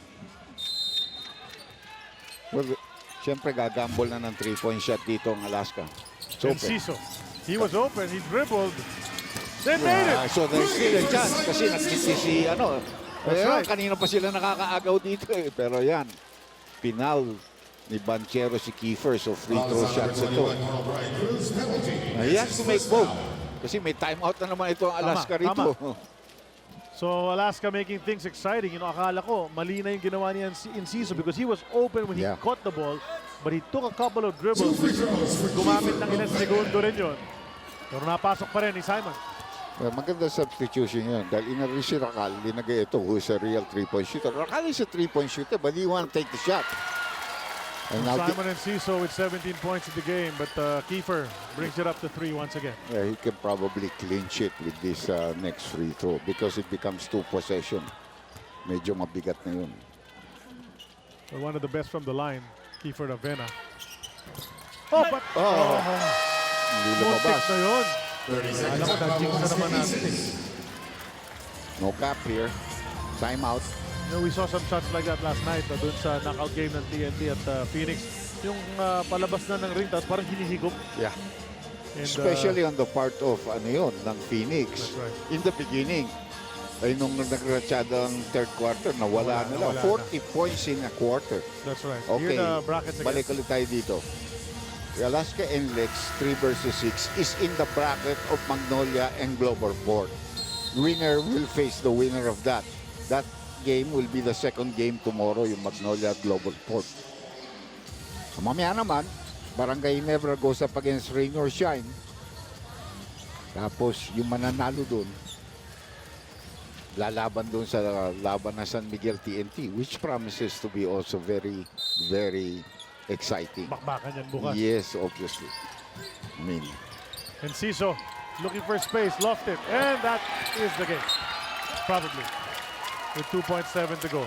Well, siyempre gagamble na ng 3-point shot dito ang Alaska. It's And open. Ciso, he was open, he dribbled. They made it! So there's still a chance kasi nagkisi si ano. That's right. Kanina pa sila nakakaagaw dito eh. Pero yan, pinal ni Banchero si Kiefer, so free throw shots ito. He has to make both. Kasi may timeout na naman ito ang Alaska rito. So Alaska making things exciting. You know, akala ko mali na yung ginawa niya in Ciso because he was open when he caught the ball, but he took a couple of dribbles. Gumamit ng ilang segundo rin yun. Pero napasok pa rin ni Simon. Maganda substitution yun. Dahil inari si Rakal, linagay ito, who's a real 3-point shooter. Rakal is a 3-point shooter, but he want to take the shot. And now Simon and Ciso with 17 points in the game, but Kiefer brings it up to 3 once again. yeah, he can probably clinch it with this next free throw because it becomes 2 possession. Medyo mabigat na yun. But one of the best from the line, Kiefer Ravena. Oh, but... Hindi Muntik lumabas. na yun. Alam ko, na-jinx na naman natin eh. No cap here. Timeout. You know, we saw some shots like that last night doon sa knockout game ng TNT at Phoenix. Yung palabas na ng ring, tapos parang hinihigop. Yeah. And, Especially on the part of ano yun, ng Phoenix. That's right. In the beginning. Ay nung nagratsyada ang third quarter, nawala nila. 40 points in a quarter. That's right. Okay, Here the brackets again. balik ulit tayo dito. The Alaska NLEX 3 versus 6 is in the bracket of Magnolia and Global Port. Winner will face the winner of that. That game will be the second game tomorrow, yung Magnolia Global Port. Mamaya naman, Barangay never goes up against rain or shine. Tapos yung mananalo doon, lalaban doon sa laban ng San Miguel TNT, which promises to be also very, very exciting. Bakbakan yan bukas. Yes, obviously. I mean, Enciso looking for space, lost it, and that is the game. Probably. With 2.7 to go.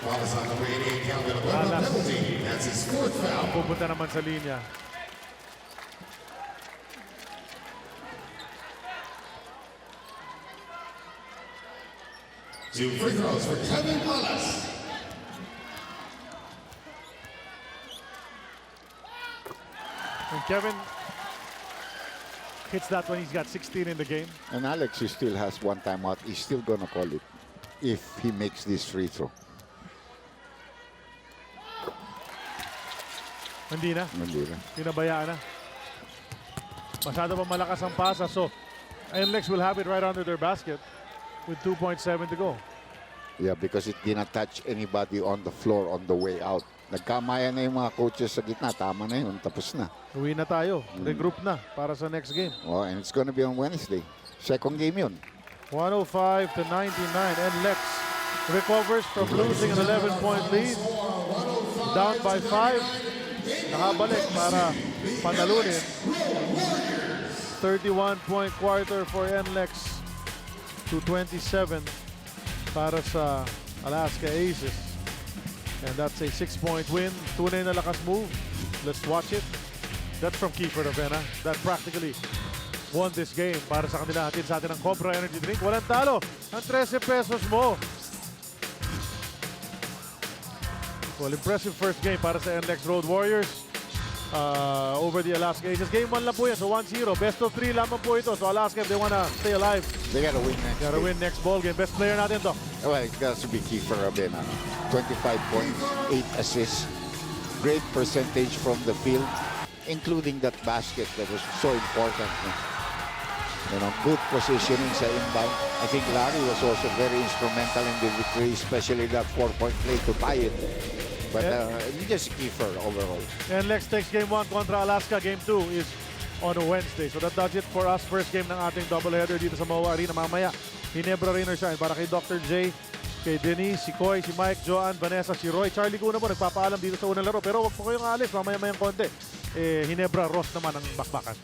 While it's on the way, Calvin, a penalty. That's his fourth foul. Pupunta naman sa linya. Two free throws for Kevin Palas. And Kevin hits that when he's got 16 in the game. and Alex he still has one timeout. He's still gonna call it if he makes this free throw. Hindi na. Hindi na. Pinabayaan na. Masyado pa malakas ang pasa. So, NLEX will have it right under their basket with 2.7 to go. Yeah, because it didn't touch anybody on the floor on the way out. Nagkamaya na yung mga coaches sa gitna. Tama na yun. Tapos na. Uwi na tayo. Regroup na para sa next game. Oh, and it's gonna be on Wednesday. Second game yun. 105 to 99. NLEX recovers from losing an 11-point lead. Down by 5. Nakabalik para panalunin. 31-point quarter for NLEX to 27 para sa Alaska Aces. And that's a 6-point win. Tunay na lakas move. Let's watch it. That's from Kiefer Ravena. That practically won this game para sa kanila. Hatid sa atin ang Cobra Energy Drink. Walang talo. Ang 13 pesos mo. Well, impressive first game para sa NLEX Road Warriors over the Alaska Aces. Game 1 lang po yan, so 1-0. Best of 3 lamang po ito. So Alaska, if they wanna stay alive, They gotta win next. gotta win next ball game. Best player natin to. Well, it has to be key for Ravena. 25 points, 8 assists. Great percentage from the field, including that basket that was so important. You know, good positioning sa inbound. I think Larry was also very instrumental in the victory, especially that 4-point play to tie it. But just key for overall. NLEX takes game 1 kontra Alaska. Game 2 is on a Wednesday. So that does it for us. First game ng ating doubleheader dito sa MOA Arena. Mamaya, Ginebra Rain or Shine para kay Dr. J, kay Denise, si Koy, si Mike, Joanne, Vanessa, si Roy. Charlie Cuna po nagpapaalam dito sa unang laro. Pero wag po kayong alis. Mamaya-mayang konti. Ginebra Ross naman ang bakbakan.